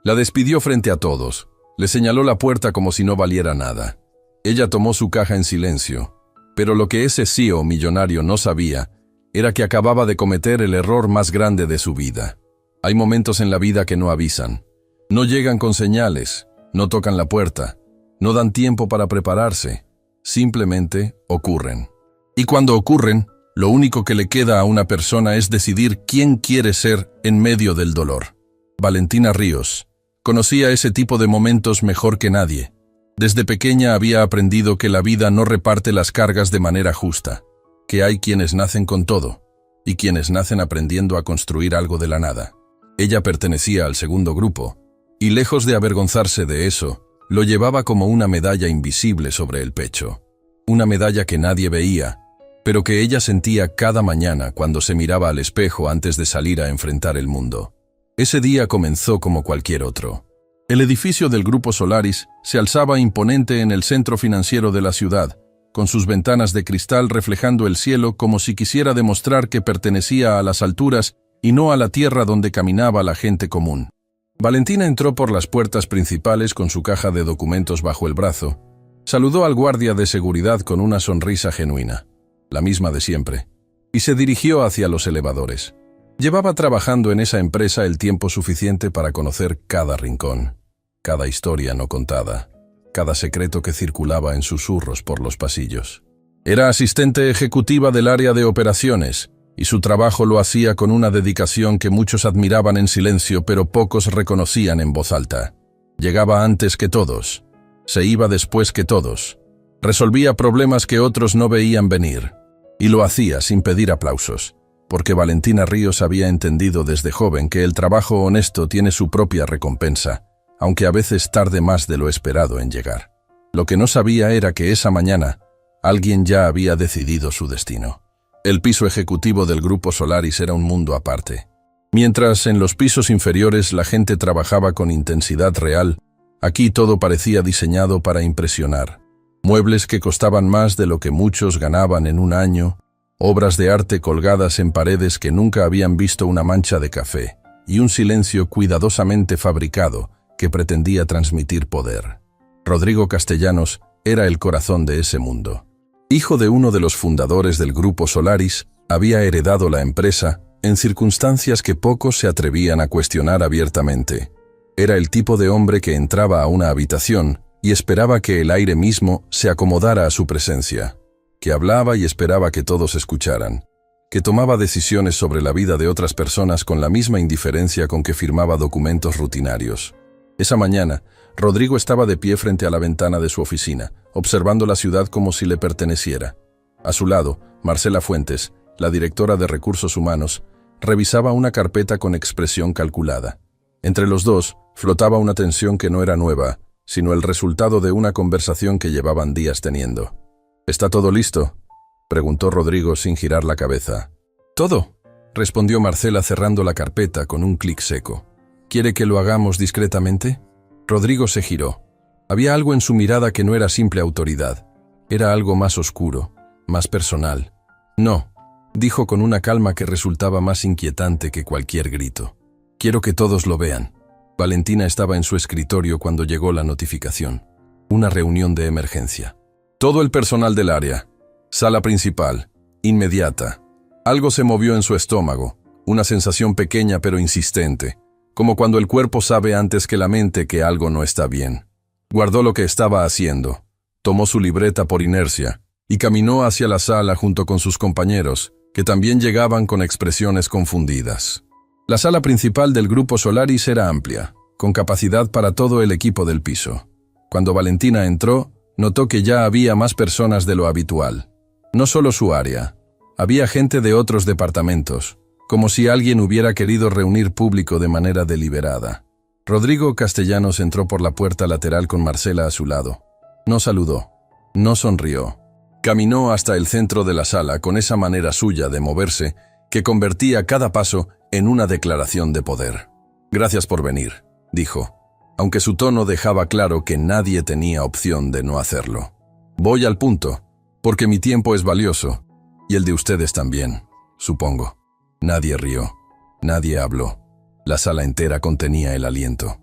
La despidió frente a todos. Le señaló la puerta como si no valiera nada. Ella tomó su caja en silencio. Pero lo que ese CEO millonario no sabía era que acababa de cometer el error más grande de su vida. Hay momentos en la vida que no avisan. No llegan con señales, no tocan la puerta, no dan tiempo para prepararse. Simplemente ocurren. Y cuando ocurren, lo único que le queda a una persona es decidir quién quiere ser en medio del dolor. Valentina Ríos conocía ese tipo de momentos mejor que nadie. Desde pequeña había aprendido que la vida no reparte las cargas de manera justa, que hay quienes nacen con todo y quienes nacen aprendiendo a construir algo de la nada. Ella pertenecía al segundo grupo, y lejos de avergonzarse de eso, lo llevaba como una medalla invisible sobre el pecho. Una medalla que nadie veía, pero que ella sentía cada mañana cuando se miraba al espejo antes de salir a enfrentar el mundo. Ese día comenzó como cualquier otro. El edificio del Grupo Solaris se alzaba imponente en el centro financiero de la ciudad, con sus ventanas de cristal reflejando el cielo como si quisiera demostrar que pertenecía a las alturas y no a la tierra donde caminaba la gente común. Valentina entró por las puertas principales con su caja de documentos bajo el brazo. Saludó al guardia de seguridad con una sonrisa genuina, la misma de siempre, y se dirigió hacia los elevadores. Llevaba trabajando en esa empresa el tiempo suficiente para conocer cada rincón, cada historia no contada, cada secreto que circulaba en susurros por los pasillos. Era asistente ejecutiva del área de operaciones, y su trabajo lo hacía con una dedicación que muchos admiraban en silencio, pero pocos reconocían en voz alta. Llegaba antes que todos, se iba después que todos, resolvía problemas que otros no veían venir, y lo hacía sin pedir aplausos, porque Valentina Ríos había entendido desde joven que el trabajo honesto tiene su propia recompensa, aunque a veces tarde más de lo esperado en llegar. Lo que no sabía era que esa mañana alguien ya había decidido su destino. El piso ejecutivo del Grupo Solaris era un mundo aparte. Mientras en los pisos inferiores la gente trabajaba con intensidad real, aquí todo parecía diseñado para impresionar. Muebles que costaban más de lo que muchos ganaban en un año, obras de arte colgadas en paredes que nunca habían visto una mancha de café, y un silencio cuidadosamente fabricado que pretendía transmitir poder. Rodrigo Castellanos era el corazón de ese mundo. Hijo de uno de los fundadores del Grupo Solaris, había heredado la empresa en circunstancias que pocos se atrevían a cuestionar abiertamente. Era el tipo de hombre que entraba a una habitación y esperaba que el aire mismo se acomodara a su presencia, que hablaba y esperaba que todos escucharan, que tomaba decisiones sobre la vida de otras personas con la misma indiferencia con que firmaba documentos rutinarios. Esa mañana, Rodrigo estaba de pie frente a la ventana de su oficina, observando la ciudad como si le perteneciera. A su lado, Marcela Fuentes, la directora de Recursos Humanos, revisaba una carpeta con expresión calculada. Entre los dos, flotaba una tensión que no era nueva, sino el resultado de una conversación que llevaban días teniendo. ¿Está todo listo?, preguntó Rodrigo sin girar la cabeza. «Todo», respondió Marcela cerrando la carpeta con un clic seco. «¿Quiere que lo hagamos discretamente?» Rodrigo se giró. Había algo en su mirada que no era simple autoridad. Era algo más oscuro, más personal. «No», dijo con una calma que resultaba más inquietante que cualquier grito. «Quiero que todos lo vean». Valentina estaba en su escritorio cuando llegó la notificación. Una reunión de emergencia. Todo el personal del área. Sala principal. Inmediata. Algo se movió en su estómago. Una sensación pequeña pero insistente. Como cuando el cuerpo sabe antes que la mente que algo no está bien. Guardó lo que estaba haciendo. Tomó su libreta por inercia y caminó hacia la sala junto con sus compañeros, que también llegaban con expresiones confundidas. La sala principal del Grupo Solaris era amplia, con capacidad para todo el equipo del piso. Cuando Valentina entró, notó que ya había más personas de lo habitual. No solo su área. Había gente de otros departamentos, como si alguien hubiera querido reunir público de manera deliberada. Rodrigo Castellanos entró por la puerta lateral con Marcela a su lado. No saludó, no sonrió. Caminó hasta el centro de la sala con esa manera suya de moverse que convertía cada paso en una declaración de poder. «Gracias por venir», dijo, aunque su tono dejaba claro que nadie tenía opción de no hacerlo. «Voy al punto, porque mi tiempo es valioso, y el de ustedes también, supongo». Nadie rió, nadie habló. La sala entera contenía el aliento.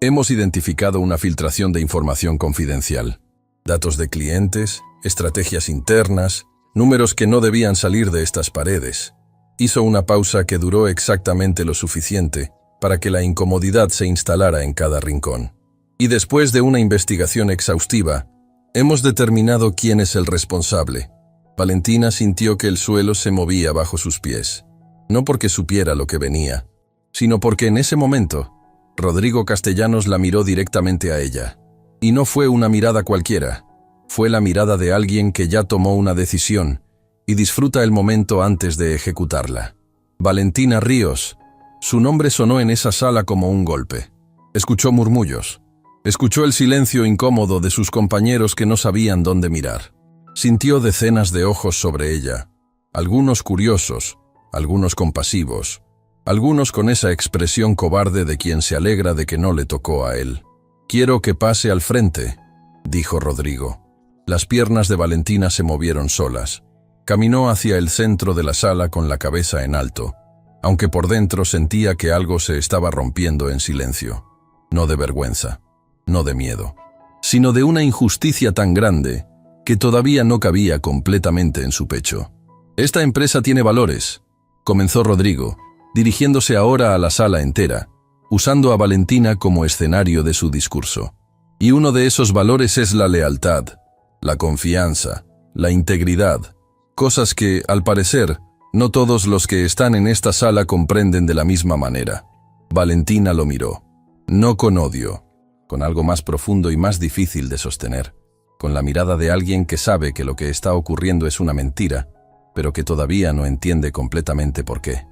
Hemos identificado una filtración de información confidencial. Datos de clientes, estrategias internas, números que no debían salir de estas paredes. Hizo una pausa que duró exactamente lo suficiente para que la incomodidad se instalara en cada rincón. Y después de una investigación exhaustiva, hemos determinado quién es el responsable. Valentina sintió que el suelo se movía bajo sus pies. No porque supiera lo que venía, sino porque en ese momento, Rodrigo Castellanos la miró directamente a ella. Y no fue una mirada cualquiera, fue la mirada de alguien que ya tomó una decisión y disfruta el momento antes de ejecutarla. Valentina Ríos. Su nombre sonó en esa sala como un golpe. Escuchó murmullos. Escuchó el silencio incómodo de sus compañeros que no sabían dónde mirar. Sintió decenas de ojos sobre ella, algunos curiosos, algunos compasivos, algunos con esa expresión cobarde de quien se alegra de que no le tocó a él. «Quiero que pase al frente», dijo Rodrigo. Las piernas de Valentina se movieron solas. Caminó hacia el centro de la sala con la cabeza en alto, aunque por dentro sentía que algo se estaba rompiendo en silencio. No de vergüenza, no de miedo, sino de una injusticia tan grande que todavía no cabía completamente en su pecho. «Esta empresa tiene valores», comenzó Rodrigo, dirigiéndose ahora a la sala entera, usando a Valentina como escenario de su discurso. Y uno de esos valores es la lealtad, la confianza, la integridad, cosas que, al parecer, no todos los que están en esta sala comprenden de la misma manera. Valentina lo miró, no con odio, con algo más profundo y más difícil de sostener, con la mirada de alguien que sabe que lo que está ocurriendo es una mentira, pero que todavía no entiende completamente por qué.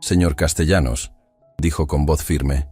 «Señor Castellanos», dijo con voz firme,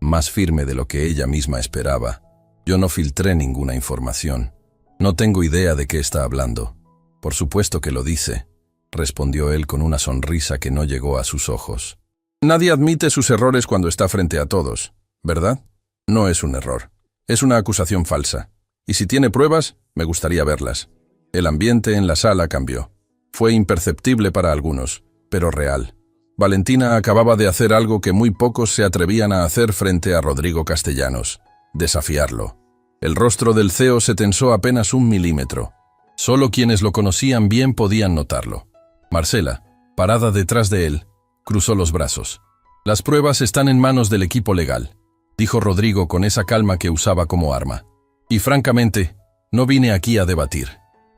más firme de lo que ella misma esperaba, «yo no filtré ninguna información. No tengo idea de qué está hablando». «Por supuesto que lo dice», respondió él con una sonrisa que no llegó a sus ojos. «Nadie admite sus errores cuando está frente a todos, ¿verdad? No es un error. Es una acusación falsa. Y si tiene pruebas, me gustaría verlas». El ambiente en la sala cambió. Fue imperceptible para algunos, pero real. Valentina acababa de hacer algo que muy pocos se atrevían a hacer frente a Rodrigo Castellanos: desafiarlo. El rostro del CEO se tensó apenas 1 milímetro. Solo quienes lo conocían bien podían notarlo. Marcela, parada detrás de él, cruzó los brazos. «Las pruebas están en manos del equipo legal», dijo Rodrigo con esa calma que usaba como arma. «Y francamente, no vine aquí a debatir.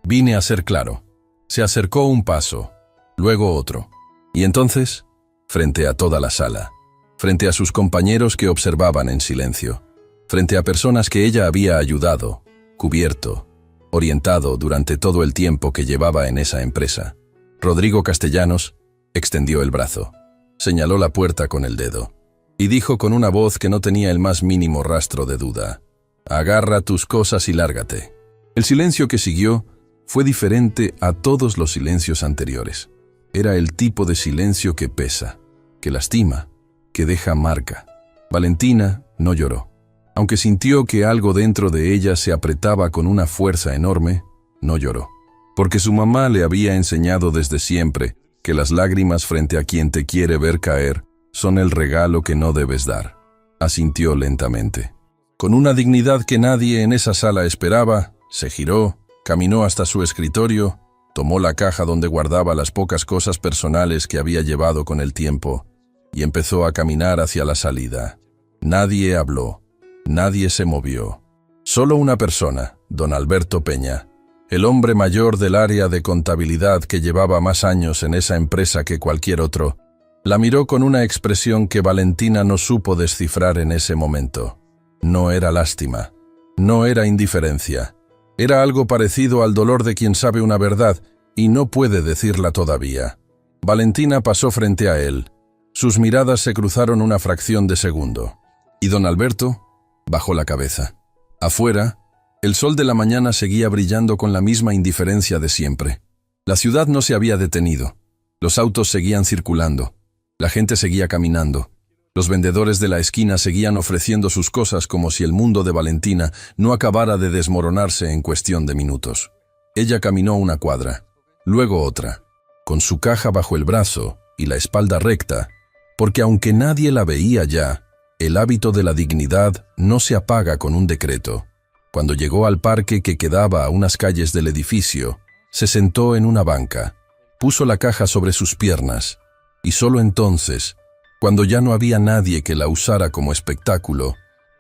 Vine a ser claro». Se acercó un paso, luego otro. Y entonces, frente a toda la sala, frente a sus compañeros que observaban en silencio, frente a personas que ella había ayudado, cubierto, orientado durante todo el tiempo que llevaba en esa empresa, Rodrigo Castellanos extendió el brazo, señaló la puerta con el dedo y dijo con una voz que no tenía el más mínimo rastro de duda: «Agarra tus cosas y lárgate». El silencio que siguió fue diferente a todos los silencios anteriores. Era el tipo de silencio que pesa, que lastima, que deja marca. Valentina no lloró. Aunque sintió que algo dentro de ella se apretaba con una fuerza enorme, no lloró. Porque su mamá le había enseñado desde siempre que las lágrimas frente a quien te quiere ver caer son el regalo que no debes dar. Asintió lentamente. Con una dignidad que nadie en esa sala esperaba, se giró, caminó hasta su escritorio, tomó la caja donde guardaba las pocas cosas personales que había llevado con el tiempo y empezó a caminar hacia la salida. Nadie habló, nadie se movió. Solo una persona, don Alberto Peña, el hombre mayor del área de contabilidad que llevaba más años en esa empresa que cualquier otro, la miró con una expresión que Valentina no supo descifrar en ese momento. No era lástima, no era indiferencia. Era algo parecido al dolor de quien sabe una verdad y no puede decirla todavía. Valentina pasó frente a él. Sus miradas se cruzaron una fracción de segundo. Y don Alberto bajó la cabeza. Afuera, el sol de la mañana seguía brillando con la misma indiferencia de siempre. La ciudad no se había detenido. Los autos seguían circulando. La gente seguía caminando. Los vendedores de la esquina seguían ofreciendo sus cosas como si el mundo de Valentina no acabara de desmoronarse en cuestión de minutos. Ella caminó una cuadra, luego otra, con su caja bajo el brazo y la espalda recta, porque aunque nadie la veía ya, El hábito de la dignidad no se apaga con un decreto. Cuando llegó al parque que quedaba a unas calles del edificio, se sentó en una banca, puso la caja sobre sus piernas, y solo entonces, cuando ya no había nadie que la usara como espectáculo,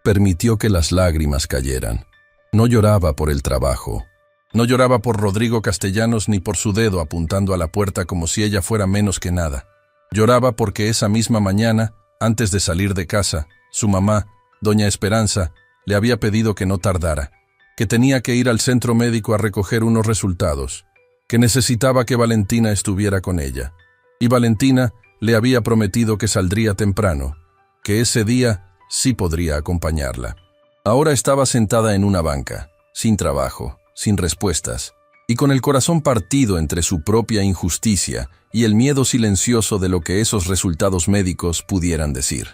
permitió que las lágrimas cayeran. No lloraba por el trabajo. No lloraba por Rodrigo Castellanos ni por su dedo apuntando a la puerta como si ella fuera menos que nada. Lloraba porque esa misma mañana, antes de salir de casa, su mamá, doña Esperanza, le había pedido que no tardara, que tenía que ir al centro médico a recoger unos resultados, que necesitaba que Valentina estuviera con ella. Y Valentina le había prometido que saldría temprano, que ese día sí podría acompañarla. Ahora estaba sentada en una banca, sin trabajo, sin respuestas, y con el corazón partido entre su propia injusticia y el miedo silencioso de lo que esos resultados médicos pudieran decir.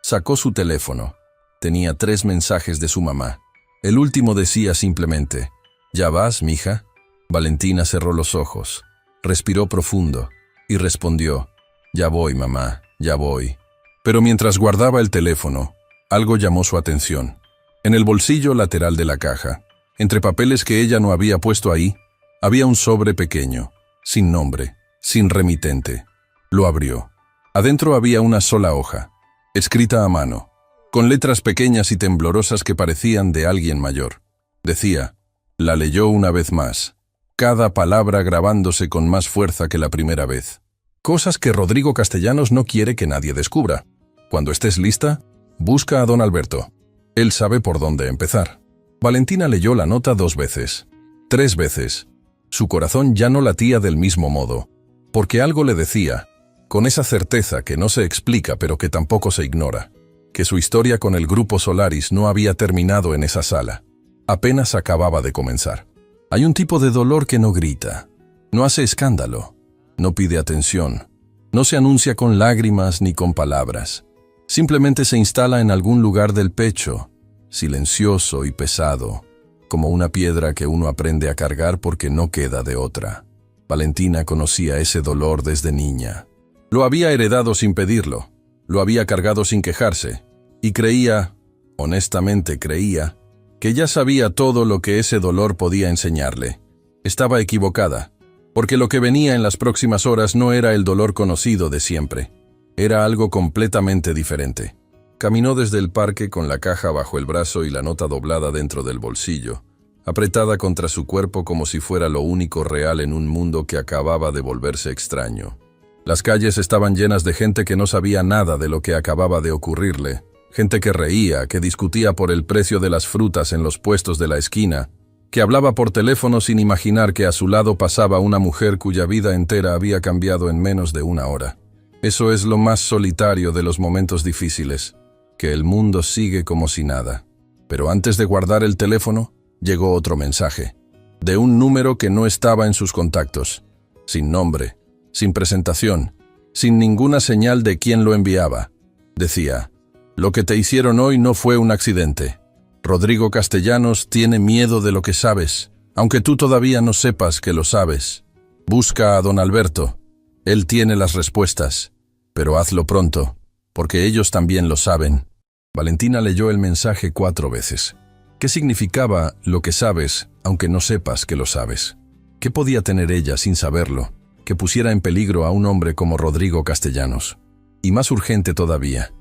Sacó su teléfono. Tenía 3 mensajes de su mamá. El último decía simplemente: «¿Ya vas, mija?». Valentina cerró los ojos, respiró profundo y respondió: «Ya voy, mamá, ya voy». Pero mientras guardaba el teléfono, algo llamó su atención. En el bolsillo lateral de la caja, entre papeles que ella no había puesto ahí, había un sobre pequeño, sin nombre, sin remitente. Lo abrió. Adentro había una sola hoja, escrita a mano, con letras pequeñas y temblorosas que parecían de alguien mayor. Decía, la leyó una vez más, cada palabra grabándose con más fuerza que la primera vez. Cosas que Rodrigo Castellanos no quiere que nadie descubra. Cuando estés lista, busca a don Alberto. Él sabe por dónde empezar. Valentina leyó la nota 2 veces, 3 veces. Su corazón ya no latía del mismo modo, porque algo le decía, con esa certeza que no se explica pero que tampoco se ignora, que su historia con el grupo Solaris no había terminado en esa sala. Apenas acababa de comenzar. Hay un tipo de dolor que no grita, no hace escándalo, no pide atención, no se anuncia con lágrimas ni con palabras. Simplemente se instala en algún lugar del pecho, silencioso y pesado, como una piedra que uno aprende a cargar porque no queda de otra. Valentina conocía ese dolor desde niña. Lo había heredado sin pedirlo, lo había cargado sin quejarse, y creía, honestamente creía, que ya sabía todo lo que ese dolor podía enseñarle. Estaba equivocada, porque lo que venía en las próximas horas no era el dolor conocido de siempre. Era algo completamente diferente. Caminó desde el parque con la caja bajo el brazo y la nota doblada dentro del bolsillo, apretada contra su cuerpo como si fuera lo único real en un mundo que acababa de volverse extraño. Las calles estaban llenas de gente que no sabía nada de lo que acababa de ocurrirle, gente que reía, que discutía por el precio de las frutas en los puestos de la esquina, que hablaba por teléfono sin imaginar que a su lado pasaba una mujer cuya vida entera había cambiado en menos de una hora. Eso es lo más solitario de los momentos difíciles, que el mundo sigue como si nada. Pero antes de guardar el teléfono, llegó otro mensaje, de un número que no estaba en sus contactos, sin nombre, sin presentación, sin ninguna señal de quién lo enviaba. Decía, lo que te hicieron hoy no fue un accidente. Rodrigo Castellanos tiene miedo de lo que sabes, aunque tú todavía no sepas que lo sabes. Busca a don Alberto. Él tiene las respuestas, pero hazlo pronto, porque ellos también lo saben. Valentina leyó el mensaje 4 veces. ¿Qué significaba lo que sabes, aunque no sepas que lo sabes? ¿Qué podía tener ella sin saberlo, que pusiera en peligro a un hombre como Rodrigo Castellanos? Y más urgente todavía,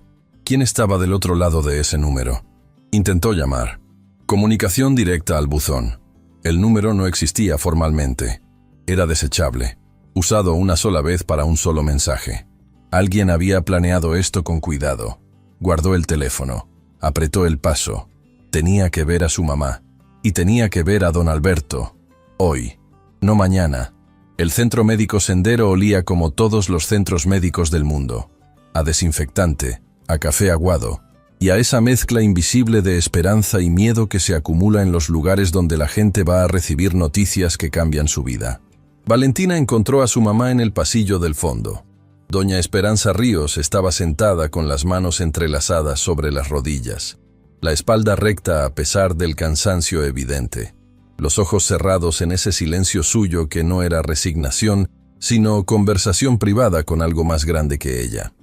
¿quién estaba del otro lado de ese número? Intentó llamar. Comunicación directa al buzón. El número no existía formalmente. Era desechable, usado una sola vez para un solo mensaje. Alguien había planeado esto con cuidado. Guardó el teléfono, apretó el paso. Tenía que ver a su mamá, y tenía que ver a don Alberto. Hoy, no mañana. El centro médico Sendero olía como todos los centros médicos del mundo. A desinfectante, a café aguado, y a esa mezcla invisible de esperanza y miedo que se acumula en los lugares donde la gente va a recibir noticias que cambian su vida. Valentina encontró a su mamá en el pasillo del fondo. Doña Esperanza Ríos estaba sentada con las manos entrelazadas sobre las rodillas, la espalda recta a pesar del cansancio evidente, los ojos cerrados en ese silencio suyo que no era resignación, sino conversación privada con algo más grande que ella.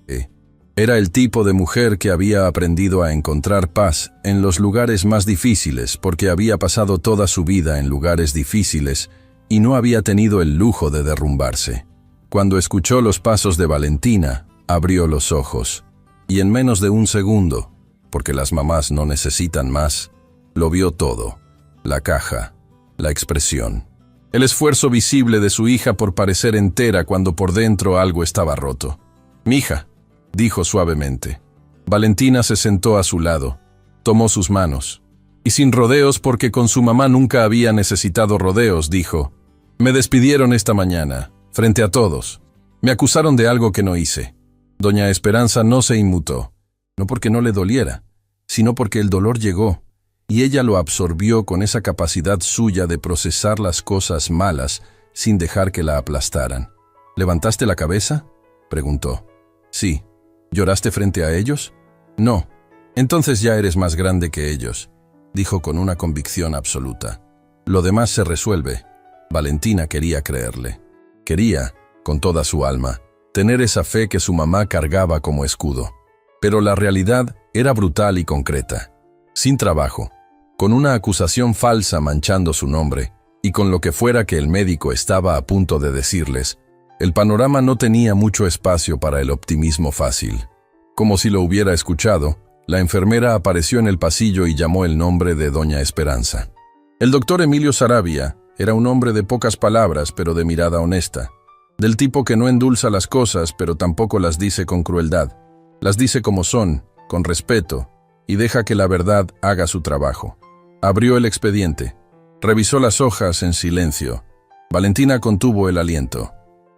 Era el tipo de mujer que había aprendido a encontrar paz en los lugares más difíciles porque había pasado toda su vida en lugares difíciles y no había tenido el lujo de derrumbarse. Cuando escuchó los pasos de Valentina, abrió los ojos y en menos de un segundo, porque las mamás no necesitan más, lo vio todo: la caja, la expresión, el esfuerzo visible de su hija por parecer entera cuando por dentro algo estaba roto. «Mija», dijo suavemente. Valentina se sentó a su lado, tomó sus manos, y sin rodeos, porque con su mamá nunca había necesitado rodeos, dijo: «Me despidieron esta mañana, frente a todos. Me acusaron de algo que no hice». Doña Esperanza no se inmutó, no porque no le doliera, sino porque el dolor llegó, y ella lo absorbió con esa capacidad suya de procesar las cosas malas sin dejar que la aplastaran. «¿Levantaste la cabeza?», preguntó. «Sí». «¿Lloraste frente a ellos?». «No». «Entonces ya eres más grande que ellos», dijo con una convicción absoluta. «Lo demás se resuelve». Valentina quería creerle. Quería, con toda su alma, tener esa fe que su mamá cargaba como escudo. Pero la realidad era brutal y concreta. Sin trabajo, con una acusación falsa manchando su nombre, y con lo que fuera que el médico estaba a punto de decirles, el panorama no tenía mucho espacio para el optimismo fácil. Como si lo hubiera escuchado, la enfermera apareció en el pasillo y llamó el nombre de Doña Esperanza. El doctor Emilio Saravia era un hombre de pocas palabras, pero de mirada honesta, del tipo que no endulza las cosas, pero tampoco las dice con crueldad. Las dice como son, con respeto, y deja que la verdad haga su trabajo. Abrió el expediente, revisó las hojas en silencio. Valentina contuvo el aliento.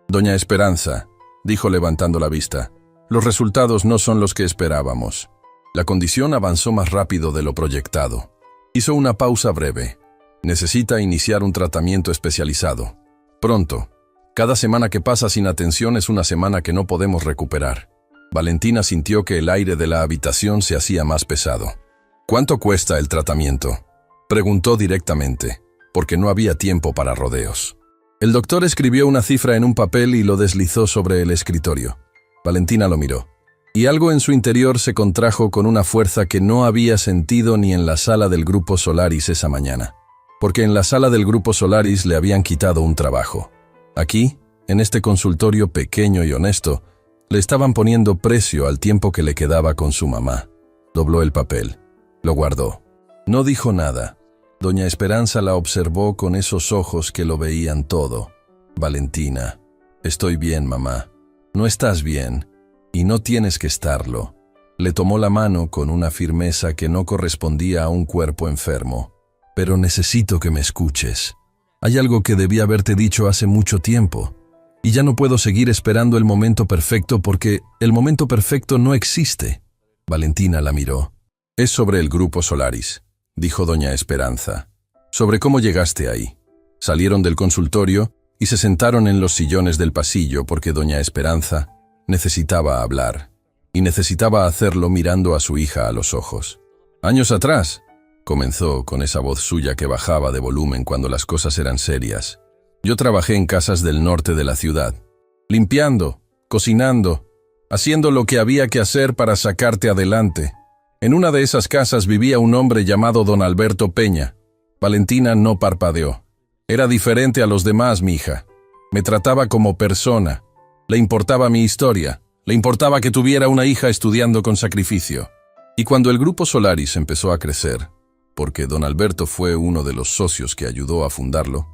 «Doña Esperanza», dijo levantando la vista, «los resultados no son los que esperábamos». La condición avanzó más rápido de lo proyectado. Hizo una pausa breve. «Necesita iniciar un tratamiento especializado. Pronto. Cada semana que pasa sin atención es una semana que no podemos recuperar». Valentina sintió que el aire de la habitación se hacía más pesado. «¿Cuánto cuesta el tratamiento?», preguntó directamente, porque no había tiempo para rodeos. El doctor escribió una cifra en un papel y lo deslizó sobre el escritorio. Valentina lo miró, y algo en su interior se contrajo con una fuerza que no había sentido ni en la sala del Grupo Solaris esa mañana, porque en la sala del Grupo Solaris le habían quitado un trabajo. Aquí, en este consultorio pequeño y honesto, le estaban poniendo precio al tiempo que le quedaba con su mamá. Dobló el papel, lo guardó. No dijo nada. Doña Esperanza la observó con esos ojos que lo veían todo. «Valentina, estoy bien, mamá. No estás bien, y no tienes que estarlo». Le tomó la mano con una firmeza que no correspondía a un cuerpo enfermo. «Pero necesito que me escuches. Hay algo que debí haberte dicho hace mucho tiempo, y ya no puedo seguir esperando el momento perfecto porque el momento perfecto no existe». Valentina la miró. «Es sobre el Grupo Solaris», dijo Doña Esperanza. «Sobre cómo llegaste ahí». Salieron del consultorio y se sentaron en los sillones del pasillo porque Doña Esperanza necesitaba hablar, y necesitaba hacerlo mirando a su hija a los ojos. «Años atrás», comenzó con esa voz suya que bajaba de volumen cuando las cosas eran serias, «yo trabajé en casas del norte de la ciudad, limpiando, cocinando, haciendo lo que había que hacer para sacarte adelante. En una de esas casas vivía un hombre llamado don Alberto Peña». Valentina no parpadeó. «Era diferente a los demás, mi hija. Me trataba como persona. Le importaba mi historia. Le importaba que tuviera una hija estudiando con sacrificio. Y cuando el Grupo Solaris empezó a crecer, porque don Alberto fue uno de los socios que ayudó a fundarlo,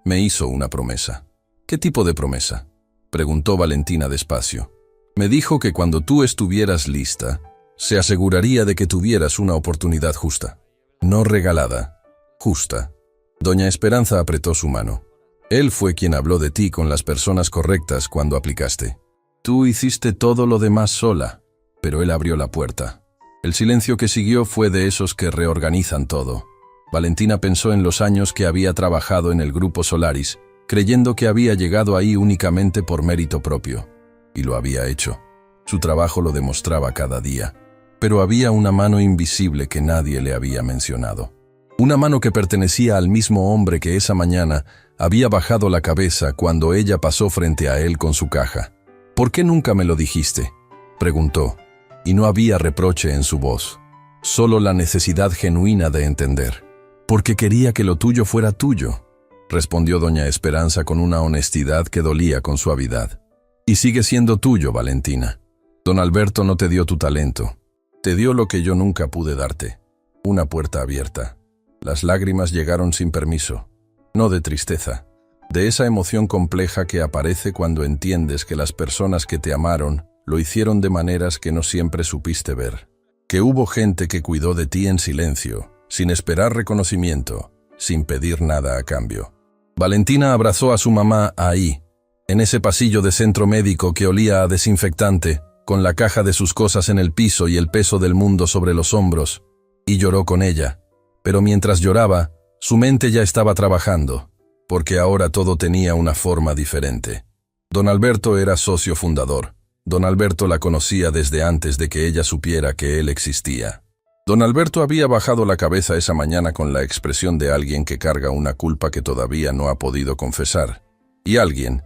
me hizo una promesa». «¿Qué tipo de promesa?», preguntó Valentina despacio. «Me dijo que cuando tú estuvieras lista, se aseguraría de que tuvieras una oportunidad justa. No regalada, justa». Doña Esperanza apretó su mano. «Él fue quien habló de ti con las personas correctas cuando aplicaste. Tú hiciste todo lo demás sola, pero él abrió la puerta». El silencio que siguió fue de esos que reorganizan todo. Valentina pensó en los años que había trabajado en el Grupo Solaris, creyendo que había llegado ahí únicamente por mérito propio. Y lo había hecho. Su trabajo lo demostraba cada día. Pero había una mano invisible que nadie le había mencionado. Una mano que pertenecía al mismo hombre que esa mañana había bajado la cabeza cuando ella pasó frente a él con su caja. «¿Por qué nunca me lo dijiste?», preguntó. y no había reproche en su voz, solo la necesidad genuina de entender. «Porque quería que lo tuyo fuera tuyo», respondió doña Esperanza con una honestidad que dolía con suavidad. «Y sigue siendo tuyo, Valentina. Don Alberto no te dio tu talento. Te dio lo que yo nunca pude darte, una puerta abierta». Las lágrimas llegaron sin permiso, no de tristeza, de esa emoción compleja que aparece cuando entiendes que las personas que te amaron lo hicieron de maneras que no siempre supiste ver. Que hubo gente que cuidó de ti en silencio, sin esperar reconocimiento, sin pedir nada a cambio. Valentina abrazó a su mamá ahí, en ese pasillo de centro médico que olía a desinfectante, con la caja de sus cosas en el piso y el peso del mundo sobre los hombros, y lloró con ella. Pero mientras lloraba, su mente ya estaba trabajando, porque ahora todo tenía una forma diferente. Don Alberto era socio fundador. Don Alberto la conocía desde antes de que ella supiera que él existía. Don Alberto había bajado la cabeza esa mañana con la expresión de alguien que carga una culpa que todavía no ha podido confesar. Y alguien,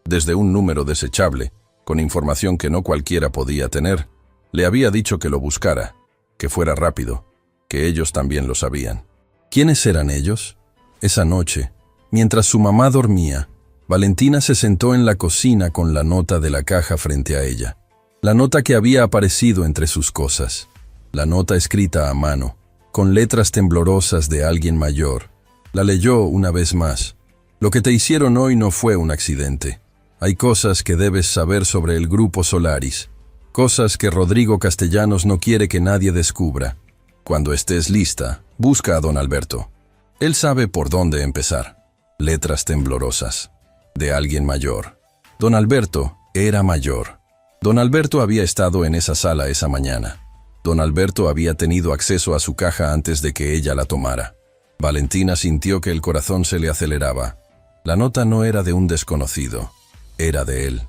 desde un número desechable, con información que no cualquiera podía tener, le había dicho que lo buscara, que fuera rápido, que ellos también lo sabían. ¿Quiénes eran ellos? Esa noche, mientras su mamá dormía, Valentina se sentó en la cocina con la nota de la caja frente a ella. La nota que había aparecido entre sus cosas. La nota escrita a mano, con letras temblorosas de alguien mayor. La leyó una vez más. Lo que te hicieron hoy no fue un accidente. Hay cosas que debes saber sobre el Grupo Solaris. Cosas que Rodrigo Castellanos no quiere que nadie descubra. Cuando estés lista, busca a don Alberto. Él sabe por dónde empezar. Letras temblorosas. De alguien mayor. Don Alberto era mayor. Don Alberto había estado en esa sala esa mañana. Don Alberto había tenido acceso a su caja antes de que ella la tomara. Valentina sintió que el corazón se le aceleraba. La nota no era de un desconocido, era de él.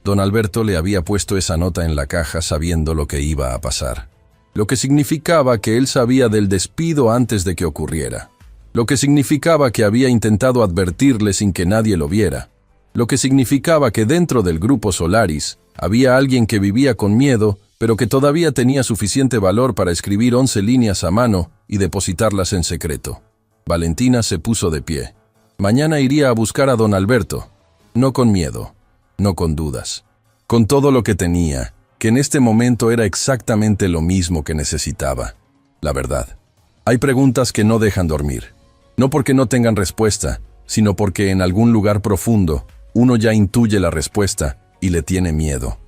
Don Alberto le había puesto esa nota en la caja sabiendo lo que iba a pasar. Lo que significaba que él sabía del despido antes de que ocurriera. Lo que significaba que había intentado advertirle sin que nadie lo viera. Lo que significaba que dentro del Grupo Solaris había alguien que vivía con miedo, pero que todavía tenía suficiente valor para escribir 11 líneas a mano y depositarlas en secreto. Valentina se puso de pie. Mañana iría a buscar a don Alberto. No con miedo, no con dudas. Con todo lo que tenía, que en este momento era exactamente lo mismo que necesitaba. La verdad. Hay preguntas que no dejan dormir. No porque no tengan respuesta, sino porque en algún lugar profundo uno ya intuye la respuesta y le tiene miedo.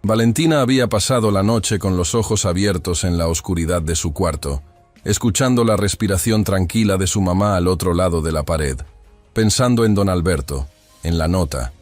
Valentina había pasado la noche con los ojos abiertos en la oscuridad de su cuarto, escuchando la respiración tranquila de su mamá al otro lado de la pared, pensando en don Alberto, en la nota,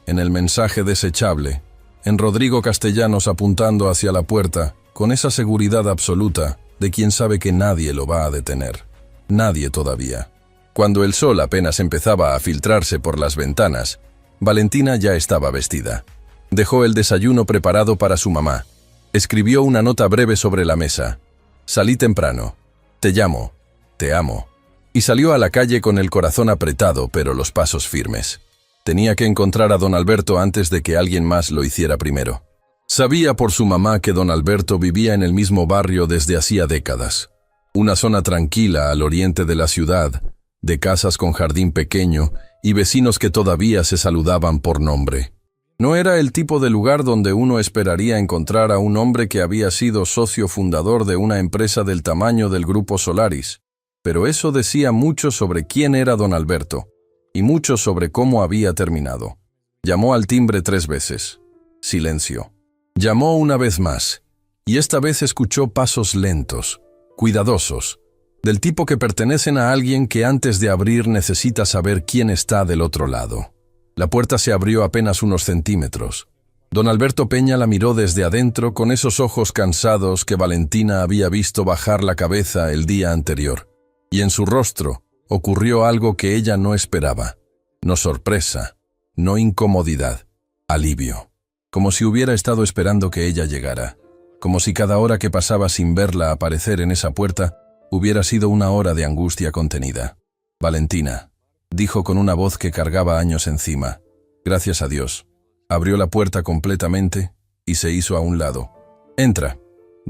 en el mensaje desechable, en Rodrigo Castellanos apuntando hacia la puerta, con esa seguridad absoluta de quien sabe que nadie lo va a detener. Nadie todavía. Cuando el sol apenas empezaba a filtrarse por las ventanas, Valentina ya estaba vestida. Dejó el desayuno preparado para su mamá. Escribió una nota breve sobre la mesa. Salí temprano. Te llamo. Te amo. Y salió a la calle con el corazón apretado, pero los pasos firmes. Tenía que encontrar a don Alberto antes de que alguien más lo hiciera primero. Sabía por su mamá que don Alberto vivía en el mismo barrio desde hacía décadas. Una zona tranquila al oriente de la ciudad, de casas con jardín pequeño y vecinos que todavía se saludaban por nombre. No era el tipo de lugar donde uno esperaría encontrar a un hombre que había sido socio fundador de una empresa del tamaño del Grupo Solaris, pero eso decía mucho sobre quién era don Alberto, y mucho sobre cómo había terminado. Llamó al timbre 3 veces. Silencio. Llamó una vez más, y esta vez escuchó pasos lentos, cuidadosos, del tipo que pertenecen a alguien que antes de abrir necesita saber quién está del otro lado. La puerta se abrió apenas unos centímetros. Don Alberto Peña la miró desde adentro con esos ojos cansados que Valentina había visto bajar la cabeza el día anterior. Y en su rostro ocurrió algo que ella no esperaba. No sorpresa, no incomodidad, alivio. Como si hubiera estado esperando que ella llegara. Como si cada hora que pasaba sin verla aparecer en esa puerta hubiera sido una hora de angustia contenida. Valentina, dijo con una voz que cargaba años encima. Gracias a Dios. Abrió la puerta completamente y se hizo a un lado. Entra.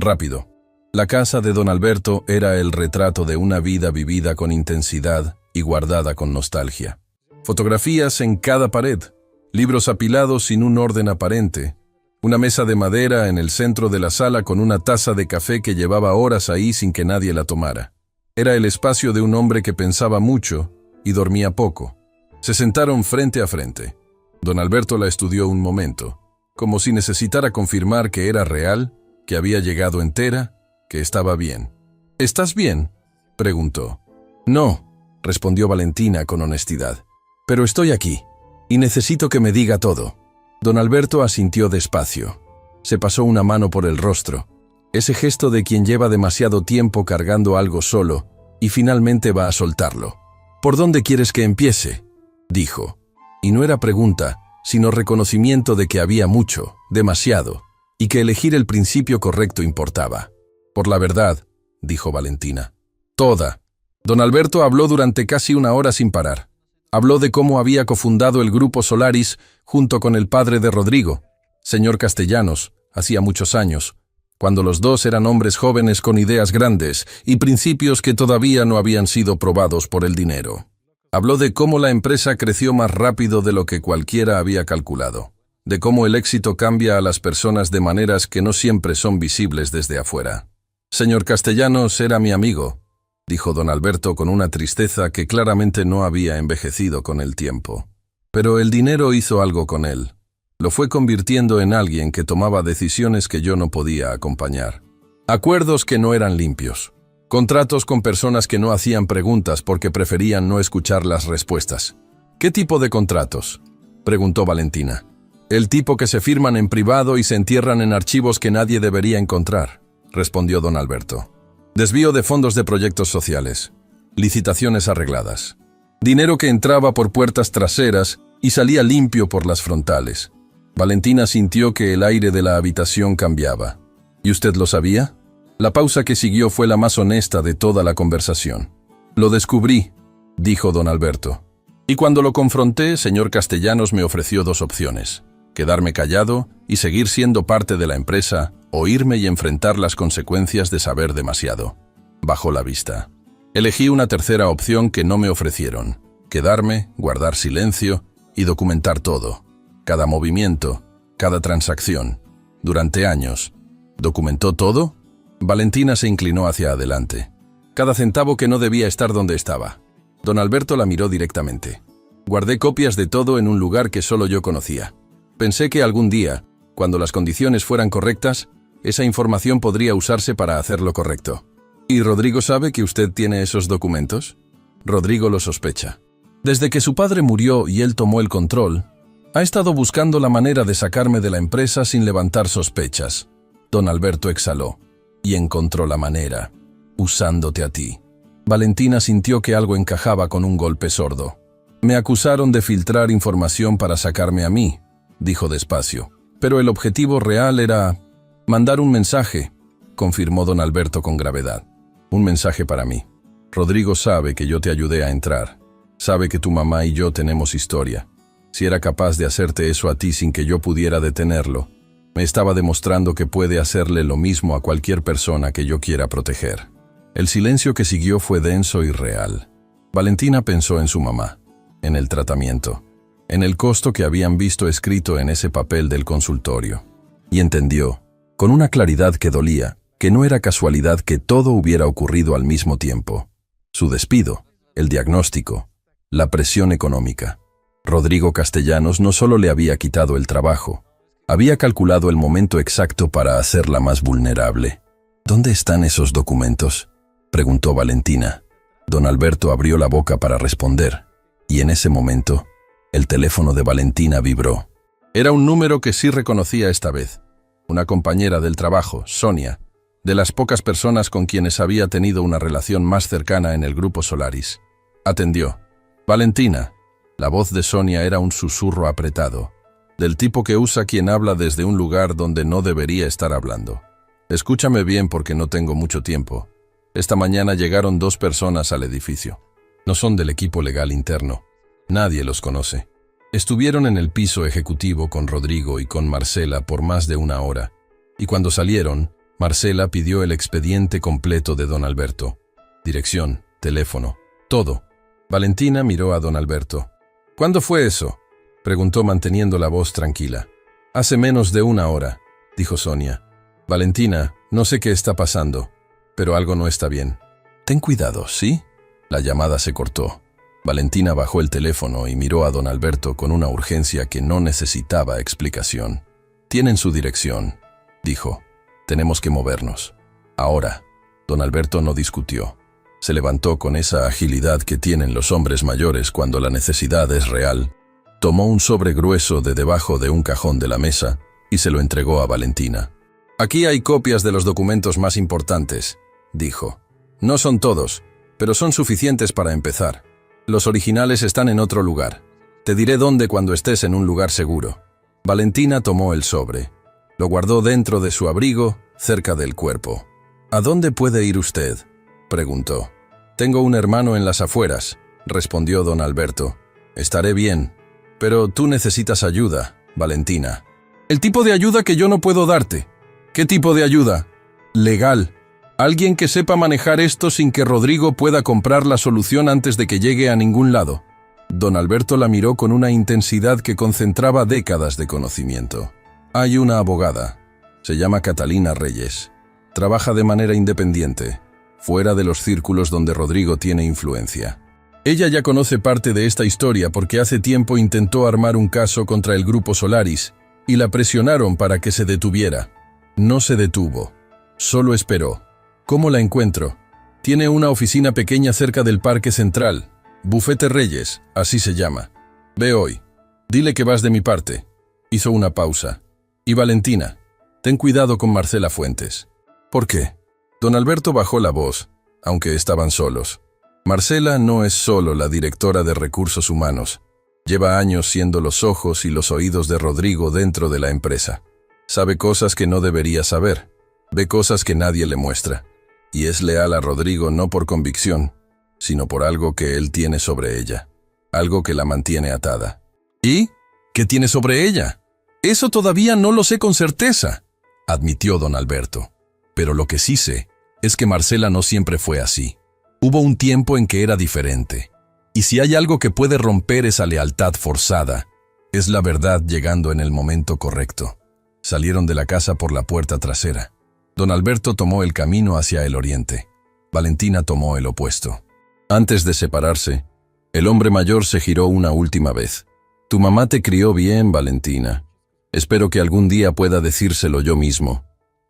Rápido. La casa de don Alberto era el retrato de una vida vivida con intensidad y guardada con nostalgia. Fotografías en cada pared, libros apilados sin un orden aparente, una mesa de madera en el centro de la sala con una taza de café que llevaba horas ahí sin que nadie la tomara. Era el espacio de un hombre que pensaba mucho y dormía poco. Se sentaron frente a frente. Don Alberto la estudió un momento, como si necesitara confirmar que era real, que había llegado entera, que estaba bien. ¿Estás bien?, preguntó. No, respondió Valentina con honestidad. Pero estoy aquí, y necesito que me diga todo. Don Alberto asintió despacio. Se pasó una mano por el rostro, ese gesto de quien lleva demasiado tiempo cargando algo solo, y finalmente va a soltarlo. ¿Por dónde quieres que empiece?, dijo. Y no era pregunta, sino reconocimiento de que había mucho, demasiado, y que elegir el principio correcto importaba. Por la verdad, dijo Valentina. Toda. Don Alberto habló durante casi una hora sin parar. Habló de cómo había cofundado el Grupo Solaris junto con el padre de Rodrigo, señor Castellanos, hacía muchos años, cuando los dos eran hombres jóvenes con ideas grandes y principios que todavía no habían sido probados por el dinero. Habló de cómo la empresa creció más rápido de lo que cualquiera había calculado, de cómo el éxito cambia a las personas de maneras que no siempre son visibles desde afuera. Señor Castellanos era mi amigo, dijo don Alberto con una tristeza que claramente no había envejecido con el tiempo. Pero el dinero hizo algo con él. Lo fue convirtiendo en alguien que tomaba decisiones que yo no podía acompañar. Acuerdos que no eran limpios. Contratos con personas que no hacían preguntas porque preferían no escuchar las respuestas. ¿Qué tipo de contratos?, preguntó Valentina. El tipo que se firman en privado y se entierran en archivos que nadie debería encontrar, respondió don Alberto. Desvío de fondos de proyectos sociales. Licitaciones arregladas. Dinero que entraba por puertas traseras y salía limpio por las frontales. Valentina sintió que el aire de la habitación cambiaba. ¿Y usted lo sabía? La pausa que siguió fue la más honesta de toda la conversación. Lo descubrí, dijo don Alberto. Y cuando lo confronté, señor Castellanos me ofreció dos opciones: quedarme callado y seguir siendo parte de la empresa, o irme y enfrentar las consecuencias de saber demasiado. Bajó la vista. Elegí una tercera opción que no me ofrecieron: quedarme, guardar silencio y documentar todo. Cada movimiento, cada transacción. Durante años. ¿Documentó todo? Valentina se inclinó hacia adelante. Cada centavo que no debía estar donde estaba. Don Alberto la miró directamente. Guardé copias de todo en un lugar que solo yo conocía. Pensé que algún día, cuando las condiciones fueran correctas, esa información podría usarse para hacer lo correcto. ¿Y Rodrigo sabe que usted tiene esos documentos? Rodrigo lo sospecha. Desde que su padre murió y él tomó el control, ha estado buscando la manera de sacarme de la empresa sin levantar sospechas. Don Alberto exhaló. Y encontró la manera, usándote a ti. Valentina sintió que algo encajaba con un golpe sordo. Me acusaron de filtrar información para sacarme a mí, dijo despacio. Pero el objetivo real era mandar un mensaje, confirmó don Alberto con gravedad. Un mensaje para mí. Rodrigo sabe que yo te ayudé a entrar. Sabe que tu mamá y yo tenemos historia. Si era capaz de hacerte eso a ti sin que yo pudiera detenerlo, me estaba demostrando que puede hacerle lo mismo a cualquier persona que yo quiera proteger. El silencio que siguió fue denso y real. Valentina pensó en su mamá, en el tratamiento, en el costo que habían visto escrito en ese papel del consultorio. Y entendió, con una claridad que dolía, que no era casualidad que todo hubiera ocurrido al mismo tiempo. Su despido, el diagnóstico, la presión económica. Rodrigo Castellanos no solo le había quitado el trabajo, había calculado el momento exacto para hacerla más vulnerable. ¿Dónde están esos documentos?, preguntó Valentina. Don Alberto abrió la boca para responder, y en ese momento, el teléfono de Valentina vibró. Era un número que sí reconocía esta vez. Una compañera del trabajo, Sonia, de las pocas personas con quienes había tenido una relación más cercana en el Grupo Solaris. Atendió. Valentina. La voz de Sonia era un susurro apretado, del tipo que usa quien habla desde un lugar donde no debería estar hablando. Escúchame bien porque no tengo mucho tiempo. Esta mañana llegaron 2 personas al edificio. No son del equipo legal interno. Nadie los conoce. Estuvieron en el piso ejecutivo con Rodrigo y con Marcela por más de 1 hora, y cuando salieron, Marcela pidió el expediente completo de don Alberto. Dirección, teléfono, todo. Valentina miró a don Alberto. ¿Cuándo fue eso?, preguntó manteniendo la voz tranquila. Hace menos de una hora, dijo Sonia. Valentina, no sé qué está pasando, pero algo no está bien. Ten cuidado, ¿sí? La llamada se cortó. Valentina bajó el teléfono y miró a don Alberto con una urgencia que no necesitaba explicación. Tienen su dirección, dijo. Tenemos que movernos. Ahora. Don Alberto no discutió. Se levantó con esa agilidad que tienen los hombres mayores cuando la necesidad es real. Tomó un sobre grueso de debajo de un cajón de la mesa y se lo entregó a Valentina. Aquí hay copias de los documentos más importantes, dijo. No son todos, pero son suficientes para empezar. Los originales están en otro lugar. Te diré dónde cuando estés en un lugar seguro. Valentina tomó el sobre. Lo guardó dentro de su abrigo, cerca del cuerpo. ¿A dónde puede ir usted?, preguntó. Tengo un hermano en las afueras, respondió don Alberto. Estaré bien, pero tú necesitas ayuda, Valentina. El tipo de ayuda que yo no puedo darte. ¿Qué tipo de ayuda? Legal. Alguien que sepa manejar esto sin que Rodrigo pueda comprar la solución antes de que llegue a ningún lado. Don Alberto la miró con una intensidad que concentraba décadas de conocimiento. Hay una abogada. Se llama Catalina Reyes. Trabaja de manera independiente, fuera de los círculos donde Rodrigo tiene influencia. Ella ya conoce parte de esta historia porque hace tiempo intentó armar un caso contra el Grupo Solaris y la presionaron para que se detuviera. No se detuvo. Solo esperó. ¿Cómo la encuentro? Tiene una oficina pequeña cerca del Parque Central. Bufete Reyes, así se llama. Ve hoy. Dile que vas de mi parte. Hizo una pausa. Y Valentina, ten cuidado con Marcela Fuentes. ¿Por qué? Don Alberto bajó la voz, aunque estaban solos. Marcela no es solo la directora de Recursos Humanos. Lleva años siendo los ojos y los oídos de Rodrigo dentro de la empresa. Sabe cosas que no debería saber. Ve cosas que nadie le muestra. Y es leal a Rodrigo no por convicción, sino por algo que él tiene sobre ella. Algo que la mantiene atada. ¿Y? ¿Qué tiene sobre ella? Eso todavía no lo sé con certeza, admitió don Alberto. Pero lo que sí sé es que Marcela no siempre fue así. Hubo un tiempo en que era diferente. Y si hay algo que puede romper esa lealtad forzada, es la verdad llegando en el momento correcto. Salieron de la casa por la puerta trasera. Don Alberto tomó el camino hacia el oriente. Valentina tomó el opuesto. Antes de separarse, el hombre mayor se giró una última vez. Tu mamá te crió bien, Valentina. Espero que algún día pueda decírselo yo mismo.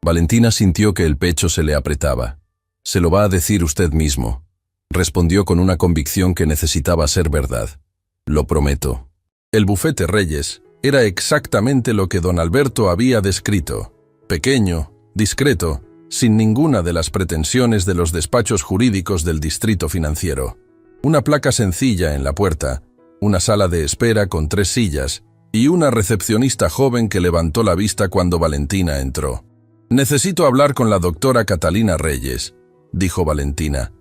Valentina sintió que el pecho se le apretaba. Se lo va a decir usted mismo, respondió con una convicción que necesitaba ser verdad. Lo prometo. El bufete Reyes era exactamente lo que don Alberto había descrito. Pequeño, discreto, sin ninguna de las pretensiones de los despachos jurídicos del distrito financiero. Una placa sencilla en la puerta, una sala de espera con 3 sillas, y una recepcionista joven que levantó la vista cuando Valentina entró. Necesito hablar con la doctora Catalina Reyes, dijo Valentina.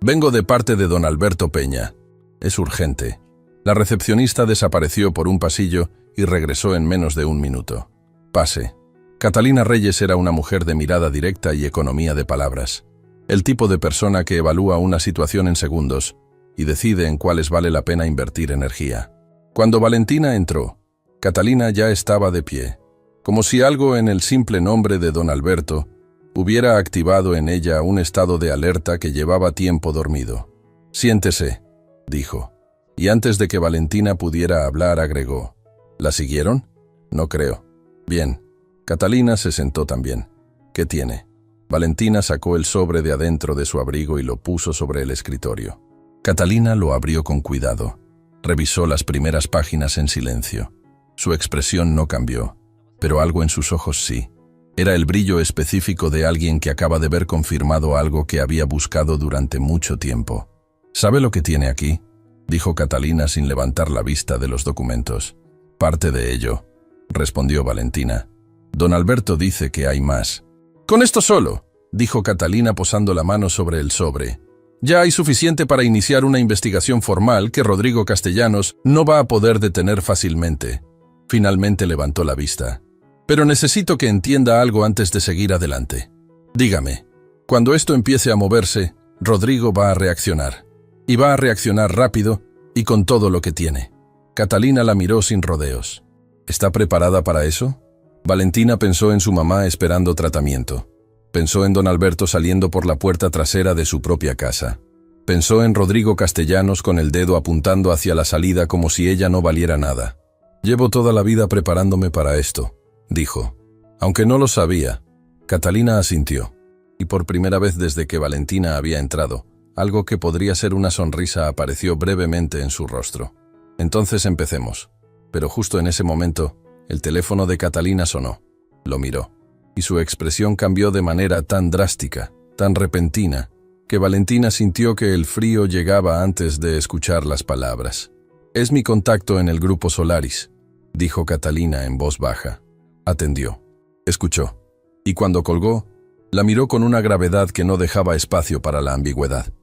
Vengo de parte de don Alberto Peña. Es urgente. La recepcionista desapareció por un pasillo y regresó en menos de 1 minuto. Pase. Catalina Reyes era una mujer de mirada directa y economía de palabras. El tipo de persona que evalúa una situación en segundos y decide en cuáles vale la pena invertir energía. Cuando Valentina entró, Catalina ya estaba de pie, como si algo en el simple nombre de don Alberto hubiera activado en ella un estado de alerta que llevaba tiempo dormido. Siéntese, dijo, y antes de que Valentina pudiera hablar agregó. ¿La siguieron? No creo. Bien. Catalina se sentó también. ¿Qué tiene? Valentina sacó el sobre de adentro de su abrigo y lo puso sobre el escritorio. Catalina lo abrió con cuidado. Revisó las primeras páginas en silencio. Su expresión no cambió, pero algo en sus ojos sí. Era el brillo específico de alguien que acaba de ver confirmado algo que había buscado durante mucho tiempo. ¿Sabe lo que tiene aquí?, dijo Catalina sin levantar la vista de los documentos. Parte de ello, respondió Valentina. Don Alberto dice que hay más. Con esto solo, dijo Catalina posando la mano sobre el sobre. Ya hay suficiente para iniciar una investigación formal que Rodrigo Castellanos no va a poder detener fácilmente. Finalmente levantó la vista. Pero necesito que entienda algo antes de seguir adelante. Dígame, cuando esto empiece a moverse, Rodrigo va a reaccionar. Y va a reaccionar rápido y con todo lo que tiene. Catalina la miró sin rodeos. ¿Está preparada para eso? Valentina pensó en su mamá esperando tratamiento. Pensó en don Alberto saliendo por la puerta trasera de su propia casa. Pensó en Rodrigo Castellanos con el dedo apuntando hacia la salida como si ella no valiera nada. Llevo toda la vida preparándome para esto, dijo. Aunque no lo sabía, Catalina asintió. Y por primera vez desde que Valentina había entrado, algo que podría ser una sonrisa apareció brevemente en su rostro. Entonces empecemos. Pero justo en ese momento, el teléfono de Catalina sonó. Lo miró. Y su expresión cambió de manera tan drástica, tan repentina, que Valentina sintió que el frío llegaba antes de escuchar las palabras. «Es mi contacto en el grupo Solaris», dijo Catalina en voz baja. Atendió. Escuchó. Y cuando colgó, la miró con una gravedad que no dejaba espacio para la ambigüedad.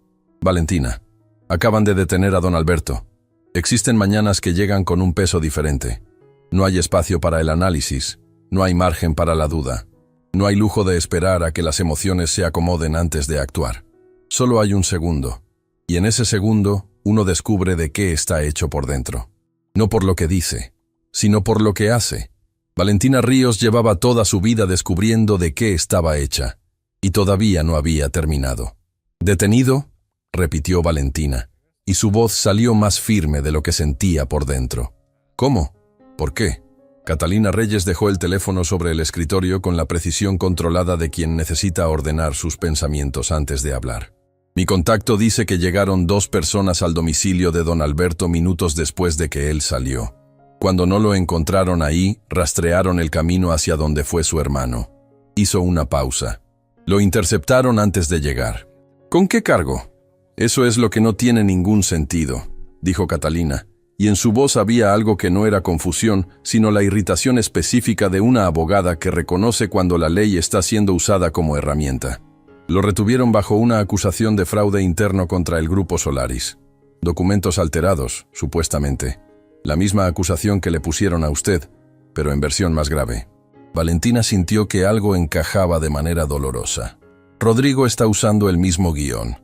«Valentina, acaban de detener a don Alberto. Existen mañanas que llegan con un peso diferente. No hay espacio para el análisis, no hay margen para la duda. No hay lujo de esperar a que las emociones se acomoden antes de actuar. Solo hay un segundo, y en ese segundo uno descubre de qué está hecho por dentro. No por lo que dice, sino por lo que hace. Valentina Ríos llevaba toda su vida descubriendo de qué estaba hecha, y todavía no había terminado. «¿Detenido?», repitió Valentina, y su voz salió más firme de lo que sentía por dentro. «¿Cómo? ¿Por qué?». Catalina Reyes dejó el teléfono sobre el escritorio con la precisión controlada de quien necesita ordenar sus pensamientos antes de hablar. «Mi contacto dice que llegaron 2 personas al domicilio de don Alberto minutos después de que él salió. Cuando no lo encontraron ahí, rastrearon el camino hacia donde fue su hermano». Hizo una pausa. «Lo interceptaron antes de llegar». «¿Con qué cargo?». «Eso es lo que no tiene ningún sentido», dijo Catalina, y en su voz había algo que no era confusión, sino la irritación específica de una abogada que reconoce cuando la ley está siendo usada como herramienta. Lo retuvieron bajo una acusación de fraude interno contra el grupo Solaris. Documentos alterados, supuestamente. La misma acusación que le pusieron a usted, pero en versión más grave. Valentina sintió que algo encajaba de manera dolorosa. «Rodrigo está usando el mismo guión»,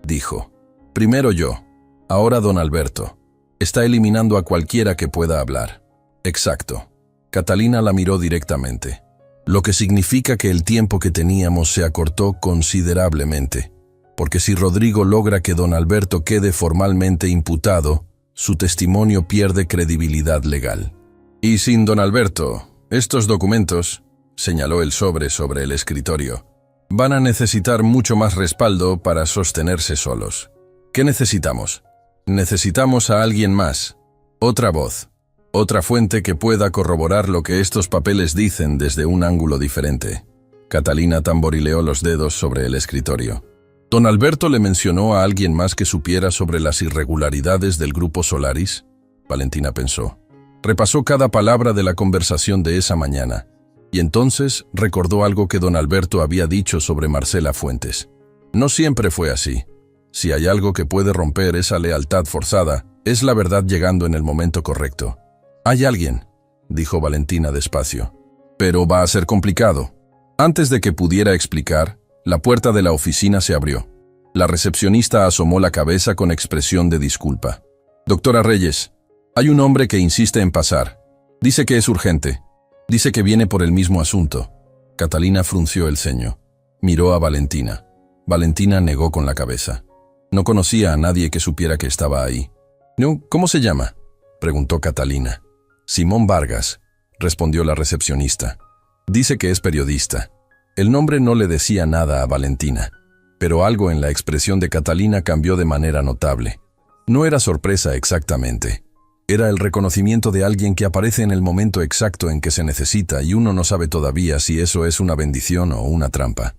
dijo. «Primero yo, ahora don Alberto. Está eliminando a cualquiera que pueda hablar». «Exacto». Catalina la miró directamente. «Lo que significa que el tiempo que teníamos se acortó considerablemente. Porque si Rodrigo logra que don Alberto quede formalmente imputado, su testimonio pierde credibilidad legal. Y sin don Alberto, estos documentos», señaló el sobre el escritorio, «van a necesitar mucho más respaldo para sostenerse solos. ¿Qué necesitamos? Necesitamos a alguien más, otra voz, otra fuente que pueda corroborar lo que estos papeles dicen desde un ángulo diferente». Catalina tamborileó los dedos sobre el escritorio. «¿Don Alberto le mencionó a alguien más que supiera sobre las irregularidades del grupo Solaris?». Valentina pensó. Repasó cada palabra de la conversación de esa mañana, y entonces recordó algo que don Alberto había dicho sobre Marcela Fuentes. No siempre fue así. Si hay algo que puede romper esa lealtad forzada, es la verdad llegando en el momento correcto. «Hay alguien», dijo Valentina despacio. «Pero va a ser complicado». Antes de que pudiera explicar, la puerta de la oficina se abrió. La recepcionista asomó la cabeza con expresión de disculpa. «Doctora Reyes, hay un hombre que insiste en pasar. Dice que es urgente. Dice que viene por el mismo asunto». Catalina frunció el ceño. Miró a Valentina. Valentina negó con la cabeza. No conocía a nadie que supiera que estaba ahí. «No, ¿cómo se llama?», preguntó Catalina. «Simón Vargas», respondió la recepcionista. «Dice que es periodista». El nombre no le decía nada a Valentina, pero algo en la expresión de Catalina cambió de manera notable. No era sorpresa exactamente. Era el reconocimiento de alguien que aparece en el momento exacto en que se necesita y uno no sabe todavía si eso es una bendición o una trampa.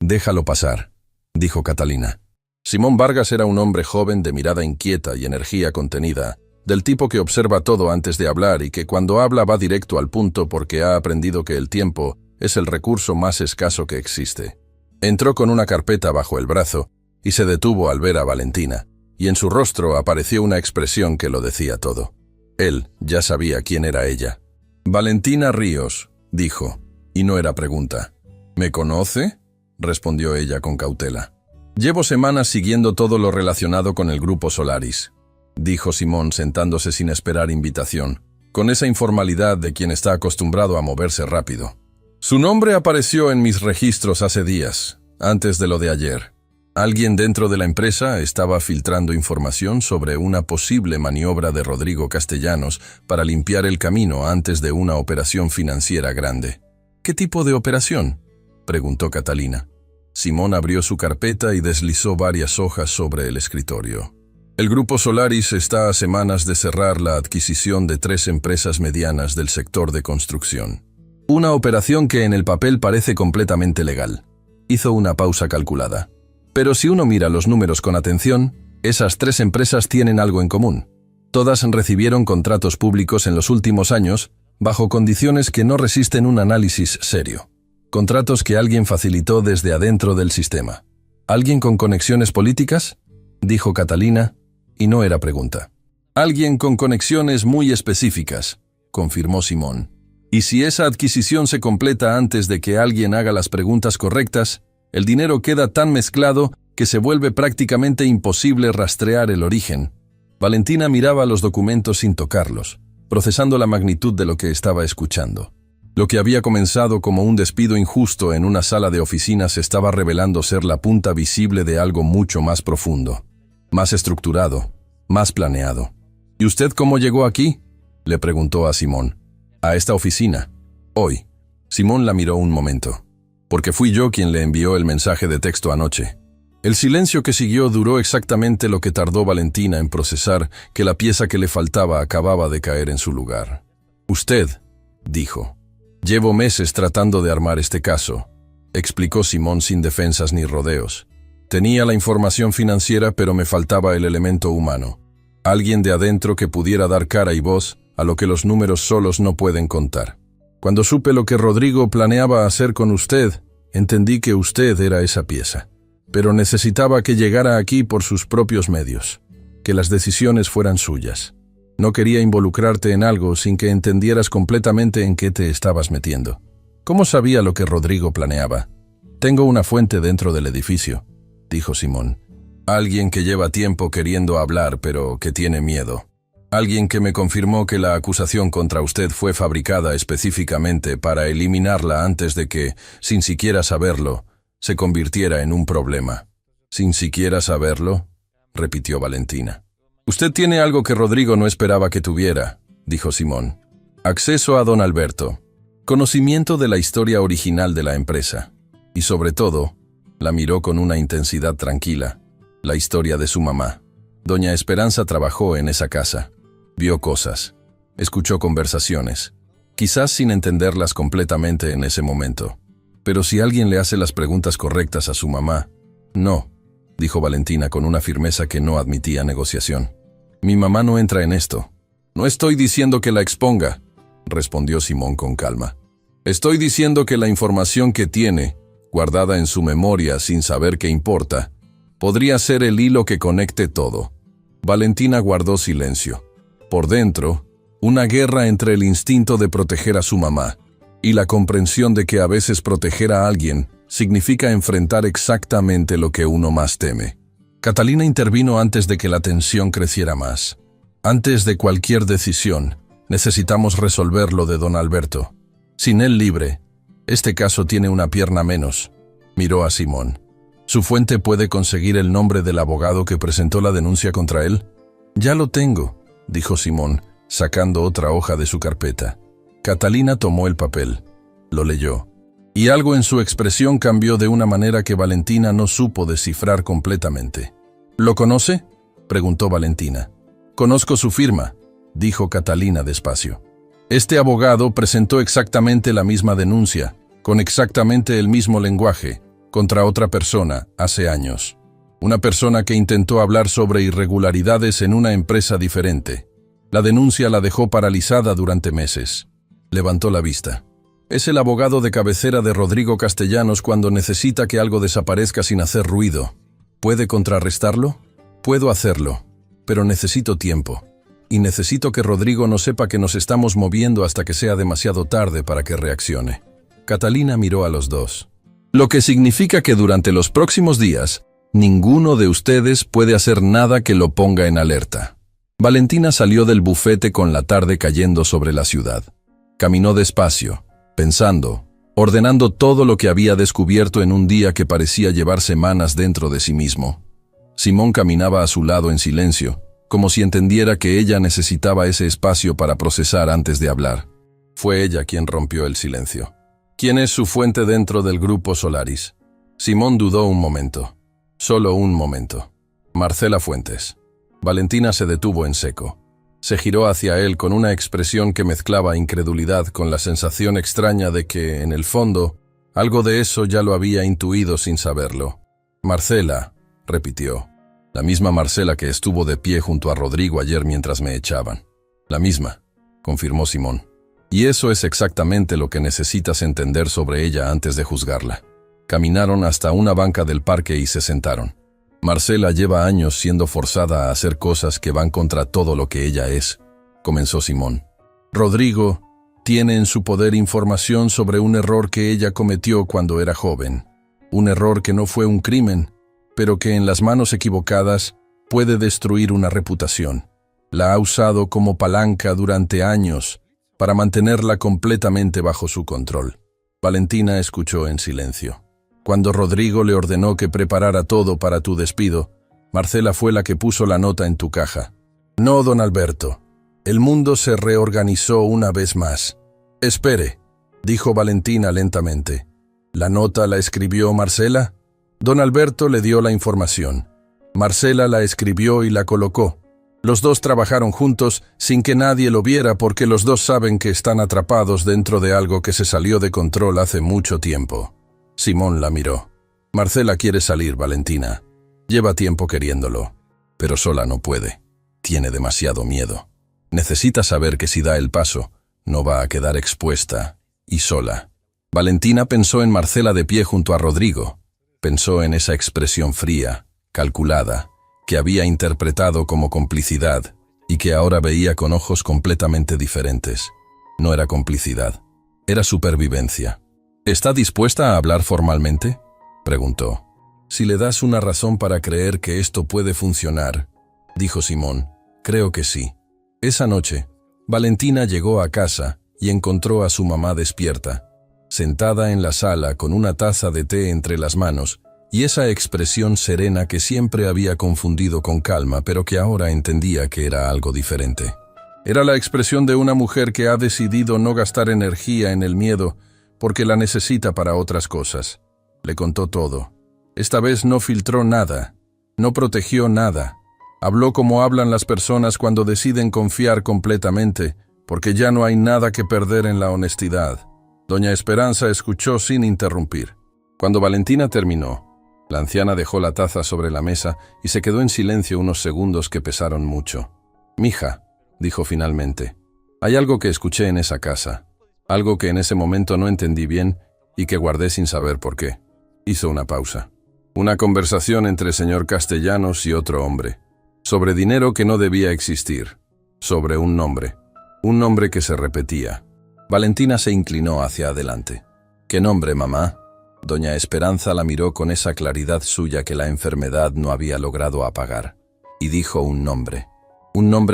«Déjalo pasar», dijo Catalina. Simón Vargas era un hombre joven de mirada inquieta y energía contenida, del tipo que observa todo antes de hablar y que cuando habla va directo al punto porque ha aprendido que el tiempo es el recurso más escaso que existe. Entró con una carpeta bajo el brazo y se detuvo al ver a Valentina, y en su rostro apareció una expresión que lo decía todo. Él ya sabía quién era ella. «Valentina Ríos», dijo, y no era pregunta. «¿Me conoce?». respondió ella con cautela. Llevo semanas siguiendo todo lo relacionado con el grupo Solaris, dijo Simón sentándose sin esperar invitación, con esa informalidad de quien está acostumbrado a moverse rápido. Su nombre apareció en mis registros hace días, antes de lo de ayer. Alguien dentro de la empresa estaba filtrando información sobre una posible maniobra de Rodrigo Castellanos para limpiar el camino antes de una operación financiera grande. ¿Qué tipo de operación?, preguntó Catalina. Simón abrió su carpeta y deslizó varias hojas sobre el escritorio. El grupo Solaris está a semanas de cerrar la adquisición de 3 empresas medianas del sector de construcción. Una operación que en el papel parece completamente legal. Hizo una pausa calculada. Pero si uno mira los números con atención, esas 3 empresas tienen algo en común. Todas recibieron contratos públicos en los últimos años, bajo condiciones que no resisten un análisis serio. Contratos que alguien facilitó desde adentro del sistema. ¿Alguien con conexiones políticas?, dijo Catalina, y no era pregunta. Alguien con conexiones muy específicas, confirmó Simón. Y si esa adquisición se completa antes de que alguien haga las preguntas correctas, el dinero queda tan mezclado que se vuelve prácticamente imposible rastrear el origen. Valentina miraba los documentos sin tocarlos, procesando la magnitud de lo que estaba escuchando. Lo que había comenzado como un despido injusto en una sala de oficinas estaba revelando ser la punta visible de algo mucho más profundo, más estructurado, más planeado. ¿Y usted cómo llegó aquí?, le preguntó a Simón. A esta oficina. Hoy. Simón la miró un momento. Porque fui yo quien le envió el mensaje de texto anoche. El silencio que siguió duró exactamente lo que tardó Valentina en procesar que la pieza que le faltaba acababa de caer en su lugar. Usted, dijo. Llevo meses tratando de armar este caso, explicó Simón sin defensas ni rodeos. Tenía la información financiera, pero me faltaba el elemento humano. Alguien de adentro que pudiera dar cara y voz a lo que los números solos no pueden contar. Cuando supe lo que Rodrigo planeaba hacer con usted, entendí que usted era esa pieza. Pero necesitaba que llegara aquí por sus propios medios, que las decisiones fueran suyas. No quería involucrarte en algo sin que entendieras completamente en qué te estabas metiendo. ¿Cómo sabía lo que Rodrigo planeaba? Tengo una fuente dentro del edificio, dijo Simón. Alguien que lleva tiempo queriendo hablar, pero que tiene miedo. Alguien que me confirmó que la acusación contra usted fue fabricada específicamente para eliminarla antes de que, sin siquiera saberlo, se convirtiera en un problema. ¿Sin siquiera saberlo?, repitió Valentina. Usted tiene algo que Rodrigo no esperaba que tuviera, dijo Simón. Acceso a don Alberto. Conocimiento de la historia original de la empresa. Y sobre todo, la miró con una intensidad tranquila, la historia de su mamá. Doña Esperanza trabajó en esa casa. Vio cosas. Escuchó conversaciones. Quizás sin entenderlas completamente en ese momento. Pero si alguien le hace las preguntas correctas a su mamá... No, dijo Valentina con una firmeza que no admitía negociación. Mi mamá no entra en esto. No estoy diciendo que la exponga, respondió Simón con calma. Estoy diciendo que la información que tiene, guardada en su memoria sin saber qué importa, podría ser el hilo que conecte todo. Valentina guardó silencio. Por dentro, una guerra entre el instinto de proteger a su mamá y la comprensión de que a veces proteger a alguien significa enfrentar exactamente lo que uno más teme. Catalina intervino antes de que la tensión creciera más. Antes de cualquier decisión, necesitamos resolver lo de don Alberto. Sin él libre, este caso tiene una pierna menos. Miró a Simón. ¿Su fuente puede conseguir el nombre del abogado que presentó la denuncia contra él? Ya lo tengo, dijo Simón, sacando otra hoja de su carpeta. Catalina tomó el papel. Lo leyó. Y algo en su expresión cambió de una manera que Valentina no supo descifrar completamente. ¿Lo conoce?, preguntó Valentina. Conozco su firma, dijo Catalina despacio. Este abogado presentó exactamente la misma denuncia, con exactamente el mismo lenguaje, contra otra persona, hace años. Una persona que intentó hablar sobre irregularidades en una empresa diferente. La denuncia la dejó paralizada durante meses. Levantó la vista. Es el abogado de cabecera de Rodrigo Castellanos cuando necesita que algo desaparezca sin hacer ruido. ¿Puede contrarrestarlo? Puedo hacerlo, pero necesito tiempo. Y necesito que Rodrigo no sepa que nos estamos moviendo hasta que sea demasiado tarde para que reaccione. Catalina miró a los dos. Lo que significa que durante los próximos días, ninguno de ustedes puede hacer nada que lo ponga en alerta. Valentina salió del bufete con la tarde cayendo sobre la ciudad. Caminó despacio, pensando, ordenando todo lo que había descubierto en un día que parecía llevar semanas dentro de sí mismo. Simón caminaba a su lado en silencio, como si entendiera que ella necesitaba ese espacio para procesar antes de hablar. Fue ella quien rompió el silencio. ¿Quién es su fuente dentro del grupo Solaris? Simón dudó un momento. Solo un momento. Marcela Fuentes. Valentina se detuvo en seco. Se giró hacia él con una expresión que mezclaba incredulidad con la sensación extraña de que, en el fondo, algo de eso ya lo había intuido sin saberlo. Marcela, repitió. La misma Marcela que estuvo de pie junto a Rodrigo ayer mientras me echaban. La misma, confirmó Simón. Y eso es exactamente lo que necesitas entender sobre ella antes de juzgarla. Caminaron hasta una banca del parque y se sentaron. Marcela lleva años siendo forzada a hacer cosas que van contra todo lo que ella es, comenzó Simón. Rodrigo tiene en su poder información sobre un error que ella cometió cuando era joven. Un error que no fue un crimen, pero que en las manos equivocadas puede destruir una reputación. La ha usado como palanca durante años para mantenerla completamente bajo su control. Valentina escuchó en silencio. Cuando Rodrigo le ordenó que preparara todo para tu despido, Marcela fue la que puso la nota en tu caja. No, don Alberto. El mundo se reorganizó una vez más. Espere, dijo Valentina lentamente. ¿La nota la escribió Marcela? Don Alberto le dio la información. Marcela la escribió y la colocó. Los dos trabajaron juntos sin que nadie lo viera porque los dos saben que están atrapados dentro de algo que se salió de control hace mucho tiempo. Simón la miró. Marcela quiere salir, Valentina. Lleva tiempo queriéndolo, pero sola no puede. Tiene demasiado miedo. Necesita saber que si da el paso, no va a quedar expuesta y sola. Valentina pensó en Marcela de pie junto a Rodrigo. Pensó en esa expresión fría, calculada, que había interpretado como complicidad y que ahora veía con ojos completamente diferentes. No era complicidad, era supervivencia. ¿Está dispuesta a hablar formalmente?, preguntó. Si le das una razón para creer que esto puede funcionar, dijo Simón, creo que sí. Esa noche, Valentina llegó a casa y encontró a su mamá despierta, sentada en la sala con una taza de té entre las manos y esa expresión serena que siempre había confundido con calma, pero que ahora entendía que era algo diferente. Era la expresión de una mujer que ha decidido no gastar energía en el miedo porque la necesita para otras cosas. Le contó todo. Esta vez no filtró nada, no protegió nada. Habló como hablan las personas cuando deciden confiar completamente, porque ya no hay nada que perder en la honestidad. Doña Esperanza escuchó sin interrumpir. Cuando Valentina terminó, la anciana dejó la taza sobre la mesa y se quedó en silencio unos segundos que pesaron mucho. «Mija», dijo finalmente, «hay algo que escuché en esa casa. Algo que en ese momento no entendí bien y que guardé sin saber por qué». Hizo una pausa. Una conversación entre el señor Castellanos y otro hombre. Sobre dinero que no debía existir. Sobre un nombre que se repetía. Valentina se inclinó hacia adelante. «¿Qué nombre, mamá?». Doña Esperanza la miró con esa claridad suya que la enfermedad no había logrado apagar. Y dijo un nombre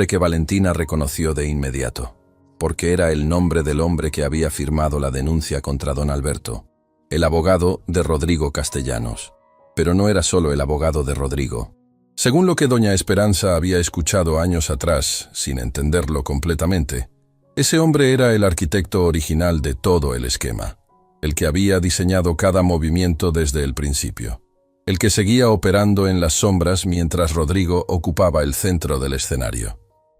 que Valentina reconoció de inmediato. Porque era el nombre del hombre que había firmado la denuncia contra don Alberto, el abogado de Rodrigo Castellanos. Pero no era solo el abogado de Rodrigo. Según lo que doña Esperanza había escuchado años atrás, sin entenderlo completamente, ese hombre era el arquitecto original de todo el esquema, el que había diseñado cada movimiento desde el principio, el que seguía operando en las sombras mientras Rodrigo ocupaba el centro del escenario.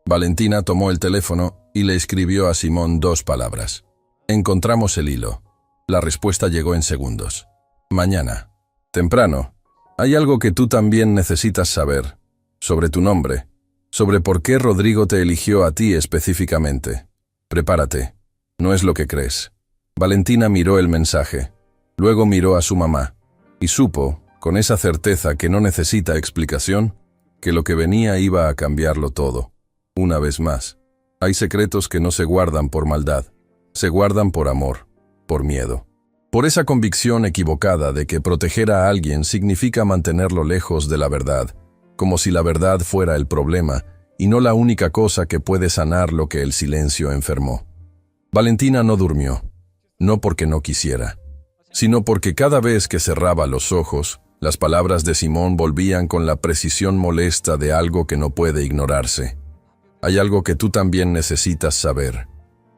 Valentina tomó el teléfono y le escribió a Simón 2 palabras. «Encontramos el hilo». La respuesta llegó en segundos. «Mañana. Temprano. Hay algo que tú también necesitas saber. Sobre tu nombre. Sobre por qué Rodrigo te eligió a ti específicamente. Prepárate. No es lo que crees». Valentina miró el mensaje. Luego miró a su mamá. Y supo, con esa certeza que no necesita explicación, que lo que venía iba a cambiarlo todo. Una vez más, hay secretos que no se guardan por maldad, se guardan por amor, por miedo. Por esa convicción equivocada de que proteger a alguien significa mantenerlo lejos de la verdad, como si la verdad fuera el problema y no la única cosa que puede sanar lo que el silencio enfermó. Valentina no durmió, no porque no quisiera, sino porque cada vez que cerraba los ojos, las palabras de Simón volvían con la precisión molesta de algo que no puede ignorarse. Hay algo que tú también necesitas saber.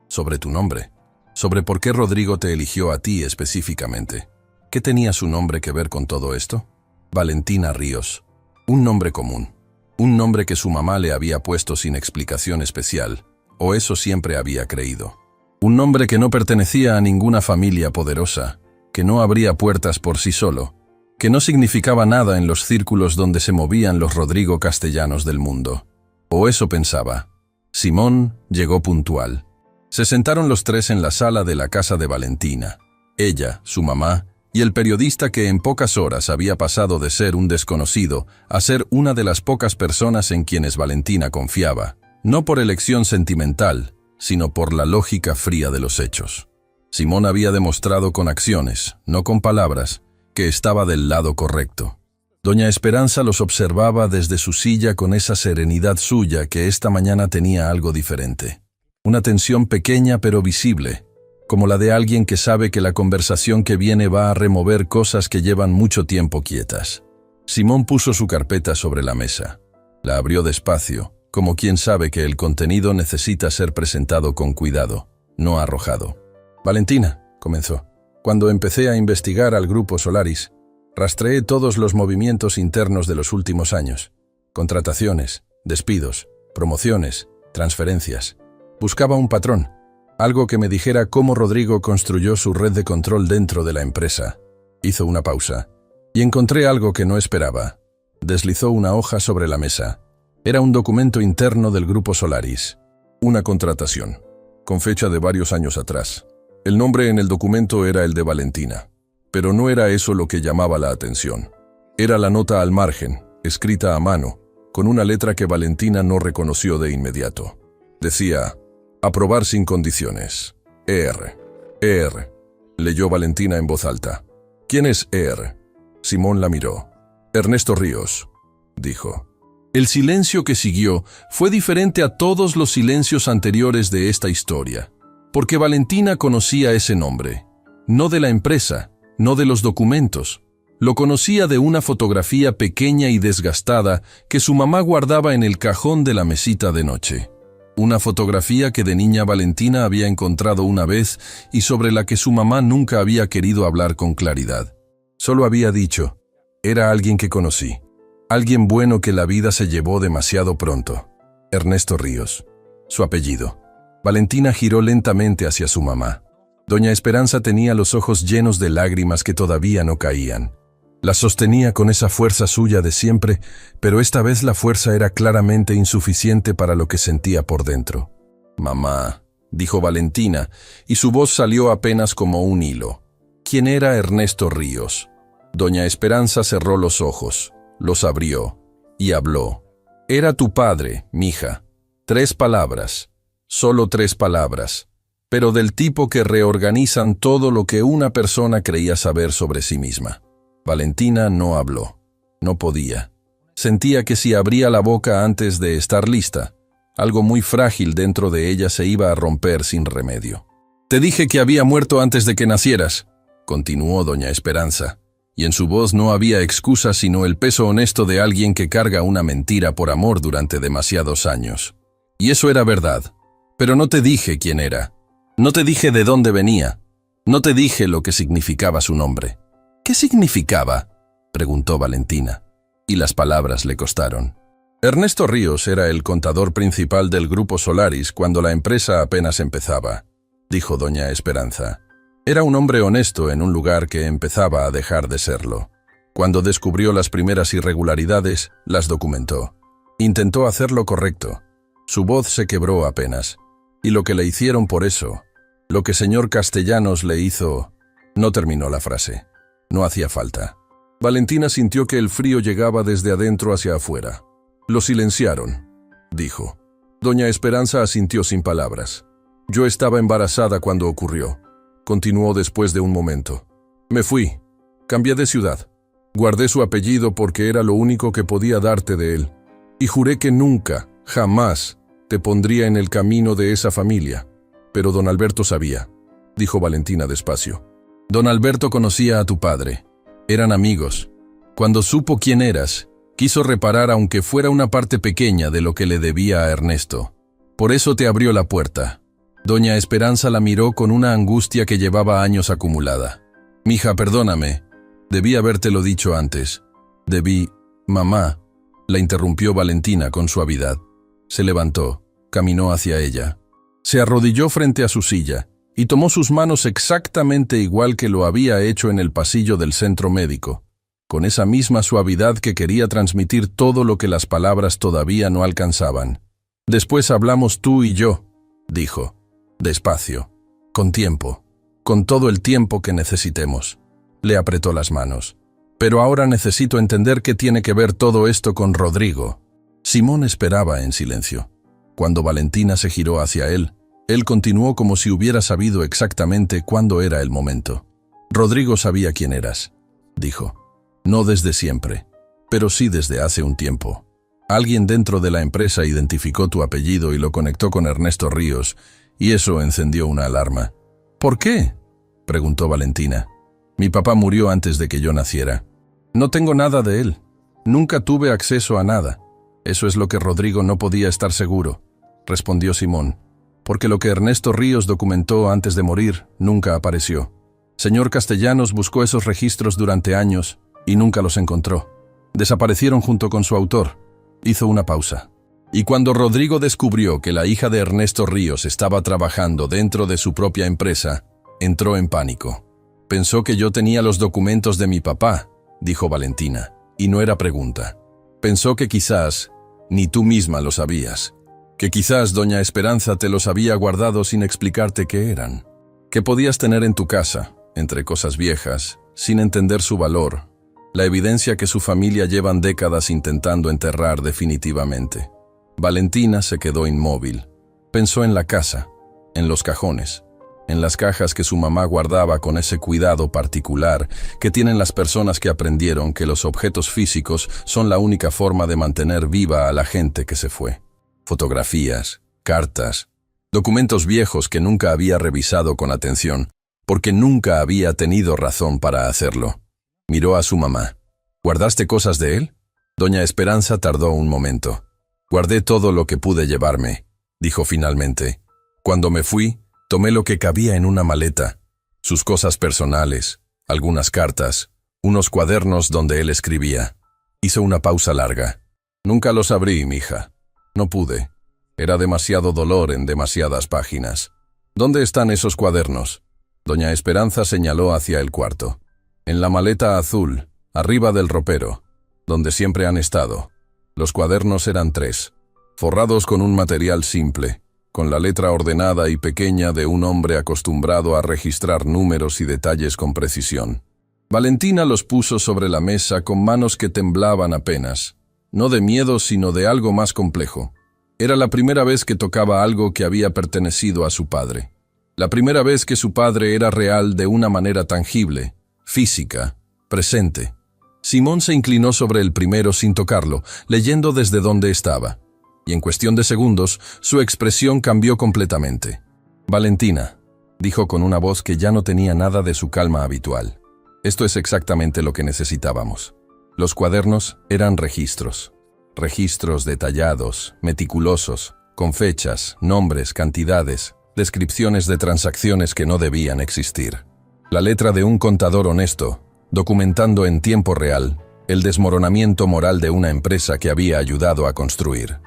Sobre tu nombre. Sobre por qué Rodrigo te eligió a ti específicamente. ¿Qué tenía su nombre que ver con todo esto? Valentina Ríos. Un nombre común. Un nombre que su mamá le había puesto sin explicación especial, o eso siempre había creído. Un nombre que no pertenecía a ninguna familia poderosa, que no abría puertas por sí solo, que no significaba nada en los círculos donde se movían los Rodrigo Castellanos del mundo. O eso pensaba. Simón llegó puntual. Se sentaron los tres en la sala de la casa de Valentina. Ella, su mamá, y el periodista que en pocas horas había pasado de ser un desconocido a ser una de las pocas personas en quienes Valentina confiaba, no por elección sentimental, sino por la lógica fría de los hechos. Simón había demostrado con acciones, no con palabras, que estaba del lado correcto. Doña Esperanza los observaba desde su silla con esa serenidad suya que esta mañana tenía algo diferente. Una tensión pequeña pero visible, como la de alguien que sabe que la conversación que viene va a remover cosas que llevan mucho tiempo quietas. Simón puso su carpeta sobre la mesa. La abrió despacio, como quien sabe que el contenido necesita ser presentado con cuidado, no arrojado. Valentina, comenzó. Cuando empecé a investigar al grupo Solaris, rastreé todos los movimientos internos de los últimos años. Contrataciones, despidos, promociones, transferencias. Buscaba un patrón, algo que me dijera cómo Rodrigo construyó su red de control dentro de la empresa. Hizo una pausa, y encontré algo que no esperaba. Deslizó una hoja sobre la mesa. Era un documento interno del grupo Solaris. Una contratación, con fecha de varios años atrás. El nombre en el documento era el de Valentina, pero no era eso lo que llamaba la atención. Era la nota al margen, escrita a mano, con una letra que Valentina no reconoció de inmediato. Decía, aprobar sin condiciones. ER. ER. Leyó Valentina en voz alta. ¿Quién es ER? Simón la miró. Ernesto Ríos, dijo. El silencio que siguió fue diferente a todos los silencios anteriores de esta historia. Porque Valentina conocía ese nombre, no de la empresa, no de los documentos. Lo conocía de una fotografía pequeña y desgastada que su mamá guardaba en el cajón de la mesita de noche. Una fotografía que de niña Valentina había encontrado una vez y sobre la que su mamá nunca había querido hablar con claridad. Solo había dicho, era alguien que conocí, alguien bueno que la vida se llevó demasiado pronto. Ernesto Ríos, su apellido. Valentina giró lentamente hacia su mamá. Doña Esperanza tenía los ojos llenos de lágrimas que todavía no caían. Las sostenía con esa fuerza suya de siempre, pero esta vez la fuerza era claramente insuficiente para lo que sentía por dentro. «Mamá», dijo Valentina, y su voz salió apenas como un hilo. ¿Quién era Ernesto Ríos? Doña Esperanza cerró los ojos, los abrió, y habló. «Era tu padre, mija». 3 palabras. Solo 3 palabras, pero del tipo que reorganizan todo lo que una persona creía saber sobre sí misma. Valentina no habló. No podía. Sentía que si abría la boca antes de estar lista, algo muy frágil dentro de ella se iba a romper sin remedio. «Te dije que había muerto antes de que nacieras», continuó doña Esperanza, y en su voz no había excusa sino el peso honesto de alguien que carga una mentira por amor durante demasiados años. Y eso era verdad. Pero no te dije quién era. No te dije de dónde venía. No te dije lo que significaba su nombre. ¿Qué significaba?, preguntó Valentina, y las palabras le costaron. Ernesto Ríos era el contador principal del grupo Solaris cuando la empresa apenas empezaba, dijo doña Esperanza. Era un hombre honesto en un lugar que empezaba a dejar de serlo. Cuando descubrió las primeras irregularidades, las documentó. Intentó hacerlo correcto. Su voz se quebró apenas. Y lo que le hicieron por eso, lo que señor Castellanos le hizo... No terminó la frase. No hacía falta. Valentina sintió que el frío llegaba desde adentro hacia afuera. Lo silenciaron, dijo. Doña Esperanza asintió sin palabras. Yo estaba embarazada cuando ocurrió. Continuó después de un momento. Me fui. Cambié de ciudad. Guardé su apellido porque era lo único que podía darte de él. Y juré que nunca, jamás, te pondría en el camino de esa familia. Pero don Alberto sabía, dijo Valentina despacio. Don Alberto conocía a tu padre. Eran amigos. Cuando supo quién eras, quiso reparar aunque fuera una parte pequeña de lo que le debía a Ernesto. Por eso te abrió la puerta. Doña Esperanza la miró con una angustia que llevaba años acumulada. Mija, perdóname. Debí habértelo dicho antes. Mamá, la interrumpió Valentina con suavidad. Se levantó, caminó hacia ella. Se arrodilló frente a su silla y tomó sus manos exactamente igual que lo había hecho en el pasillo del centro médico, con esa misma suavidad que quería transmitir todo lo que las palabras todavía no alcanzaban. Después hablamos tú y yo, dijo, despacio, con tiempo, con todo el tiempo que necesitemos. Le apretó las manos. Pero ahora necesito entender qué tiene que ver todo esto con Rodrigo. Simón esperaba en silencio. Cuando Valentina se giró hacia él continuó como si hubiera sabido exactamente cuándo era el momento. Rodrigo sabía quién eras, dijo. No desde siempre, pero sí desde hace un tiempo. Alguien dentro de la empresa identificó tu apellido y lo conectó con Ernesto Ríos, y eso encendió una alarma. ¿Por qué?, preguntó Valentina. Mi papá murió antes de que yo naciera. No tengo nada de él. Nunca tuve acceso a nada. Eso es lo que Rodrigo no podía estar seguro, respondió Simón, porque lo que Ernesto Ríos documentó antes de morir nunca apareció. Señor Castellanos buscó esos registros durante años y nunca los encontró. Desaparecieron junto con su autor. Hizo una pausa. Y cuando Rodrigo descubrió que la hija de Ernesto Ríos estaba trabajando dentro de su propia empresa, entró en pánico. Pensó que yo tenía los documentos de mi papá, dijo Valentina, y no era pregunta. Pensó que quizás ni tú misma lo sabías, que quizás doña Esperanza te los había guardado sin explicarte qué eran, que podías tener en tu casa, entre cosas viejas, sin entender su valor, la evidencia que su familia llevan décadas intentando enterrar definitivamente. Valentina se quedó inmóvil. Pensó en la casa, en los cajones, en las cajas que su mamá guardaba con ese cuidado particular que tienen las personas que aprendieron que los objetos físicos son la única forma de mantener viva a la gente que se fue. Fotografías, cartas, documentos viejos que nunca había revisado con atención, porque nunca había tenido razón para hacerlo. Miró a su mamá. ¿Guardaste cosas de él? Doña Esperanza tardó un momento. Guardé todo lo que pude llevarme, dijo finalmente. Cuando me fui, tomé lo que cabía en una maleta, sus cosas personales, algunas cartas, unos cuadernos donde él escribía. Hizo una pausa larga. Nunca los abrí, mija. No pude. Era demasiado dolor en demasiadas páginas. ¿Dónde están esos cuadernos? Doña Esperanza señaló hacia el cuarto. En la maleta azul, arriba del ropero, donde siempre han estado. Los cuadernos eran 3, forrados con un material simple, con la letra ordenada y pequeña de un hombre acostumbrado a registrar números y detalles con precisión. Valentina los puso sobre la mesa con manos que temblaban apenas, no de miedo sino de algo más complejo. Era la primera vez que tocaba algo que había pertenecido a su padre. La primera vez que su padre era real de una manera tangible, física, presente. Simón se inclinó sobre el primero sin tocarlo, leyendo desde donde estaba, y en cuestión de segundos su expresión cambió completamente. Valentina, dijo con una voz que ya no tenía nada de su calma habitual. Esto es exactamente lo que necesitábamos. Los cuadernos eran registros. Registros detallados, meticulosos, con fechas, nombres, cantidades, descripciones de transacciones que no debían existir. La letra de un contador honesto, documentando en tiempo real el desmoronamiento moral de una empresa que había ayudado a construir.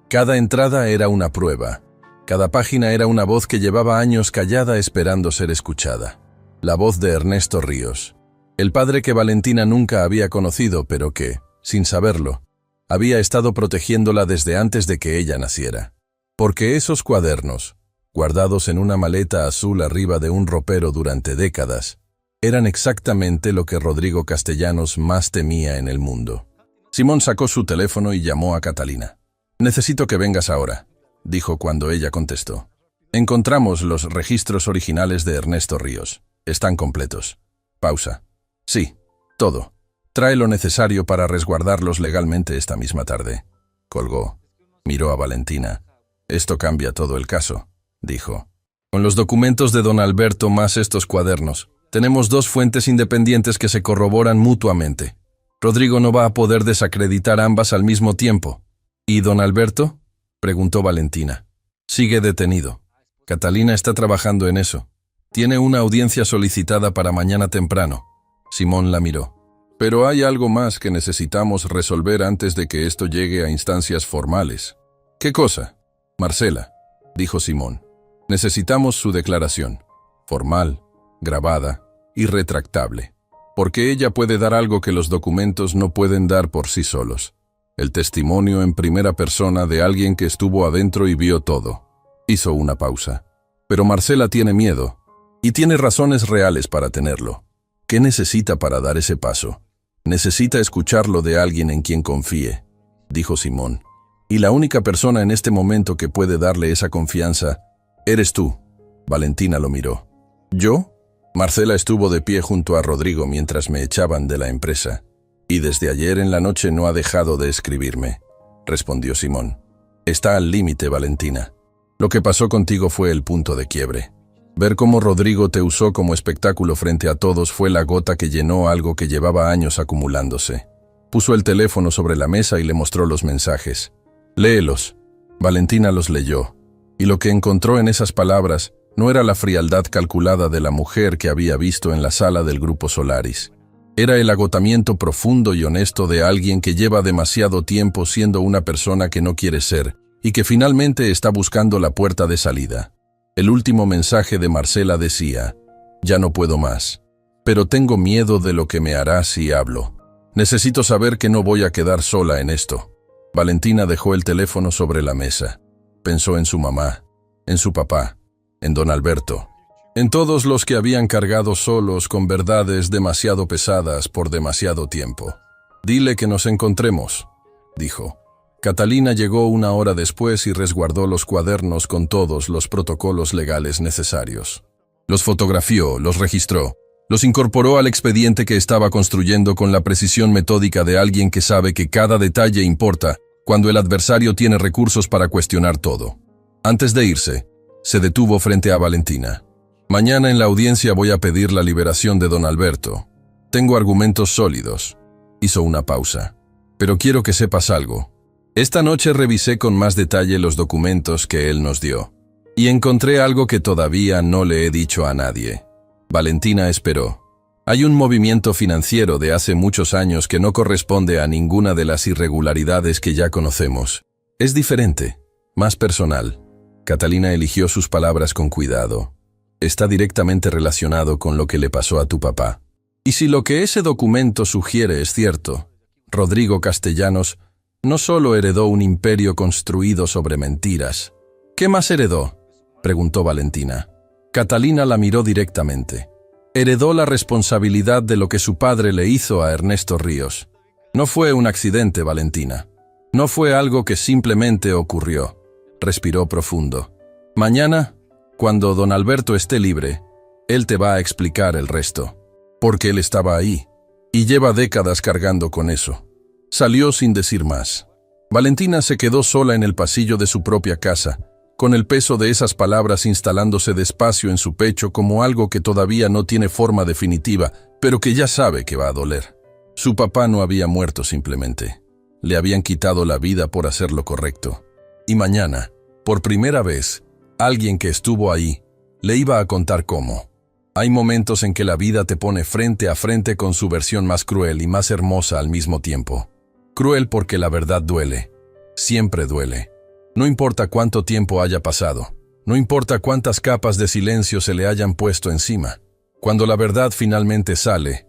Cada entrada era una prueba. Cada página era una voz que llevaba años callada esperando ser escuchada. La voz de Ernesto Ríos, el padre que Valentina nunca había conocido, pero que, sin saberlo, había estado protegiéndola desde antes de que ella naciera. Porque esos cuadernos, guardados en una maleta azul arriba de un ropero durante décadas, eran exactamente lo que Rodrigo Castellanos más temía en el mundo. Simón sacó su teléfono y llamó a Catalina. «Necesito que vengas ahora», dijo cuando ella contestó. «Encontramos los registros originales de Ernesto Ríos. Están completos. Pausa. Sí, todo. Trae lo necesario para resguardarlos legalmente esta misma tarde. Colgó. Miró a Valentina. Esto cambia todo el caso, dijo. Con los documentos de don Alberto más estos cuadernos, tenemos dos fuentes independientes que se corroboran mutuamente. Rodrigo no va a poder desacreditar ambas al mismo tiempo. ¿Y don Alberto?, preguntó Valentina. Sigue detenido. Catalina está trabajando en eso. Tiene una audiencia solicitada para mañana temprano. Simón la miró. Pero hay algo más que necesitamos resolver antes de que esto llegue a instancias formales. ¿Qué cosa? Marcela, dijo Simón. Necesitamos su declaración. Formal, grabada y retractable. Porque ella puede dar algo que los documentos no pueden dar por sí solos. El testimonio en primera persona de alguien que estuvo adentro y vio todo. Hizo una pausa. Pero Marcela tiene miedo. Y tiene razones reales para tenerlo. ¿Qué necesita para dar ese paso? Necesita escucharlo de alguien en quien confíe, dijo Simón. Y la única persona en este momento que puede darle esa confianza eres tú. Valentina lo miró. ¿Yo? Marcela estuvo de pie junto a Rodrigo mientras me echaban de la empresa. Y desde ayer en la noche no ha dejado de escribirme, respondió Simón. Está al límite, Valentina. Lo que pasó contigo fue el punto de quiebre. Ver cómo Rodrigo te usó como espectáculo frente a todos fue la gota que llenó algo que llevaba años acumulándose. Puso el teléfono sobre la mesa y le mostró los mensajes. Léelos. Valentina los leyó. Y lo que encontró en esas palabras no era la frialdad calculada de la mujer que había visto en la sala del Grupo Solaris. Era el agotamiento profundo y honesto de alguien que lleva demasiado tiempo siendo una persona que no quiere ser y que finalmente está buscando la puerta de salida. El último mensaje de Marcela decía, ya no puedo más, pero tengo miedo de lo que me hará si hablo. Necesito saber que no voy a quedar sola en esto. Valentina dejó el teléfono sobre la mesa. Pensó en su mamá, en su papá, en don Alberto, en todos los que habían cargado solos con verdades demasiado pesadas por demasiado tiempo. Dile que nos encontremos, dijo. Catalina llegó una hora después y resguardó los cuadernos con todos los protocolos legales necesarios. Los fotografió, los registró, los incorporó al expediente que estaba construyendo con la precisión metódica de alguien que sabe que cada detalle importa cuando el adversario tiene recursos para cuestionar todo. Antes de irse, se detuvo frente a Valentina. Mañana en la audiencia voy a pedir la liberación de don Alberto. Tengo argumentos sólidos. Hizo una pausa. Pero quiero que sepas algo. Esta noche revisé con más detalle los documentos que él nos dio. Y encontré algo que todavía no le he dicho a nadie. Valentina esperó. Hay un movimiento financiero de hace muchos años que no corresponde a ninguna de las irregularidades que ya conocemos. Es diferente, más personal. Catalina eligió sus palabras con cuidado. Está directamente relacionado con lo que le pasó a tu papá. Y si lo que ese documento sugiere es cierto, Rodrigo Castellanos no solo heredó un imperio construido sobre mentiras. ¿Qué más heredó?, preguntó Valentina. Catalina la miró directamente. Heredó la responsabilidad de lo que su padre le hizo a Ernesto Ríos. No fue un accidente, Valentina. No fue algo que simplemente ocurrió. Respiró profundo. Mañana, cuando don Alberto esté libre, él te va a explicar el resto. Porque él estaba ahí, y lleva décadas cargando con eso. Salió sin decir más. Valentina se quedó sola en el pasillo de su propia casa, con el peso de esas palabras instalándose despacio en su pecho como algo que todavía no tiene forma definitiva, pero que ya sabe que va a doler. Su papá no había muerto simplemente. Le habían quitado la vida por hacer lo correcto. Y mañana, por primera vez, alguien que estuvo ahí, le iba a contar cómo. Hay momentos en que la vida te pone frente a frente con su versión más cruel y más hermosa al mismo tiempo. Cruel porque la verdad duele. Siempre duele. No importa cuánto tiempo haya pasado. No importa cuántas capas de silencio se le hayan puesto encima. Cuando la verdad finalmente sale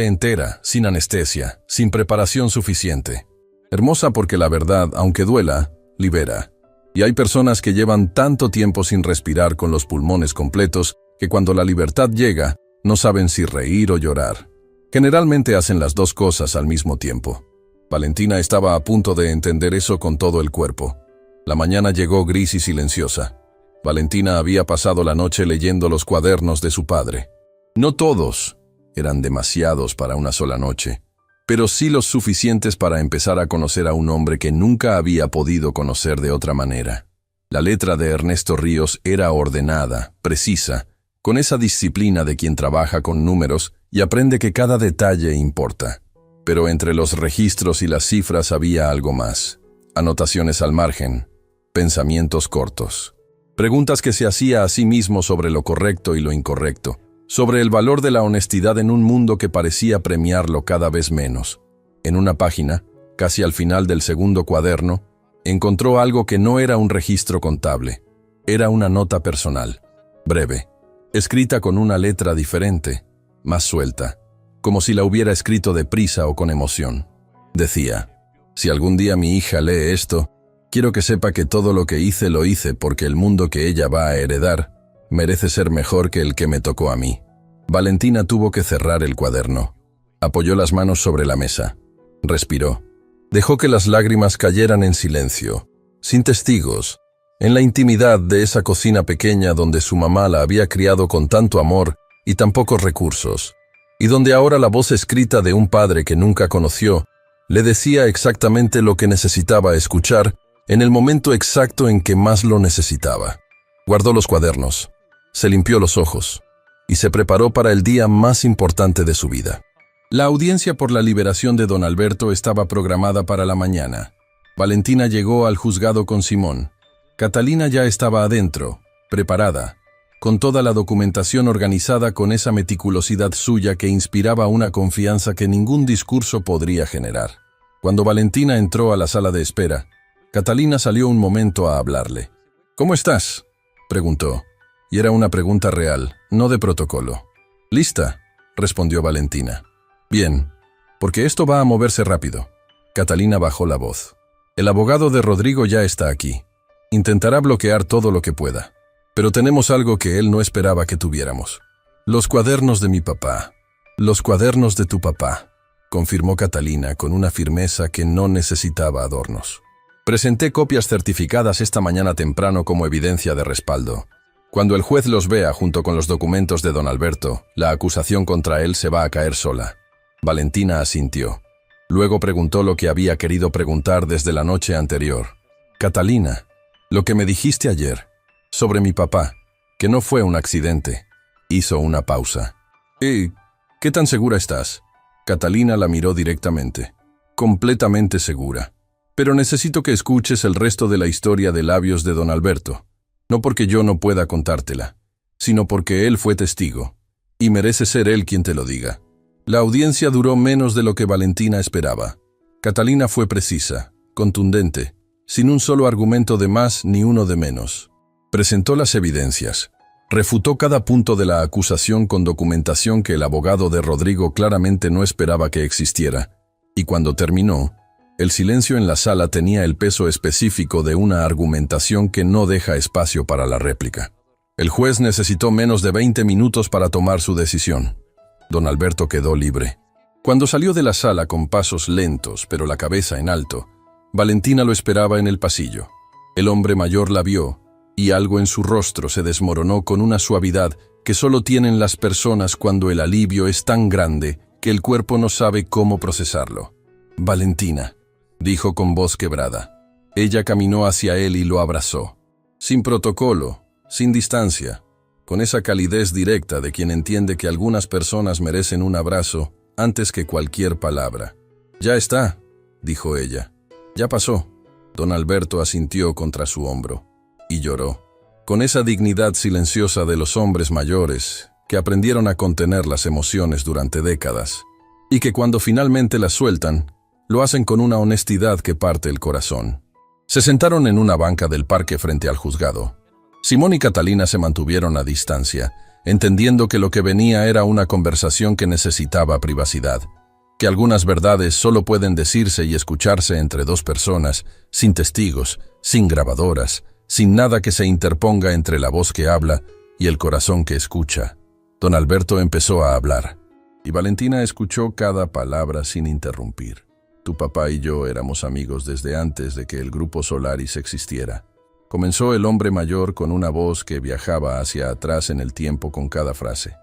entera, sin anestesia, sin preparación suficiente. Hermosa porque la verdad, aunque duela, libera. Y hay personas que llevan tanto tiempo sin respirar con los pulmones completos que cuando la libertad llega, no saben si reír o llorar. Generalmente hacen las dos cosas al mismo tiempo. Valentina estaba a punto de entender eso con todo el cuerpo. La mañana llegó gris y silenciosa. Valentina había pasado la noche leyendo los cuadernos de su padre. No todos, Eran demasiados para una sola noche, pero sí los suficientes para empezar a conocer a un hombre que nunca había podido conocer de otra manera. La letra de Ernesto Ríos era ordenada, precisa, con esa disciplina de quien trabaja con números y aprende que cada detalle importa. Pero entre los registros y las cifras había algo más. Anotaciones al margen, pensamientos cortos, preguntas que se hacía a sí mismo sobre lo correcto y lo incorrecto, sobre el valor de la honestidad en un mundo que parecía premiarlo cada vez menos. En una página, casi al final del segundo cuaderno, encontró algo que no era un registro contable. Era una nota personal, breve, escrita con una letra diferente, más suelta, como si la hubiera escrito deprisa o con emoción. Decía: si algún día mi hija lee esto, quiero que sepa que todo lo que hice lo hice porque el mundo que ella va a heredar merece ser mejor que el que me tocó a mí. Valentina tuvo que cerrar el cuaderno. Apoyó las manos sobre la mesa. Respiró. Dejó que las lágrimas cayeran en silencio, sin testigos, en la intimidad de esa cocina pequeña donde su mamá la había criado con tanto amor y tan pocos recursos, y donde ahora la voz escrita de un padre que nunca conoció le decía exactamente lo que necesitaba escuchar en el momento exacto en que más lo necesitaba. Guardó los cuadernos, se limpió los ojos y se preparó para el día más importante de su vida. La audiencia por la liberación de don Alberto estaba programada para la mañana. Valentina llegó al juzgado con Simón. Catalina ya estaba adentro, preparada, con toda la documentación organizada con esa meticulosidad suya que inspiraba una confianza que ningún discurso podría generar. Cuando Valentina entró a la sala de espera, Catalina salió un momento a hablarle. «¿Cómo estás?», preguntó. Y era una pregunta real, no de protocolo. «¿Lista?», respondió Valentina. «Bien, porque esto va a moverse rápido». Catalina bajó la voz. «El abogado de Rodrigo ya está aquí. Intentará bloquear todo lo que pueda. Pero tenemos algo que él no esperaba que tuviéramos. Los cuadernos de mi papá. Los cuadernos de tu papá», confirmó Catalina con una firmeza que no necesitaba adornos. «Presenté copias certificadas esta mañana temprano como evidencia de respaldo. Cuando el juez los vea junto con los documentos de don Alberto, la acusación contra él se va a caer sola». Valentina asintió. Luego preguntó lo que había querido preguntar desde la noche anterior. «Catalina, lo que me dijiste ayer, sobre mi papá, que no fue un accidente». Hizo una pausa. ¿Qué tan segura estás?» Catalina la miró directamente. «Completamente segura. Pero necesito que escuches el resto de la historia de labios de don Alberto. No porque yo no pueda contártela, sino porque él fue testigo, y merece ser él quien te lo diga». La audiencia duró menos de lo que Valentina esperaba. Catalina fue precisa, contundente, sin un solo argumento de más ni uno de menos. Presentó las evidencias. Refutó cada punto de la acusación con documentación que el abogado de Rodrigo claramente no esperaba que existiera. Y cuando terminó, el silencio en la sala tenía el peso específico de una argumentación que no deja espacio para la réplica. El juez necesitó menos de 20 minutos para tomar su decisión. Don Alberto quedó libre. Cuando salió de la sala con pasos lentos, pero la cabeza en alto, Valentina lo esperaba en el pasillo. El hombre mayor la vio, y algo en su rostro se desmoronó con una suavidad que solo tienen las personas cuando el alivio es tan grande que el cuerpo no sabe cómo procesarlo. «Valentina», dijo con voz quebrada. Ella caminó hacia él y lo abrazó. Sin protocolo, sin distancia, con esa calidez directa de quien entiende que algunas personas merecen un abrazo antes que cualquier palabra. «Ya está», dijo ella. «Ya pasó». Don Alberto asintió contra su hombro y lloró, con esa dignidad silenciosa de los hombres mayores que aprendieron a contener las emociones durante décadas y que cuando finalmente las sueltan, lo hacen con una honestidad que parte el corazón. Se sentaron en una banca del parque frente al juzgado. Simón y Catalina se mantuvieron a distancia, entendiendo que lo que venía era una conversación que necesitaba privacidad, que algunas verdades solo pueden decirse y escucharse entre dos personas, sin testigos, sin grabadoras, sin nada que se interponga entre la voz que habla y el corazón que escucha. Don Alberto empezó a hablar, y Valentina escuchó cada palabra sin interrumpir. «Tu papá y yo éramos amigos desde antes de que el Grupo Solaris existiera», comenzó el hombre mayor con una voz que viajaba hacia atrás en el tiempo con cada frase.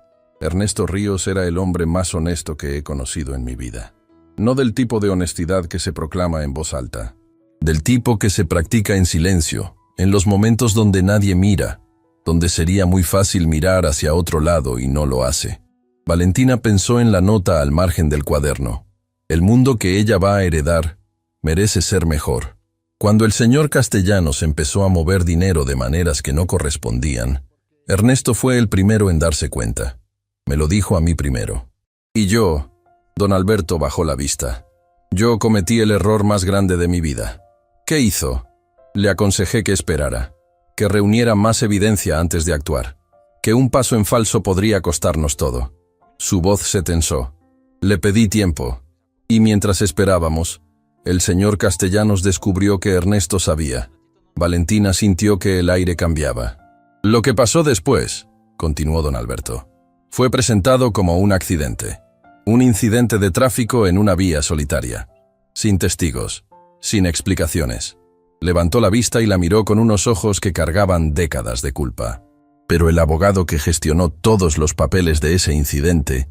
Ernesto Ríos era el hombre más honesto que he conocido en mi vida. No del tipo de honestidad que se proclama en voz alta, del tipo que se practica en silencio, en los momentos donde nadie mira, donde sería muy fácil mirar hacia otro lado y no lo hace. Valentina pensó en la nota al margen del cuaderno. El mundo que ella va a heredar merece ser mejor. Cuando el señor Castellanos empezó a mover dinero de maneras que no correspondían, Ernesto fue el primero en darse cuenta. Me lo dijo a mí primero. Y yo, don Alberto bajó la vista. Yo cometí el error más grande de mi vida. ¿Qué hizo? Le aconsejé que esperara, que reuniera más evidencia antes de actuar, que un paso en falso podría costarnos todo. Su voz se tensó. Le pedí tiempo, y mientras esperábamos, el señor Castellanos descubrió que Ernesto sabía. Valentina sintió que el aire cambiaba. Lo que pasó después, continuó don Alberto, fue presentado como un accidente. Un incidente de tráfico en una vía solitaria. Sin testigos, sin explicaciones. Levantó la vista y la miró con unos ojos que cargaban décadas de culpa. Pero el abogado que gestionó todos los papeles de ese incidente,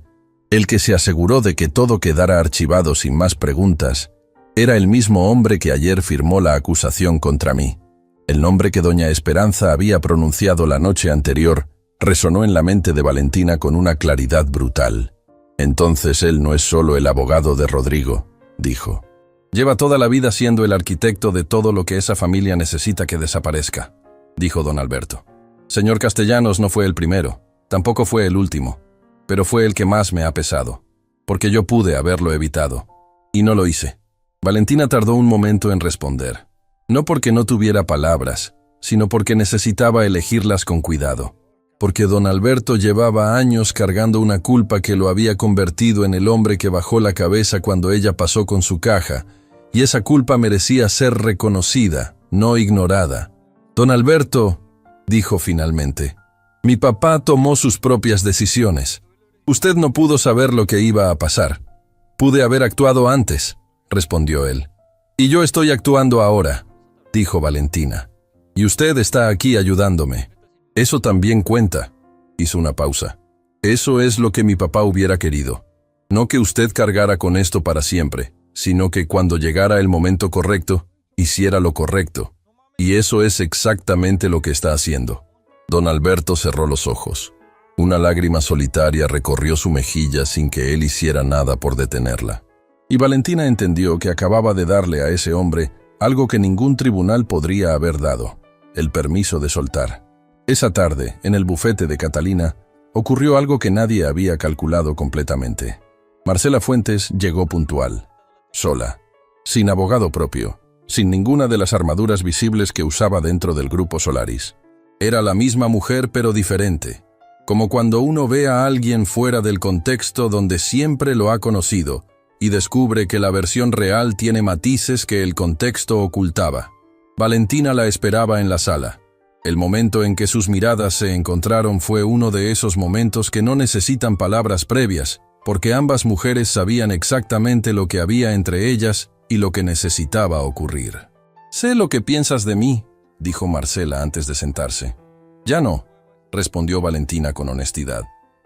el que se aseguró de que todo quedara archivado sin más preguntas, era el mismo hombre que ayer firmó la acusación contra mí. El nombre que doña Esperanza había pronunciado la noche anterior resonó en la mente de Valentina con una claridad brutal. Entonces él no es solo el abogado de Rodrigo, dijo. Lleva toda la vida siendo el arquitecto de todo lo que esa familia necesita que desaparezca, dijo don Alberto. Señor Castellanos no fue el primero, tampoco fue el último, pero fue el que más me ha pesado, porque yo pude haberlo evitado, y no lo hice. Valentina tardó un momento en responder, no porque no tuviera palabras, sino porque necesitaba elegirlas con cuidado, porque don Alberto llevaba años cargando una culpa que lo había convertido en el hombre que bajó la cabeza cuando ella pasó con su caja, y esa culpa merecía ser reconocida, no ignorada. Don Alberto, dijo finalmente, mi papá tomó sus propias decisiones. Usted no pudo saber lo que iba a pasar. Pude haber actuado antes, respondió él. Y yo estoy actuando ahora, dijo Valentina. Y usted está aquí ayudándome. Eso también cuenta, hizo una pausa. Eso es lo que mi papá hubiera querido. No que usted cargara con esto para siempre, sino que cuando llegara el momento correcto, hiciera lo correcto. Y eso es exactamente lo que está haciendo. Don Alberto cerró los ojos. Una lágrima solitaria recorrió su mejilla sin que él hiciera nada por detenerla. Y Valentina entendió que acababa de darle a ese hombre algo que ningún tribunal podría haber dado, el permiso de soltar. Esa tarde, en el bufete de Catalina, ocurrió algo que nadie había calculado completamente. Marcela Fuentes llegó puntual, sola, sin abogado propio, sin ninguna de las armaduras visibles que usaba dentro del grupo Solaris. Era la misma mujer pero diferente, como cuando uno ve a alguien fuera del contexto donde siempre lo ha conocido y descubre que la versión real tiene matices que el contexto ocultaba. Valentina la esperaba en la sala. El momento en que sus miradas se encontraron fue uno de esos momentos que no necesitan palabras previas, porque ambas mujeres sabían exactamente lo que había entre ellas y lo que necesitaba ocurrir. «Sé lo que piensas de mí», dijo Marcela antes de sentarse. «Ya no», respondió Valentina con honestidad.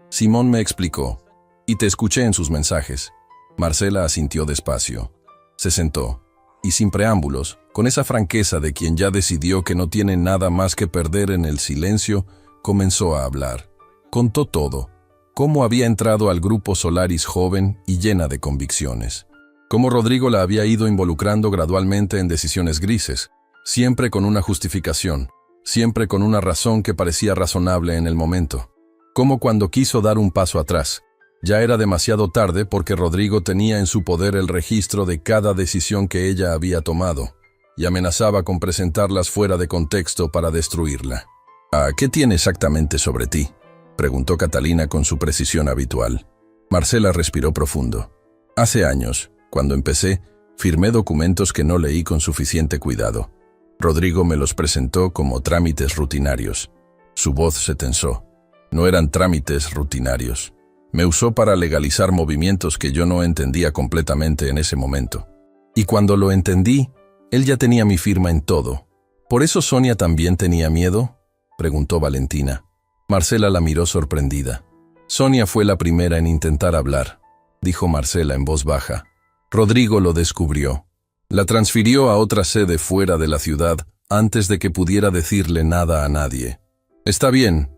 «Simón me explicó, y te escuché en sus mensajes». Marcela asintió despacio. Se sentó, y sin preámbulos, con esa franqueza de quien ya decidió que no tiene nada más que perder en el silencio, comenzó a hablar. Contó todo, cómo había entrado al grupo Solaris joven y llena de convicciones. Cómo Rodrigo la había ido involucrando gradualmente en decisiones grises, siempre con una justificación, siempre con una razón que parecía razonable en el momento. Cómo cuando quiso dar un paso atrás, ya era demasiado tarde porque Rodrigo tenía en su poder el registro de cada decisión que ella había tomado, y amenazaba con presentarlas fuera de contexto para destruirla. «¿Qué tiene exactamente sobre ti?», preguntó Catalina con su precisión habitual. Marcela respiró profundo. «Hace años, cuando empecé, firmé documentos que no leí con suficiente cuidado. Rodrigo me los presentó como trámites rutinarios». Su voz se tensó. No eran trámites rutinarios. Me usó para legalizar movimientos que yo no entendía completamente en ese momento. Y cuando lo entendí, él ya tenía mi firma en todo. ¿Por eso Sonia también tenía miedo?, preguntó Valentina. Marcela la miró sorprendida. Sonia fue la primera en intentar hablar, dijo Marcela en voz baja. Rodrigo lo descubrió. La transfirió a otra sede fuera de la ciudad antes de que pudiera decirle nada a nadie. Está bien,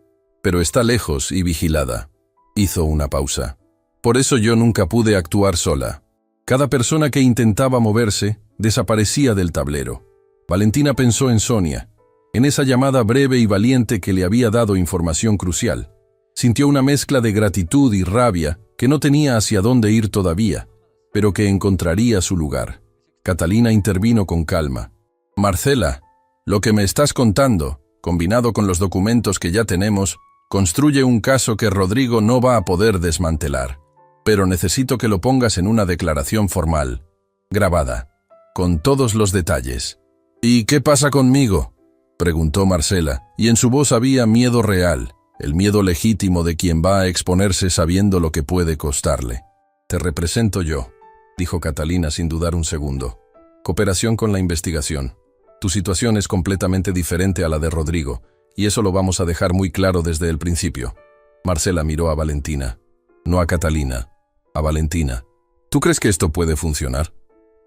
pero está lejos y vigilada. Hizo una pausa. Por eso yo nunca pude actuar sola. Cada persona que intentaba moverse desaparecía del tablero. Valentina pensó en Sonia, en esa llamada breve y valiente que le había dado información crucial. Sintió una mezcla de gratitud y rabia que no tenía hacia dónde ir todavía, pero que encontraría su lugar. Catalina intervino con calma. Marcela, lo que me estás contando, combinado con los documentos que ya tenemos, construye un caso que Rodrigo no va a poder desmantelar. Pero necesito que lo pongas en una declaración formal, grabada, con todos los detalles. ¿Y qué pasa conmigo?, preguntó Marcela, y en su voz había miedo real, el miedo legítimo de quien va a exponerse sabiendo lo que puede costarle. Te represento yo, dijo Catalina sin dudar un segundo. Cooperación con la investigación. Tu situación es completamente diferente a la de Rodrigo, y eso lo vamos a dejar muy claro desde el principio. Marcela miró a Valentina, no a Catalina, a Valentina. ¿Tú crees que esto puede funcionar?,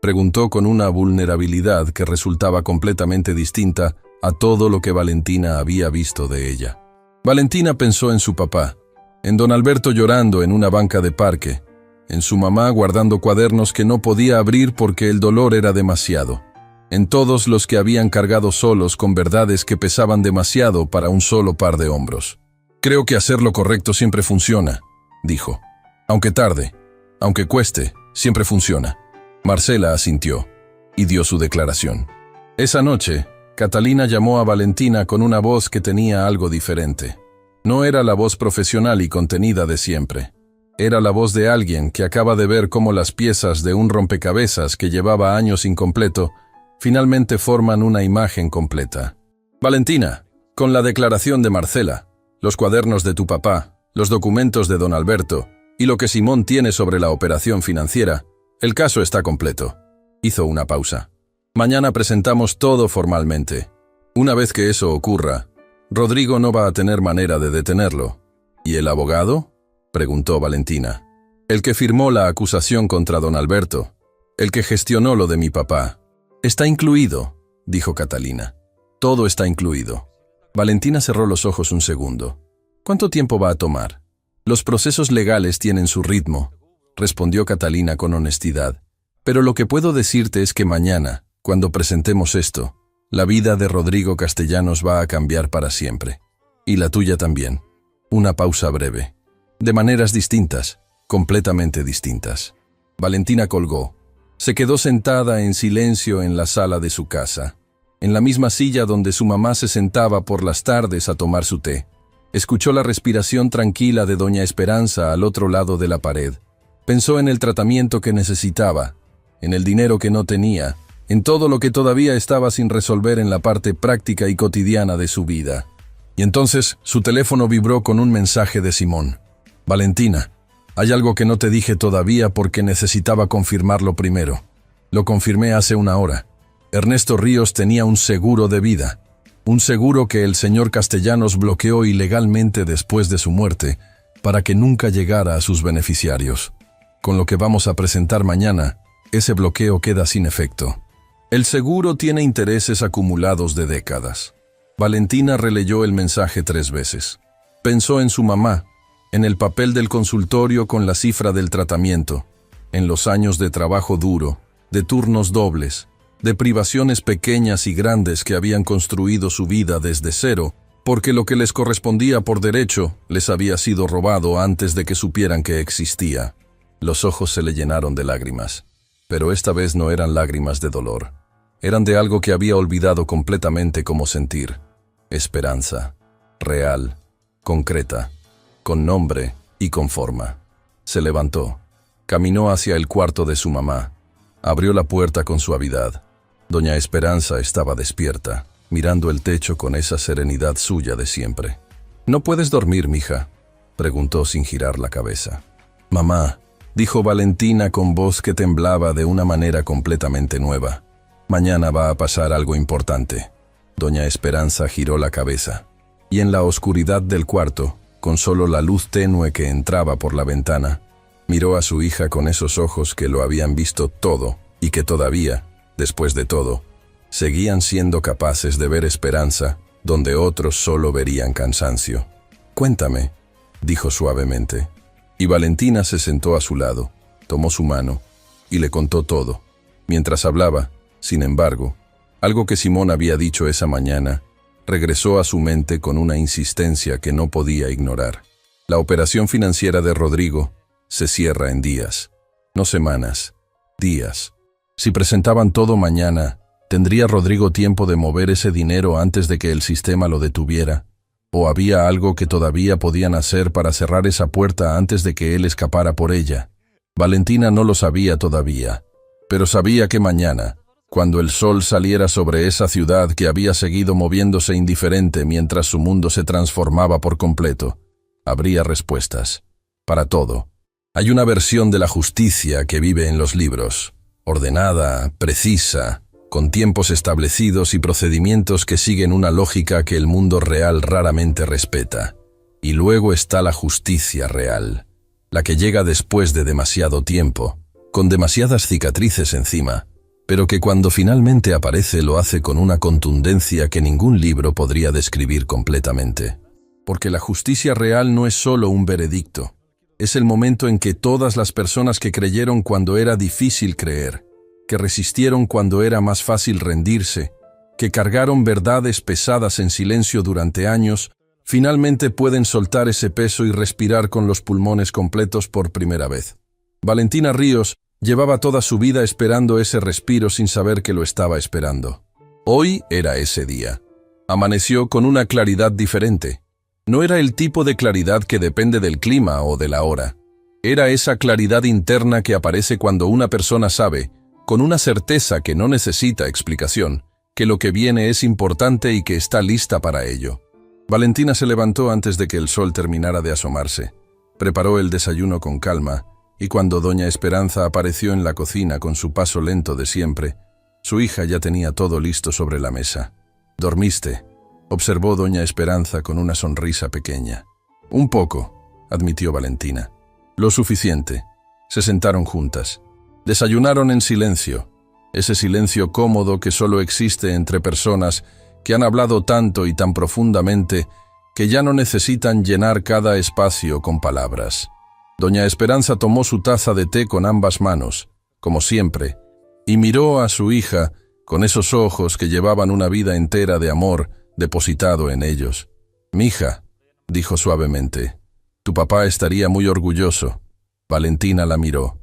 preguntó con una vulnerabilidad que resultaba completamente distinta a todo lo que Valentina había visto de ella. Valentina pensó en su papá, en don Alberto llorando en una banca de parque, en su mamá guardando cuadernos que no podía abrir porque el dolor era demasiado, en todos los que habían cargado solos con verdades que pesaban demasiado para un solo par de hombros. Creo que hacer lo correcto siempre funciona, dijo. Aunque tarde, aunque cueste, siempre funciona. Marcela asintió y dio su declaración. Esa noche, Catalina llamó a Valentina con una voz que tenía algo diferente. No era la voz profesional y contenida de siempre. Era la voz de alguien que acaba de ver cómo las piezas de un rompecabezas que llevaba años incompleto finalmente forman una imagen completa. Valentina, con la declaración de Marcela, los cuadernos de tu papá, los documentos de don Alberto y lo que Simón tiene sobre la operación financiera, el caso está completo. Hizo una pausa. Mañana presentamos todo formalmente. Una vez que eso ocurra, Rodrigo no va a tener manera de detenerlo. ¿Y el abogado?, preguntó Valentina. El que firmó la acusación contra don Alberto, el que gestionó lo de mi papá. Está incluido, dijo Catalina. Todo está incluido. Valentina cerró los ojos un segundo. ¿Cuánto tiempo va a tomar? Los procesos legales tienen su ritmo, respondió Catalina con honestidad. Pero lo que puedo decirte es que mañana, cuando presentemos esto, la vida de Rodrigo Castellanos va a cambiar para siempre. Y la tuya también. Una pausa breve. De maneras distintas, completamente distintas. Valentina colgó. Se quedó sentada en silencio en la sala de su casa, en la misma silla donde su mamá se sentaba por las tardes a tomar su té. Escuchó la respiración tranquila de doña Esperanza al otro lado de la pared. Pensó en el tratamiento que necesitaba, en el dinero que no tenía, en todo lo que todavía estaba sin resolver en la parte práctica y cotidiana de su vida. Y entonces su teléfono vibró con un mensaje de Simón. Valentina, hay algo que no te dije todavía porque necesitaba confirmarlo primero. Lo confirmé hace una hora. Ernesto Ríos tenía un seguro de vida. Un seguro que el señor Castellanos bloqueó ilegalmente después de su muerte para que nunca llegara a sus beneficiarios. Con lo que vamos a presentar mañana, ese bloqueo queda sin efecto. El seguro tiene intereses acumulados de décadas. Valentina releyó el mensaje 3 veces. Pensó en su mamá, en el papel del consultorio con la cifra del tratamiento, en los años de trabajo duro, de turnos dobles, de privaciones pequeñas y grandes que habían construido su vida desde cero, porque lo que les correspondía por derecho les había sido robado antes de que supieran que existía. Los ojos se le llenaron de lágrimas, pero esta vez no eran lágrimas de dolor. Eran de algo que había olvidado completamente cómo sentir. Esperanza, real, concreta, con nombre y con forma. Se levantó, caminó hacia el cuarto de su mamá, abrió la puerta con suavidad. Doña Esperanza estaba despierta, mirando el techo con esa serenidad suya de siempre. ¿No puedes dormir, mija?, preguntó sin girar la cabeza. Mamá, dijo Valentina con voz que temblaba de una manera completamente nueva. Mañana va a pasar algo importante. Doña Esperanza giró la cabeza, y en la oscuridad del cuarto, con solo la luz tenue que entraba por la ventana, miró a su hija con esos ojos que lo habían visto todo y que todavía, después de todo, seguían siendo capaces de ver esperanza donde otros solo verían cansancio. «Cuéntame», dijo suavemente. Y Valentina se sentó a su lado, tomó su mano y le contó todo. Mientras hablaba, sin embargo, algo que Simón había dicho esa mañana regresó a su mente con una insistencia que no podía ignorar. La operación financiera de Rodrigo se cierra en días, no semanas, días. Si presentaban todo mañana, ¿tendría Rodrigo tiempo de mover ese dinero antes de que el sistema lo detuviera? ¿O había algo que todavía podían hacer para cerrar esa puerta antes de que él escapara por ella? Valentina no lo sabía todavía, pero sabía que mañana, cuando el sol saliera sobre esa ciudad que había seguido moviéndose indiferente mientras su mundo se transformaba por completo, habría respuestas. Para todo. Hay una versión de la justicia que vive en los libros, ordenada, precisa, con tiempos establecidos y procedimientos que siguen una lógica que el mundo real raramente respeta. Y luego está la justicia real, la que llega después de demasiado tiempo, con demasiadas cicatrices encima, pero que cuando finalmente aparece lo hace con una contundencia que ningún libro podría describir completamente. Porque la justicia real no es solo un veredicto, es el momento en que todas las personas que creyeron cuando era difícil creer, que resistieron cuando era más fácil rendirse, que cargaron verdades pesadas en silencio durante años, finalmente pueden soltar ese peso y respirar con los pulmones completos por primera vez. Valentina Ríos llevaba toda su vida esperando ese respiro sin saber que lo estaba esperando. Hoy era ese día. Amaneció con una claridad diferente. No era el tipo de claridad que depende del clima o de la hora. Era esa claridad interna que aparece cuando una persona sabe, con una certeza que no necesita explicación, que lo que viene es importante y que está lista para ello. Valentina se levantó antes de que el sol terminara de asomarse. Preparó el desayuno con calma, y cuando doña Esperanza apareció en la cocina con su paso lento de siempre, su hija ya tenía todo listo sobre la mesa. «¿Dormiste?», observó doña Esperanza con una sonrisa pequeña. «Un poco», admitió Valentina. «Lo suficiente». Se sentaron juntas. Desayunaron en silencio, ese silencio cómodo que solo existe entre personas que han hablado tanto y tan profundamente que ya no necesitan llenar cada espacio con palabras. Doña Esperanza tomó su taza de té con ambas manos, como siempre, y miró a su hija con esos ojos que llevaban una vida entera de amor depositado en ellos. «Mija», dijo suavemente, «tu papá estaría muy orgulloso». Valentina la miró.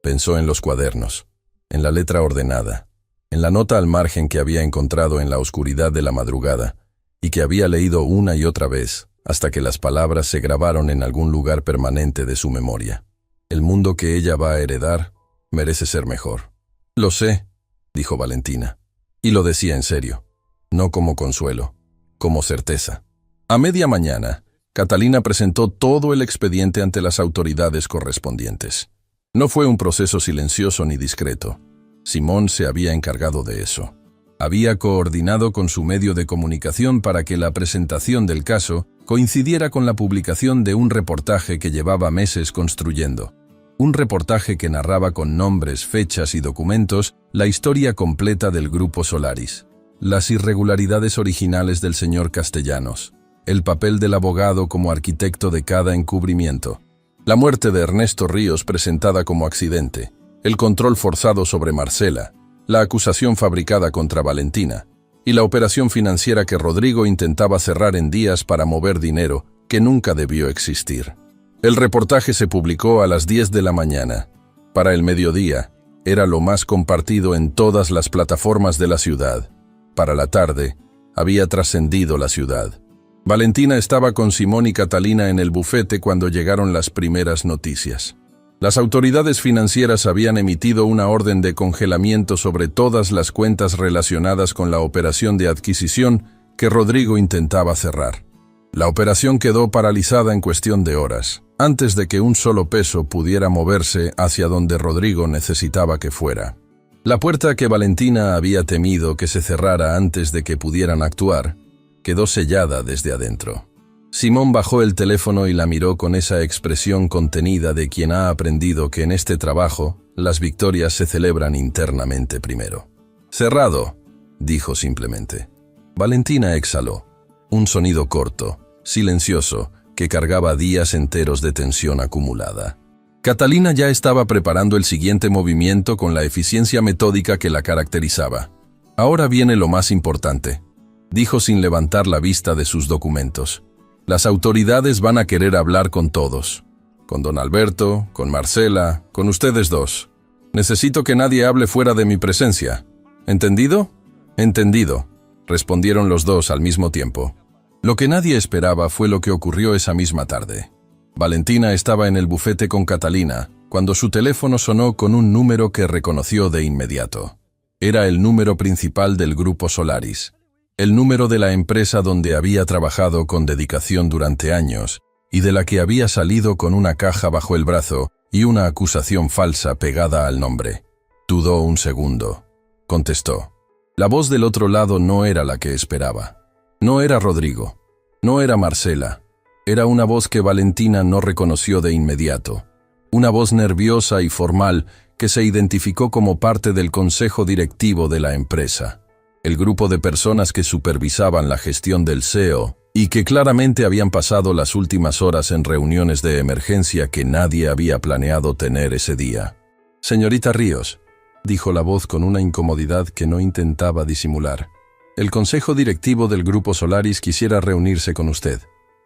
Pensó en los cuadernos, en la letra ordenada, en la nota al margen que había encontrado en la oscuridad de la madrugada y que había leído una y otra vez hasta que las palabras se grabaron en algún lugar permanente de su memoria. El mundo que ella va a heredar merece ser mejor. «Lo sé», dijo Valentina, y lo decía en serio, no como consuelo, como certeza. A media mañana, Catalina presentó todo el expediente ante las autoridades correspondientes. No fue un proceso silencioso ni discreto. Simón se había encargado de eso. Había coordinado con su medio de comunicación para que la presentación del caso coincidiera con la publicación de un reportaje que llevaba meses construyendo. Un reportaje que narraba con nombres, fechas y documentos la historia completa del Grupo Solaris. Las irregularidades originales del señor Castellanos, el papel del abogado como arquitecto de cada encubrimiento, la muerte de Ernesto Ríos presentada como accidente, el control forzado sobre Marcela, la acusación fabricada contra Valentina y la operación financiera que Rodrigo intentaba cerrar en días para mover dinero que nunca debió existir. El reportaje se publicó a las 10 de la mañana. Para el mediodía, era lo más compartido en todas las plataformas de la ciudad. Para la tarde, había trascendido la ciudad. Valentina estaba con Simón y Catalina en el bufete cuando llegaron las primeras noticias. Las autoridades financieras habían emitido una orden de congelamiento sobre todas las cuentas relacionadas con la operación de adquisición que Rodrigo intentaba cerrar. La operación quedó paralizada en cuestión de horas, antes de que un solo peso pudiera moverse hacia donde Rodrigo necesitaba que fuera. La puerta que Valentina había temido que se cerrara antes de que pudieran actuar, quedó sellada desde adentro. Simón bajó el teléfono y la miró con esa expresión contenida de quien ha aprendido que en este trabajo las victorias se celebran internamente primero. «Cerrado», dijo simplemente. Valentina exhaló. Un sonido corto, silencioso, que cargaba días enteros de tensión acumulada. Catalina ya estaba preparando el siguiente movimiento con la eficiencia metódica que la caracterizaba. «Ahora viene lo más importante», dijo sin levantar la vista de sus documentos. «Las autoridades van a querer hablar con todos. Con don Alberto, con Marcela, con ustedes dos. Necesito que nadie hable fuera de mi presencia. ¿Entendido?» «Entendido», respondieron los dos al mismo tiempo. Lo que nadie esperaba fue lo que ocurrió esa misma tarde. Valentina estaba en el bufete con Catalina, cuando su teléfono sonó con un número que reconoció de inmediato. Era el número principal del Grupo Solaris, el número de la empresa donde había trabajado con dedicación durante años y de la que había salido con una caja bajo el brazo y una acusación falsa pegada al nombre. Dudó un segundo. Contestó. La voz del otro lado no era la que esperaba. No era Rodrigo. No era Marcela. Era una voz que Valentina no reconoció de inmediato. Una voz nerviosa y formal que se identificó como parte del consejo directivo de la empresa. El grupo de personas que supervisaban la gestión del CEO y que claramente habían pasado las últimas horas en reuniones de emergencia que nadie había planeado tener ese día. «Señorita Ríos», dijo la voz con una incomodidad que no intentaba disimular. «El consejo directivo del Grupo Solaris quisiera reunirse con usted.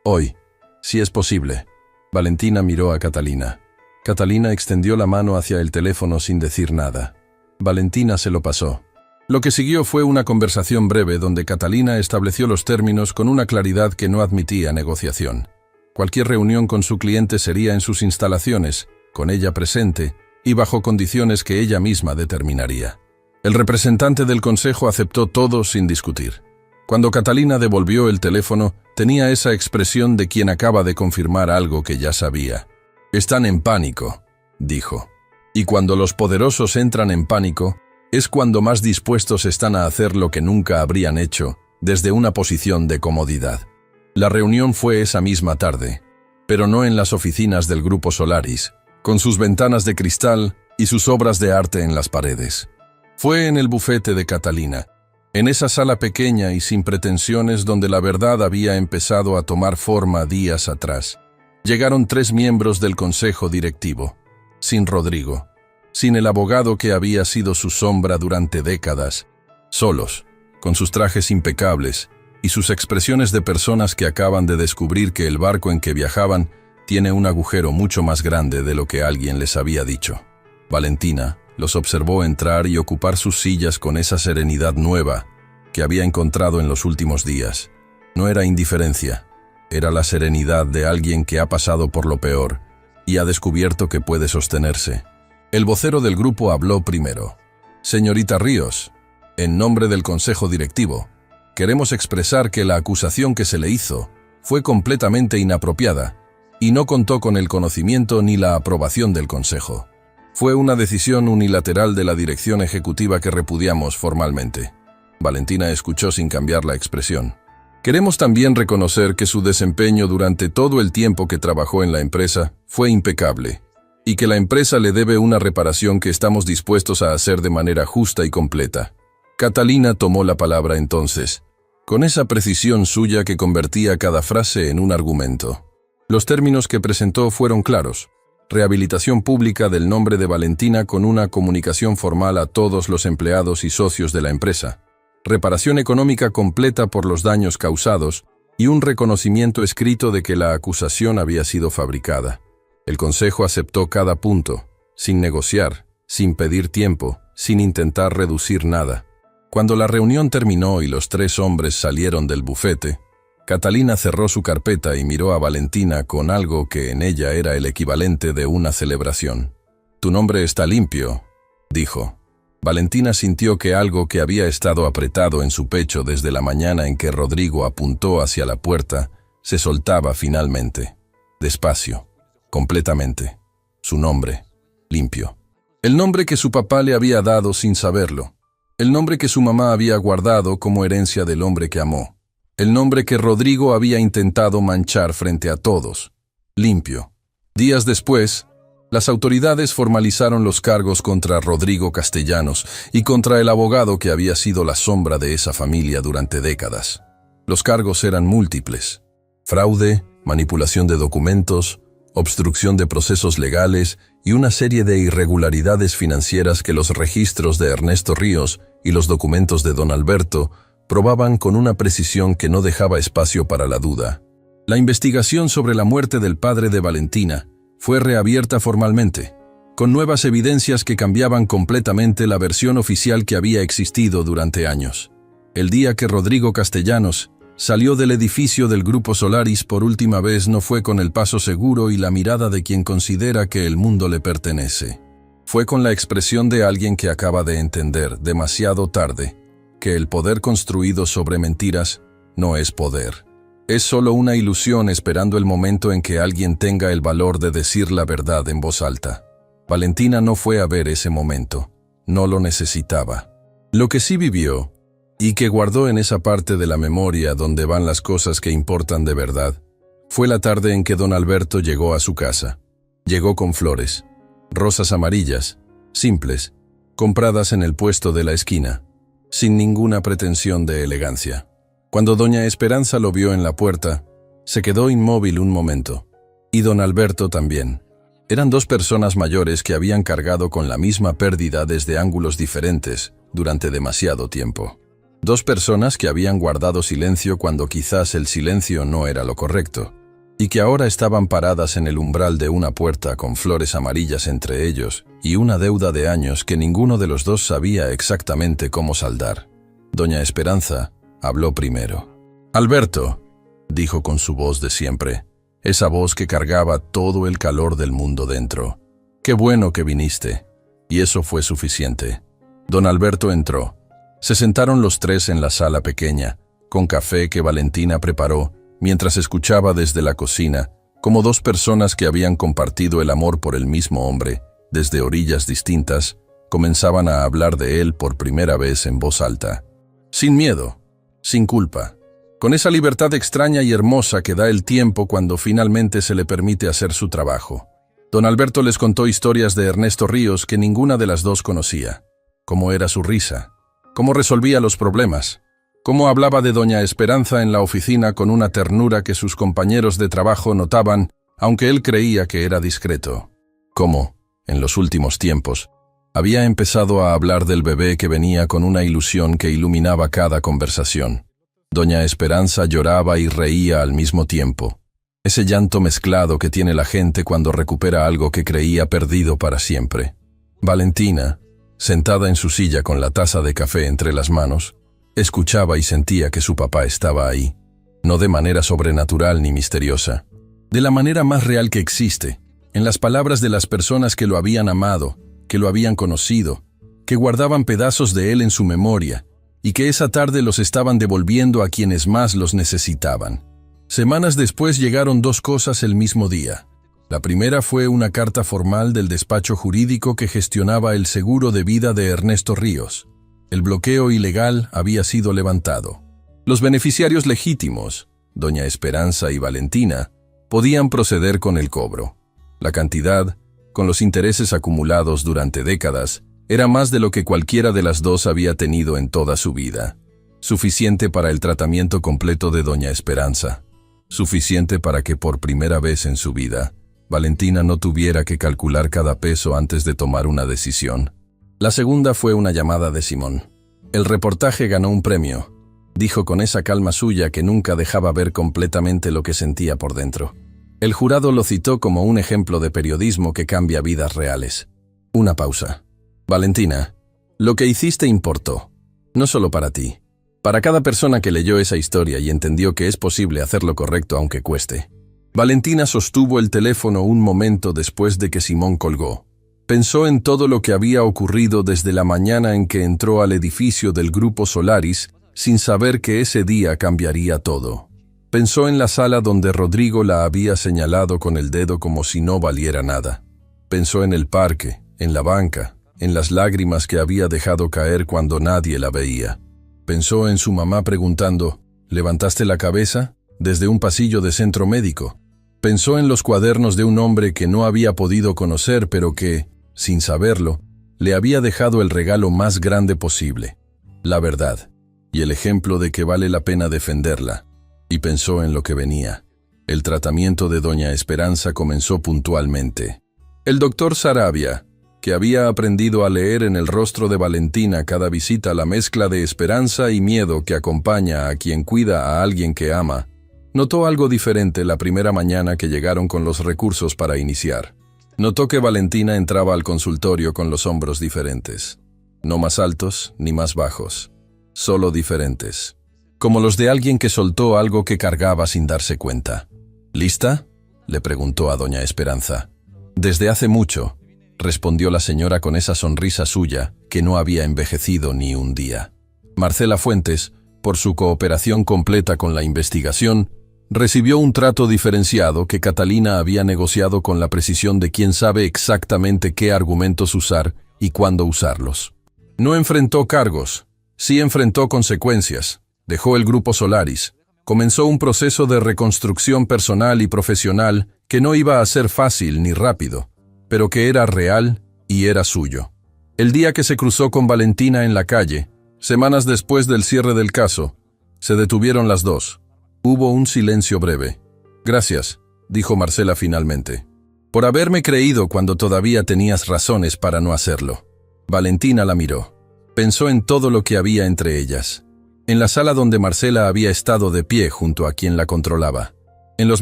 Hoy, si es posible». Valentina miró a Catalina. Catalina extendió la mano hacia el teléfono sin decir nada. Valentina se lo pasó. Lo que siguió fue una conversación breve donde Catalina estableció los términos con una claridad que no admitía negociación. Cualquier reunión con su cliente sería en sus instalaciones, con ella presente, y bajo condiciones que ella misma determinaría. El representante del consejo aceptó todo sin discutir. Cuando Catalina devolvió el teléfono, tenía esa expresión de quien acaba de confirmar algo que ya sabía. «Están en pánico», dijo. «Y cuando los poderosos entran en pánico, es cuando más dispuestos están a hacer lo que nunca habrían hecho, desde una posición de comodidad». La reunión fue esa misma tarde, pero no en las oficinas del Grupo Solaris, con sus ventanas de cristal y sus obras de arte en las paredes. Fue en el bufete de Catalina, en esa sala pequeña y sin pretensiones donde la verdad había empezado a tomar forma días atrás. Llegaron 3 miembros del consejo directivo, sin Rodrigo, sin el abogado que había sido su sombra durante décadas, solos, con sus trajes impecables y sus expresiones de personas que acaban de descubrir que el barco en que viajaban tiene un agujero mucho más grande de lo que alguien les había dicho. Valentina los observó entrar y ocupar sus sillas con esa serenidad nueva que había encontrado en los últimos días. No era indiferencia, era la serenidad de alguien que ha pasado por lo peor y ha descubierto que puede sostenerse. El vocero del grupo habló primero. «Señorita Ríos, en nombre del consejo directivo, queremos expresar que la acusación que se le hizo fue completamente inapropiada y no contó con el conocimiento ni la aprobación del consejo. Fue una decisión unilateral de la dirección ejecutiva que repudiamos formalmente». Valentina escuchó sin cambiar la expresión. «Queremos también reconocer que su desempeño durante todo el tiempo que trabajó en la empresa fue impecable y que la empresa le debe una reparación que estamos dispuestos a hacer de manera justa y completa». Catalina tomó la palabra entonces, con esa precisión suya que convertía cada frase en un argumento. Los términos que presentó fueron claros. Rehabilitación pública del nombre de Valentina con una comunicación formal a todos los empleados y socios de la empresa. Reparación económica completa por los daños causados y un reconocimiento escrito de que la acusación había sido fabricada. El consejo aceptó cada punto, sin negociar, sin pedir tiempo, sin intentar reducir nada. Cuando la reunión terminó y los 3 hombres salieron del bufete, Catalina cerró su carpeta y miró a Valentina con algo que en ella era el equivalente de una celebración. «Tu nombre está limpio», dijo. Valentina sintió que algo que había estado apretado en su pecho desde la mañana en que Rodrigo apuntó hacia la puerta se soltaba finalmente. Despacio, completamente. Su nombre, limpio. El nombre que su papá le había dado sin saberlo. El nombre que su mamá había guardado como herencia del hombre que amó. El nombre que Rodrigo había intentado manchar frente a todos. Limpio. Días después, las autoridades formalizaron los cargos contra Rodrigo Castellanos y contra el abogado que había sido la sombra de esa familia durante décadas. Los cargos eran múltiples: fraude, manipulación de documentos, obstrucción de procesos legales y una serie de irregularidades financieras que los registros de Ernesto Ríos y los documentos de don Alberto probaban con una precisión que no dejaba espacio para la duda. La investigación sobre la muerte del padre de Valentina fue reabierta formalmente, con nuevas evidencias que cambiaban completamente la versión oficial que había existido durante años. El día que Rodrigo Castellanos salió del edificio del Grupo Solaris por última vez no fue con el paso seguro y la mirada de quien considera que el mundo le pertenece. Fue con la expresión de alguien que acaba de entender, demasiado tarde, que el poder construido sobre mentiras no es poder. Es solo una ilusión esperando el momento en que alguien tenga el valor de decir la verdad en voz alta. Valentina no fue a ver ese momento. No lo necesitaba. Lo que sí vivió, y que guardó en esa parte de la memoria donde van las cosas que importan de verdad, fue la tarde en que don Alberto llegó a su casa. Llegó con flores, rosas amarillas, simples, compradas en el puesto de la esquina, sin ninguna pretensión de elegancia. Cuando doña Esperanza lo vio en la puerta, se quedó inmóvil un momento. Y don Alberto también. Eran dos personas mayores que habían cargado con la misma pérdida desde ángulos diferentes durante demasiado tiempo. Dos personas que habían guardado silencio cuando quizás el silencio no era lo correcto, y que ahora estaban paradas en el umbral de una puerta con flores amarillas entre ellos y una deuda de años que ninguno de los dos sabía exactamente cómo saldar. Doña Esperanza habló primero. «Alberto», dijo con su voz de siempre, esa voz que cargaba todo el calor del mundo dentro. «Qué bueno que viniste». Y eso fue suficiente. Don Alberto entró. Se sentaron los tres en la sala pequeña, con café que Valentina preparó, mientras escuchaba desde la cocina, como dos personas que habían compartido el amor por el mismo hombre, desde orillas distintas, comenzaban a hablar de él por primera vez en voz alta. Sin miedo, sin culpa, con esa libertad extraña y hermosa que da el tiempo cuando finalmente se le permite hacer su trabajo. Don Alberto les contó historias de Ernesto Ríos que ninguna de las dos conocía. Cómo era su risa, cómo resolvía los problemas, cómo hablaba de doña Esperanza en la oficina con una ternura que sus compañeros de trabajo notaban, aunque él creía que era discreto. Cómo, en los últimos tiempos, había empezado a hablar del bebé que venía con una ilusión que iluminaba cada conversación. Doña Esperanza lloraba y reía al mismo tiempo. Ese llanto mezclado que tiene la gente cuando recupera algo que creía perdido para siempre. Valentina, sentada en su silla con la taza de café entre las manos, escuchaba y sentía que su papá estaba ahí, no de manera sobrenatural ni misteriosa, de la manera más real que existe, en las palabras de las personas que lo habían amado, que lo habían conocido, que guardaban pedazos de él en su memoria, y que esa tarde los estaban devolviendo a quienes más los necesitaban. Semanas después llegaron dos cosas el mismo día. La primera fue una carta formal del despacho jurídico que gestionaba el seguro de vida de Ernesto Ríos. El bloqueo ilegal había sido levantado. Los beneficiarios legítimos, doña Esperanza y Valentina, podían proceder con el cobro. La cantidad, con los intereses acumulados durante décadas, era más de lo que cualquiera de las dos había tenido en toda su vida. Suficiente para el tratamiento completo de doña Esperanza. Suficiente para que por primera vez en su vida, Valentina no tuviera que calcular cada peso antes de tomar una decisión. La segunda fue una llamada de Simón. El reportaje ganó un premio, dijo con esa calma suya que nunca dejaba ver completamente lo que sentía por dentro. El jurado lo citó como un ejemplo de periodismo que cambia vidas reales. Una pausa. Valentina, lo que hiciste importó. No solo para ti. Para cada persona que leyó esa historia y entendió que es posible hacer lo correcto aunque cueste. Valentina sostuvo el teléfono un momento después de que Simón colgó. Pensó en todo lo que había ocurrido desde la mañana en que entró al edificio del Grupo Solaris sin saber que ese día cambiaría todo. Pensó en la sala donde Rodrigo la había señalado con el dedo como si no valiera nada. Pensó en el parque, en la banca, en las lágrimas que había dejado caer cuando nadie la veía. Pensó en su mamá preguntando, ¿Levantaste la cabeza? Desde un pasillo de centro médico. Pensó en los cuadernos de un hombre que no había podido conocer, pero que, sin saberlo, le había dejado el regalo más grande posible, la verdad, y el ejemplo de que vale la pena defenderla. Y pensó en lo que venía. El tratamiento de doña Esperanza comenzó puntualmente. El doctor Saravia, que había aprendido a leer en el rostro de Valentina cada visita la mezcla de esperanza y miedo que acompaña a quien cuida a alguien que ama, notó algo diferente la primera mañana que llegaron con los recursos para iniciar. Notó que Valentina entraba al consultorio con los hombros diferentes. No más altos ni más bajos, solo diferentes. Como los de alguien que soltó algo que cargaba sin darse cuenta. ¿Lista?, le preguntó a doña Esperanza. Desde hace mucho, respondió la señora con esa sonrisa suya que no había envejecido ni un día. Marcela Fuentes, por su cooperación completa con la investigación, recibió un trato diferenciado que Catalina había negociado con la precisión de quien sabe exactamente qué argumentos usar y cuándo usarlos. No enfrentó cargos, sí enfrentó consecuencias. Dejó el grupo Solaris. Comenzó un proceso de reconstrucción personal y profesional que no iba a ser fácil ni rápido, pero que era real y era suyo. El día que se cruzó con Valentina en la calle, semanas después del cierre del caso, se detuvieron las dos. Hubo un silencio breve. «Gracias», dijo Marcela finalmente, «por haberme creído cuando todavía tenías razones para no hacerlo». Valentina la miró. Pensó en todo lo que había entre ellas. En la sala donde Marcela había estado de pie junto a quien la controlaba. En los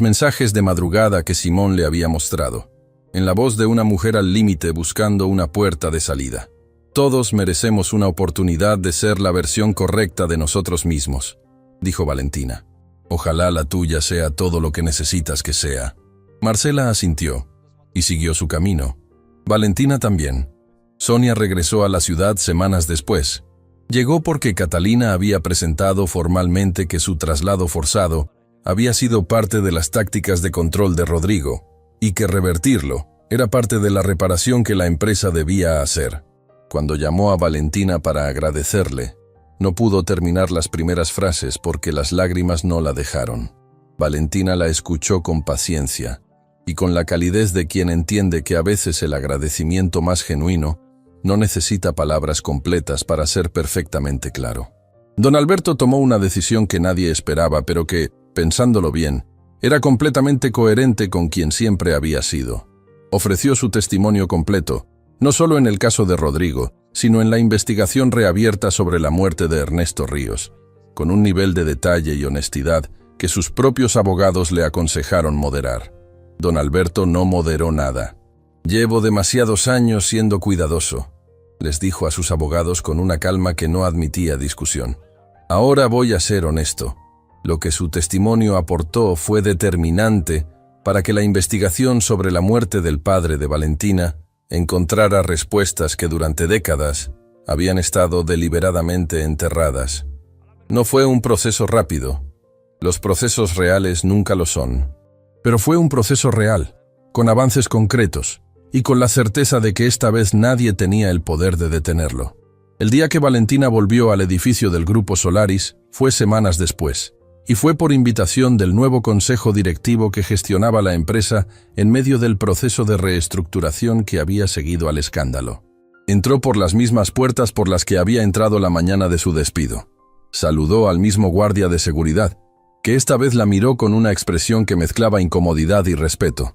mensajes de madrugada que Simón le había mostrado. En la voz de una mujer al límite buscando una puerta de salida. Todos merecemos una oportunidad de ser la versión correcta de nosotros mismos, dijo Valentina. Ojalá la tuya sea todo lo que necesitas que sea. Marcela asintió y siguió su camino. Valentina también. Sonia regresó a la ciudad semanas después. Llegó porque Catalina había presentado formalmente que su traslado forzado había sido parte de las tácticas de control de Rodrigo, y que revertirlo era parte de la reparación que la empresa debía hacer. Cuando llamó a Valentina para agradecerle, no pudo terminar las primeras frases porque las lágrimas no la dejaron. Valentina la escuchó con paciencia, y con la calidez de quien entiende que a veces el agradecimiento más genuino no necesita palabras completas para ser perfectamente claro. Don Alberto tomó una decisión que nadie esperaba, pero que, pensándolo bien, era completamente coherente con quien siempre había sido. Ofreció su testimonio completo, no solo en el caso de Rodrigo, sino en la investigación reabierta sobre la muerte de Ernesto Ríos, con un nivel de detalle y honestidad que sus propios abogados le aconsejaron moderar. Don Alberto no moderó nada. «Llevo demasiados años siendo cuidadoso», les dijo a sus abogados con una calma que no admitía discusión. «Ahora voy a ser honesto. Lo que su testimonio aportó fue determinante para que la investigación sobre la muerte del padre de Valentina encontrara respuestas que durante décadas habían estado deliberadamente enterradas. No fue un proceso rápido. Los procesos reales nunca lo son. Pero fue un proceso real, con avances concretos, y con la certeza de que esta vez nadie tenía el poder de detenerlo. El día que Valentina volvió al edificio del Grupo Solaris fue semanas después, y fue por invitación del nuevo consejo directivo que gestionaba la empresa en medio del proceso de reestructuración que había seguido al escándalo. Entró por las mismas puertas por las que había entrado la mañana de su despido. Saludó al mismo guardia de seguridad, que esta vez la miró con una expresión que mezclaba incomodidad y respeto.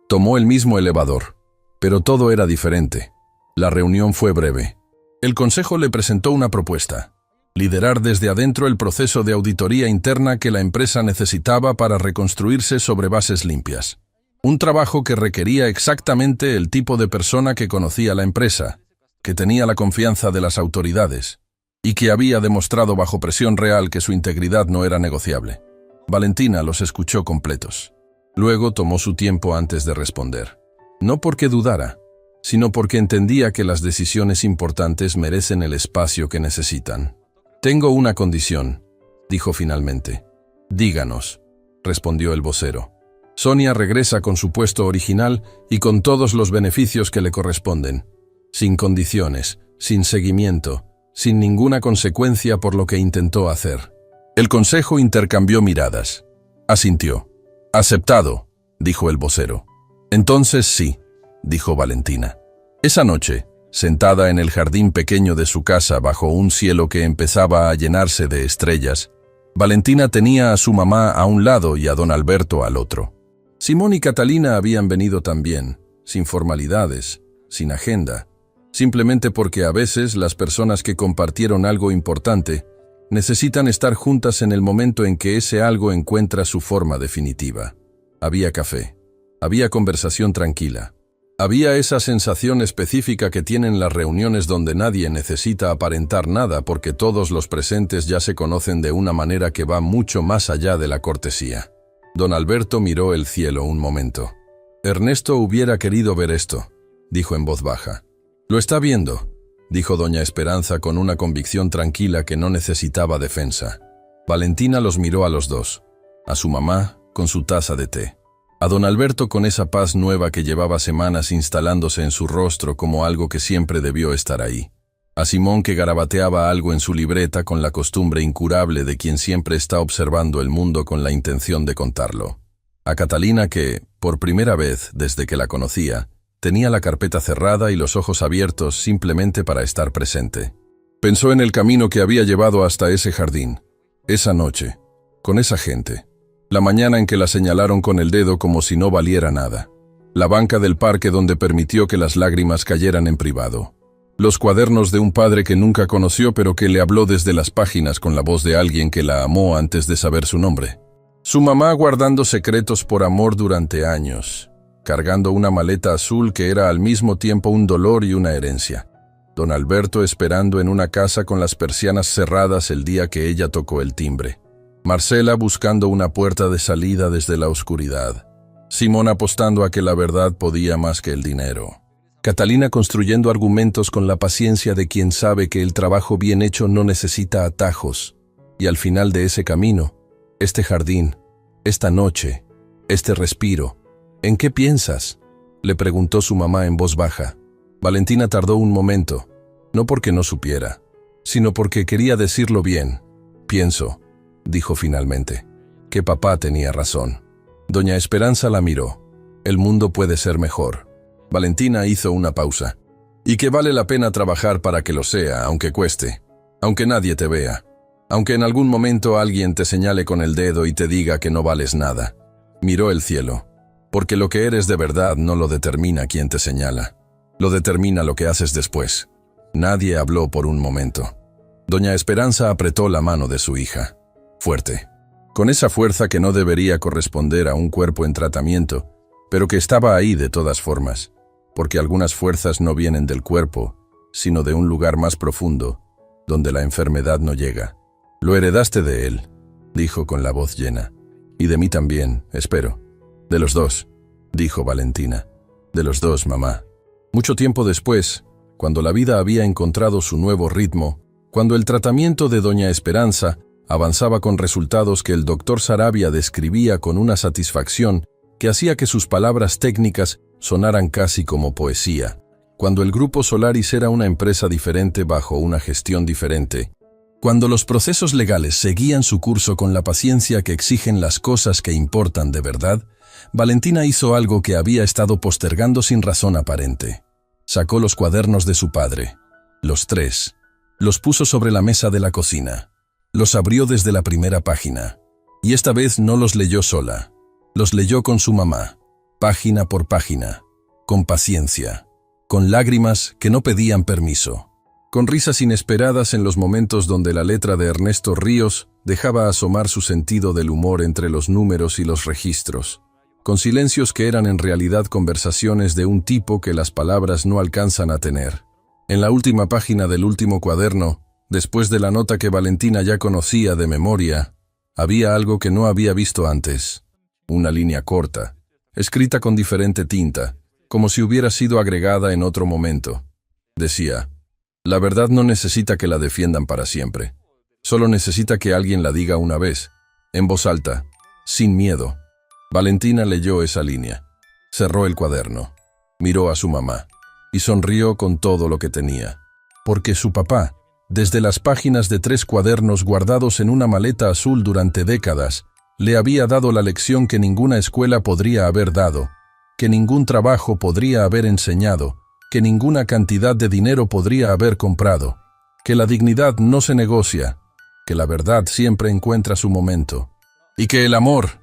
Tomó el mismo elevador, pero todo era diferente. La reunión fue breve. El consejo le presentó una propuesta: liderar desde adentro el proceso de auditoría interna que la empresa necesitaba para reconstruirse sobre bases limpias. Un trabajo que requería exactamente el tipo de persona que conocía la empresa, que tenía la confianza de las autoridades, y que había demostrado bajo presión real que su integridad no era negociable. Valentina los escuchó completos. Luego tomó su tiempo antes de responder. No porque dudara, sino porque entendía que las decisiones importantes merecen el espacio que necesitan. «Tengo una condición», dijo finalmente. «Díganos», respondió el vocero. «Sonia regresa con su puesto original y con todos los beneficios que le corresponden, sin condiciones, sin seguimiento, sin ninguna consecuencia por lo que intentó hacer. El consejo intercambió miradas. Asintió. «Aceptado», dijo el vocero. «Entonces sí», dijo Valentina. Esa noche, sentada en el jardín pequeño de su casa bajo un cielo que empezaba a llenarse de estrellas, Valentina tenía a su mamá a un lado y a don Alberto al otro. Simón y Catalina habían venido también, sin formalidades, sin agenda, simplemente porque a veces las personas que compartieron algo importante necesitan estar juntas en el momento en que ese algo encuentra su forma definitiva. Había café, había conversación tranquila, había esa sensación específica que tienen las reuniones donde nadie necesita aparentar nada porque todos los presentes ya se conocen de una manera que va mucho más allá de la cortesía. Don Alberto miró el cielo un momento. «Ernesto hubiera querido ver esto», dijo en voz baja. «Lo está viendo», dijo doña Esperanza con una convicción tranquila que no necesitaba defensa. Valentina los miró a los dos, a su mamá con su taza de té, a don Alberto con esa paz nueva que llevaba semanas instalándose en su rostro como algo que siempre debió estar ahí, a Simón que garabateaba algo en su libreta con la costumbre incurable de quien siempre está observando el mundo con la intención de contarlo, a Catalina que, por primera vez desde que la conocía, tenía la carpeta cerrada y los ojos abiertos simplemente para estar presente. Pensó en el camino que había llevado hasta ese jardín, esa noche, con esa gente, la mañana en que la señalaron con el dedo como si no valiera nada, la banca del parque donde permitió que las lágrimas cayeran en privado, los cuadernos de un padre que nunca conoció pero que le habló desde las páginas con la voz de alguien que la amó antes de saber su nombre, su mamá guardando secretos por amor durante años, cargando una maleta azul que era al mismo tiempo un dolor y una herencia. Don Alberto esperando en una casa con las persianas cerradas el día que ella tocó el timbre. Marcela buscando una puerta de salida desde la oscuridad. Simón apostando a que la verdad podía más que el dinero. Catalina construyendo argumentos con la paciencia de quien sabe que el trabajo bien hecho no necesita atajos. Y al final de ese camino, este jardín, esta noche, este respiro. «¿En qué piensas?», le preguntó su mamá en voz baja. Valentina tardó un momento, no porque no supiera, sino porque quería decirlo bien. «Pienso», dijo finalmente, «que papá tenía razón». Doña Esperanza la miró. «El mundo puede ser mejor». Valentina hizo una pausa. «Y que vale la pena trabajar para que lo sea, aunque cueste, aunque nadie te vea, aunque en algún momento alguien te señale con el dedo y te diga que no vales nada». Miró el cielo. «Porque lo que eres de verdad no lo determina quien te señala. Lo determina lo que haces después». Nadie habló por un momento. Doña Esperanza apretó la mano de su hija. Fuerte. Con esa fuerza que no debería corresponder a un cuerpo en tratamiento, pero que estaba ahí de todas formas. Porque algunas fuerzas no vienen del cuerpo, sino de un lugar más profundo, donde la enfermedad no llega. «Lo heredaste de él», dijo con la voz llena. «Y de mí también, espero». «De los dos», dijo Valentina. «De los dos, mamá». Mucho tiempo después, cuando la vida había encontrado su nuevo ritmo, cuando el tratamiento de doña Esperanza avanzaba con resultados que el doctor Sarabia describía con una satisfacción que hacía que sus palabras técnicas sonaran casi como poesía, cuando el Grupo Solaris era una empresa diferente bajo una gestión diferente, cuando los procesos legales seguían su curso con la paciencia que exigen las cosas que importan de verdad, Valentina hizo algo que había estado postergando sin razón aparente. Sacó los cuadernos de su padre, los 3, los puso sobre la mesa de la cocina, los abrió desde la primera página, y esta vez no los leyó sola, los leyó con su mamá, página por página, con paciencia, con lágrimas que no pedían permiso, con risas inesperadas en los momentos donde la letra de Ernesto Ríos dejaba asomar su sentido del humor entre los números y los registros, con silencios que eran en realidad conversaciones de un tipo que las palabras no alcanzan a tener. En la última página del último cuaderno, después de la nota que Valentina ya conocía de memoria, había algo que no había visto antes. Una línea corta, escrita con diferente tinta, como si hubiera sido agregada en otro momento. Decía: «La verdad no necesita que la defiendan para siempre. Solo necesita que alguien la diga una vez, en voz alta, sin miedo». Valentina leyó esa línea, cerró el cuaderno, miró a su mamá y sonrió con todo lo que tenía, porque su papá Desde las páginas de 3 cuadernos guardados en una maleta azul durante décadas, le había dado la lección que ninguna escuela podría haber dado, que ningún trabajo podría haber enseñado, que ninguna cantidad de dinero podría haber comprado, que la dignidad no se negocia, que la verdad siempre encuentra su momento, y que el amor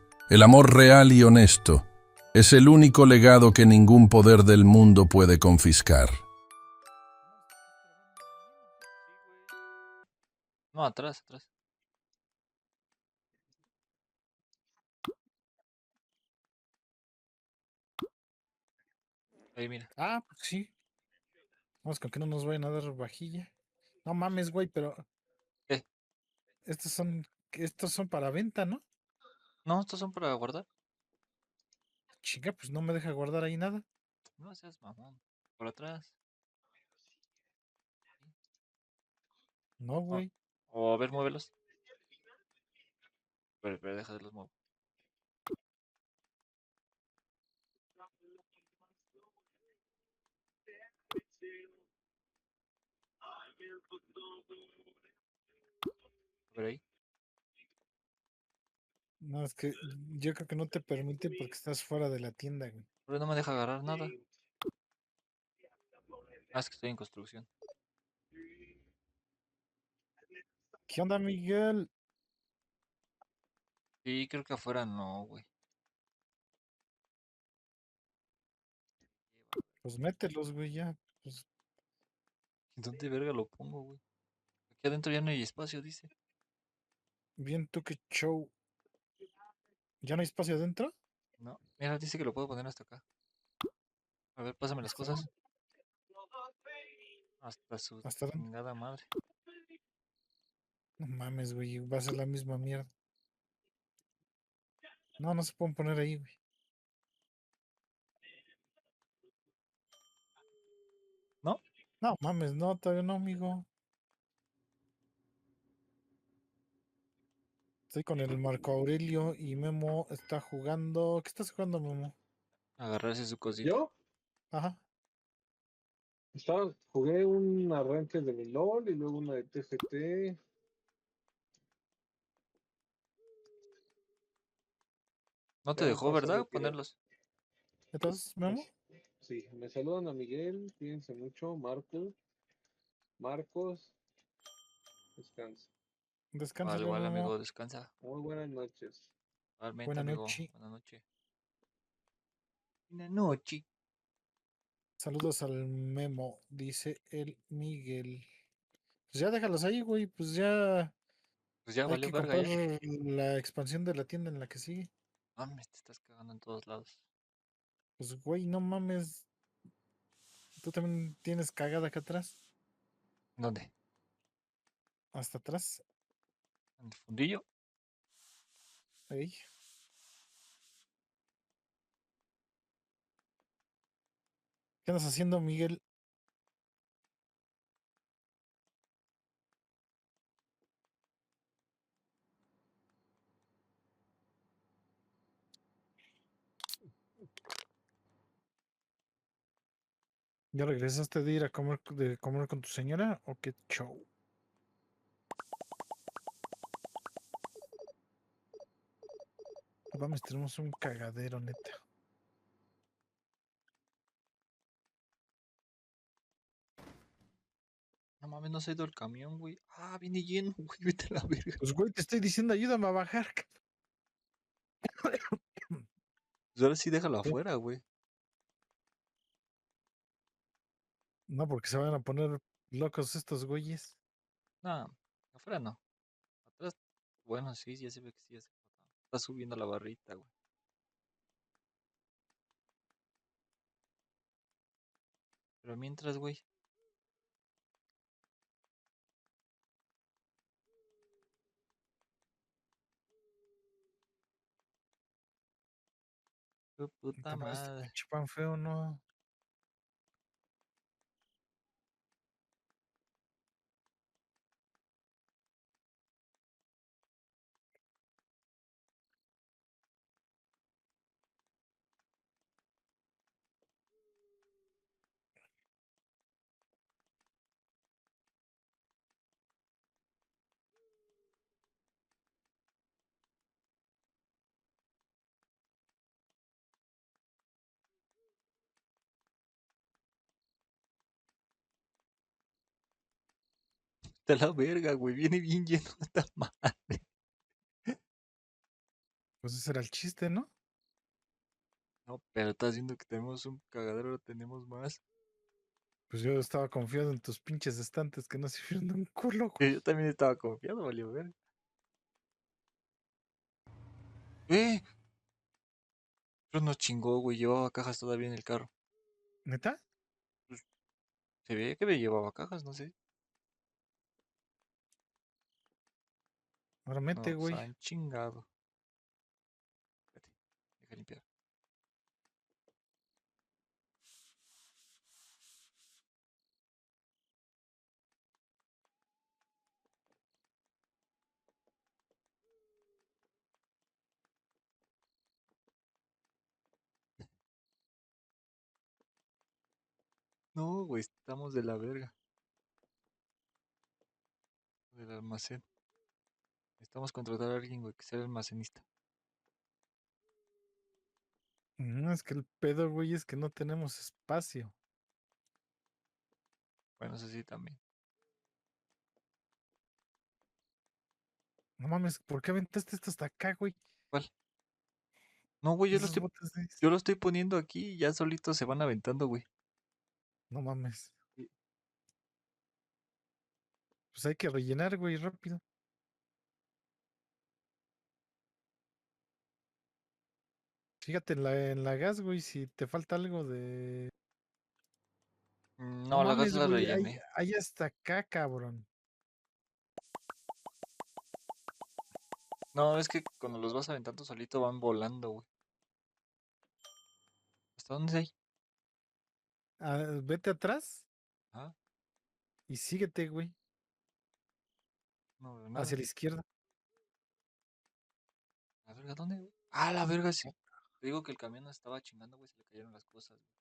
real y honesto, es el único legado que ningún poder del mundo puede confiscar. No, atrás, atrás. Ahí, mira. Ah, pues sí. Vamos con que no nos vayan a dar vajilla. No mames, güey, pero ¿Qué? estos son para venta, ¿no? No, estos son para guardar. Chinga, pues no me deja guardar ahí nada. No seas mamón. Por atrás. No, O, güey. o a ver, muévelos. Pero deja de los muevo. A ver ahí. No, es que yo creo que no te permite porque estás fuera de la tienda, güey. Pero no me deja agarrar nada. Ah, es que estoy en construcción. ¿Qué onda, Miguel? Sí, creo que afuera no, güey. Pues mételos, güey, ya. Pues ¿Dónde verga lo pongo, güey? Aquí adentro ya no hay espacio, dice. bien tú qué show. ¿Ya no hay espacio adentro? No, mira, dice que lo puedo poner hasta acá. A ver, pásame las ¿Hasta dónde? cosas. Hasta su ¿Hasta dónde? chingada madre. No mames, güey, va a ser la misma mierda. No, no se pueden poner ahí, güey. ¿No? No mames, no, todavía no, amigo. Estoy con el Marco Aurelio y Memo está jugando. ¿Qué estás jugando, Memo? Agarrarse su cosita. Yo Ajá. jugué un arranque de mi LOL y luego una de TFT. No te Ya dejó, mejor se ¿verdad? retiró. Ponerlos. Entonces, Memo, Sí, me saludan a Miguel, cuídense mucho, Marcos, descansa. descansa, Igual, igual, Memo. amigo, descansa. Muy buenas noches. Igualmente, Buena amigo. noche. Buenas noches. Buenas noches. Saludos al Memo, dice el Miguel. Pues ya déjalos ahí, güey. Pues ya Pues ya hay valió que verga, comprar ya. la expansión de la tienda en la que sigue. Mames, te estás cagando en todos lados. Pues, güey, no mames. Tú también tienes cagada acá atrás. ¿Dónde? Hasta atrás. ¿En el fundillo? Ahí. ¿Qué andas haciendo, Miguel? ¿Ya regresaste de ir a comer, de comer con tu señora o qué show? Vamos, tenemos un cagadero, neta. No mames, no se ha ido el camión, güey. Ah, viene lleno, güey. Vete a la verga. Pues, güey, te estoy diciendo, ayúdame a bajar. Pues ahora sí déjalo ¿Qué? afuera, güey. No, porque se van a poner locos estos güeyes. No, afuera no. Atrás, bueno, sí, ya se ve que sí, ya se está subiendo la barrita, güey. Pero mientras, güey. Tu puta Puta madre, este madre. pinche pan feo, ¿no? Está la verga, güey. Viene bien lleno esta madre. Pues ese era el chiste, ¿no? No, pero estás viendo que tenemos un cagadero, ahora tenemos más. Pues yo estaba confiado en tus pinches estantes que no sirvieron de un culo, güey. Yo también estaba confiado, valió ver. ¡Eh! Pero no chingó, güey. Llevaba cajas todavía en el carro. ¿Neta? Pues, se veía que me llevaba cajas, no sé. Ahora mete, Nos güey. han chingado. Espérate, deja limpiar. No, güey, estamos de la verga. Del almacén. Necesitamos contratar a alguien, güey, que sea el almacenista. No, es que el pedo, güey, es que no tenemos espacio. Bueno, eso sí también. No mames, ¿por qué aventaste esto hasta acá, güey? ¿Cuál? No, güey, Esos botes de... yo lo estoy poniendo aquí y ya solitos se van aventando, güey. No mames. Sí. Pues hay que rellenar, güey, rápido. Fíjate en la gas, güey, si te falta algo de... No No, la gas mames, la güey, rellené. hay hasta acá, cabrón. No, es que cuando los vas aventando solito van volando, güey. ¿Hasta dónde hay? Ah, vete atrás Ah, y síguete, güey, no veo hacia nada. la izquierda. ¿La verga dónde, güey? Ah, la verga sí. Te digo que el camión estaba chingando, güey, se le cayeron las cosas, güey.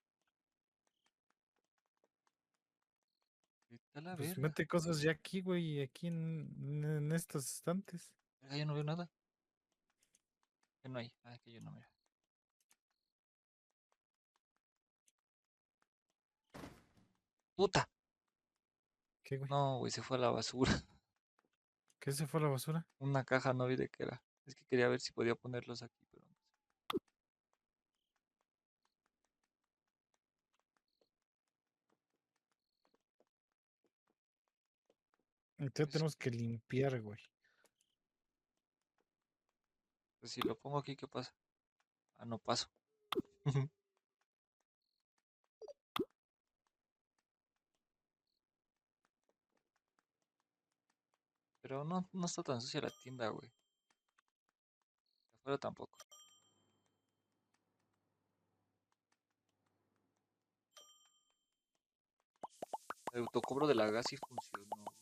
Vete a la Pues verga. mete cosas ya aquí, güey, aquí en estos estantes. Verga, yo no veo nada. ¿Qué no hay? Ah, que yo no, mira. ¡Puta! ¿Qué, güey? No, güey, se fue a la basura. ¿Qué se fue a la basura? Una caja, no vi de qué era. Es que quería ver si podía ponerlos aquí, pero no sé. Entonces Pues, tenemos que limpiar, güey. pues si lo pongo aquí, ¿qué pasa? Ah, no paso. Pero no, no está tan sucia la tienda, güey. Afuera tampoco. El autocobro de la gas sí funcionó, güey.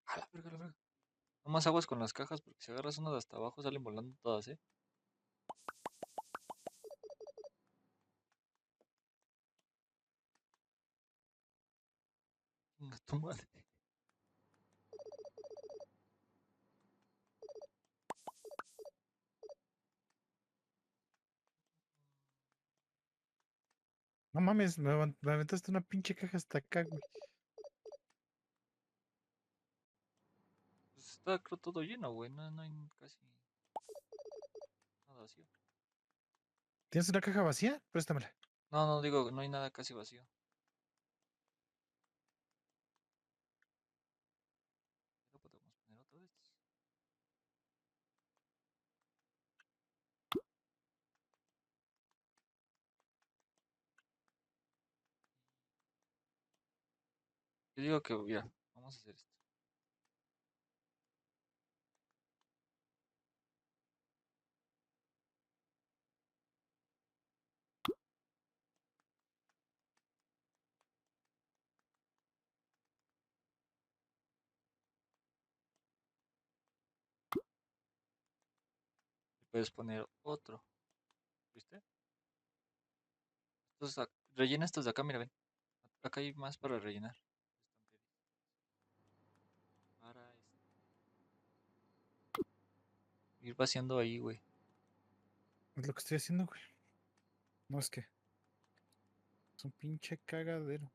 A la verga, la verga. No más aguas con las cajas porque si agarras una de hasta abajo salen volando todas, ¿eh? Chinga tu madre. No mames, me aventaste una pinche caja hasta acá, güey. Pues está creo todo lleno, güey. No, no hay casi nada vacío. ¿Tienes una caja vacía? Préstamela. No, no digo, no hay nada casi vacío. Pero podemos poner otra vez. Yo digo que, mira, vamos a hacer esto. Y puedes poner otro. ¿Viste? Rellena estos de acá, mira, ven. Acá hay más para rellenar. Para esto. Ir vaciando ahí, güey. Es lo que estoy haciendo, güey. No es que. Es un pinche cagadero.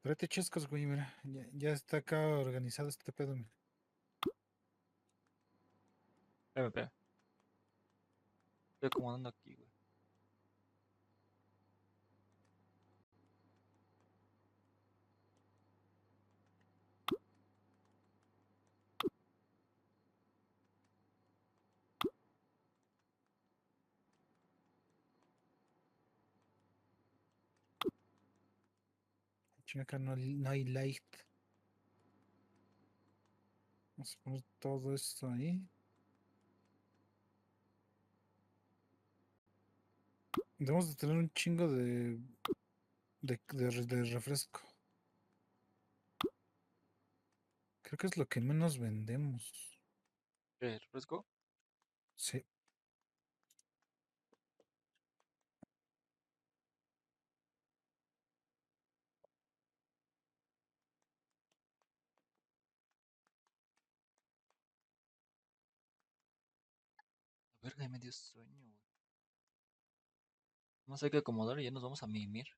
Tráete chescos, güey, mira. Ya está acá organizado este pedo, mira. Espérame, espérame. Estoy acomodando aquí, güey. Chinga, acá no hay light. Vamos a poner todo esto ahí. Debemos de tener un chingo de refresco. Creo que es lo que menos vendemos. ¿Qué? ¿Refresco? Sí. La verga, ya me dio sueño, güey. Vamos a hay que acomodar y ya nos vamos a mimir.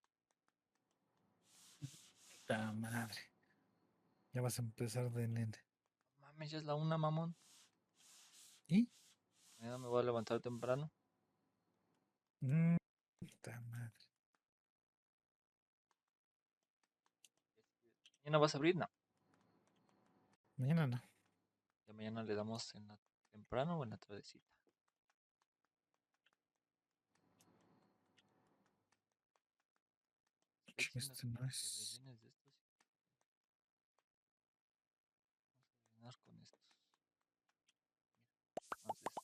La madre. Ya vas a empezar de nene. Mames, ya es la 1, mamón. ¿Y? Mañana me voy a levantar temprano. La madre. ¿Mañana vas a abrir? No. Mañana no. Ya mañana le damos en la temprano o en la tardecita. Estoy Chinga, diciendo este no que es. rellenes de estos. Vamos a rellenar con estos. Mira, más de esto.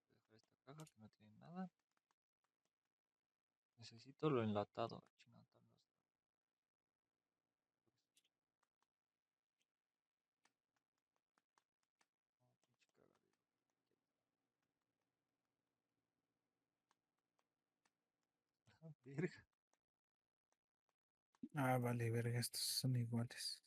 Voy a dejar esta caja que no tiene nada. Necesito lo enlatado. Chingada, tal, no está. No, pinche cagadero. Ah, verga. Ah, vale, verga, estos son iguales.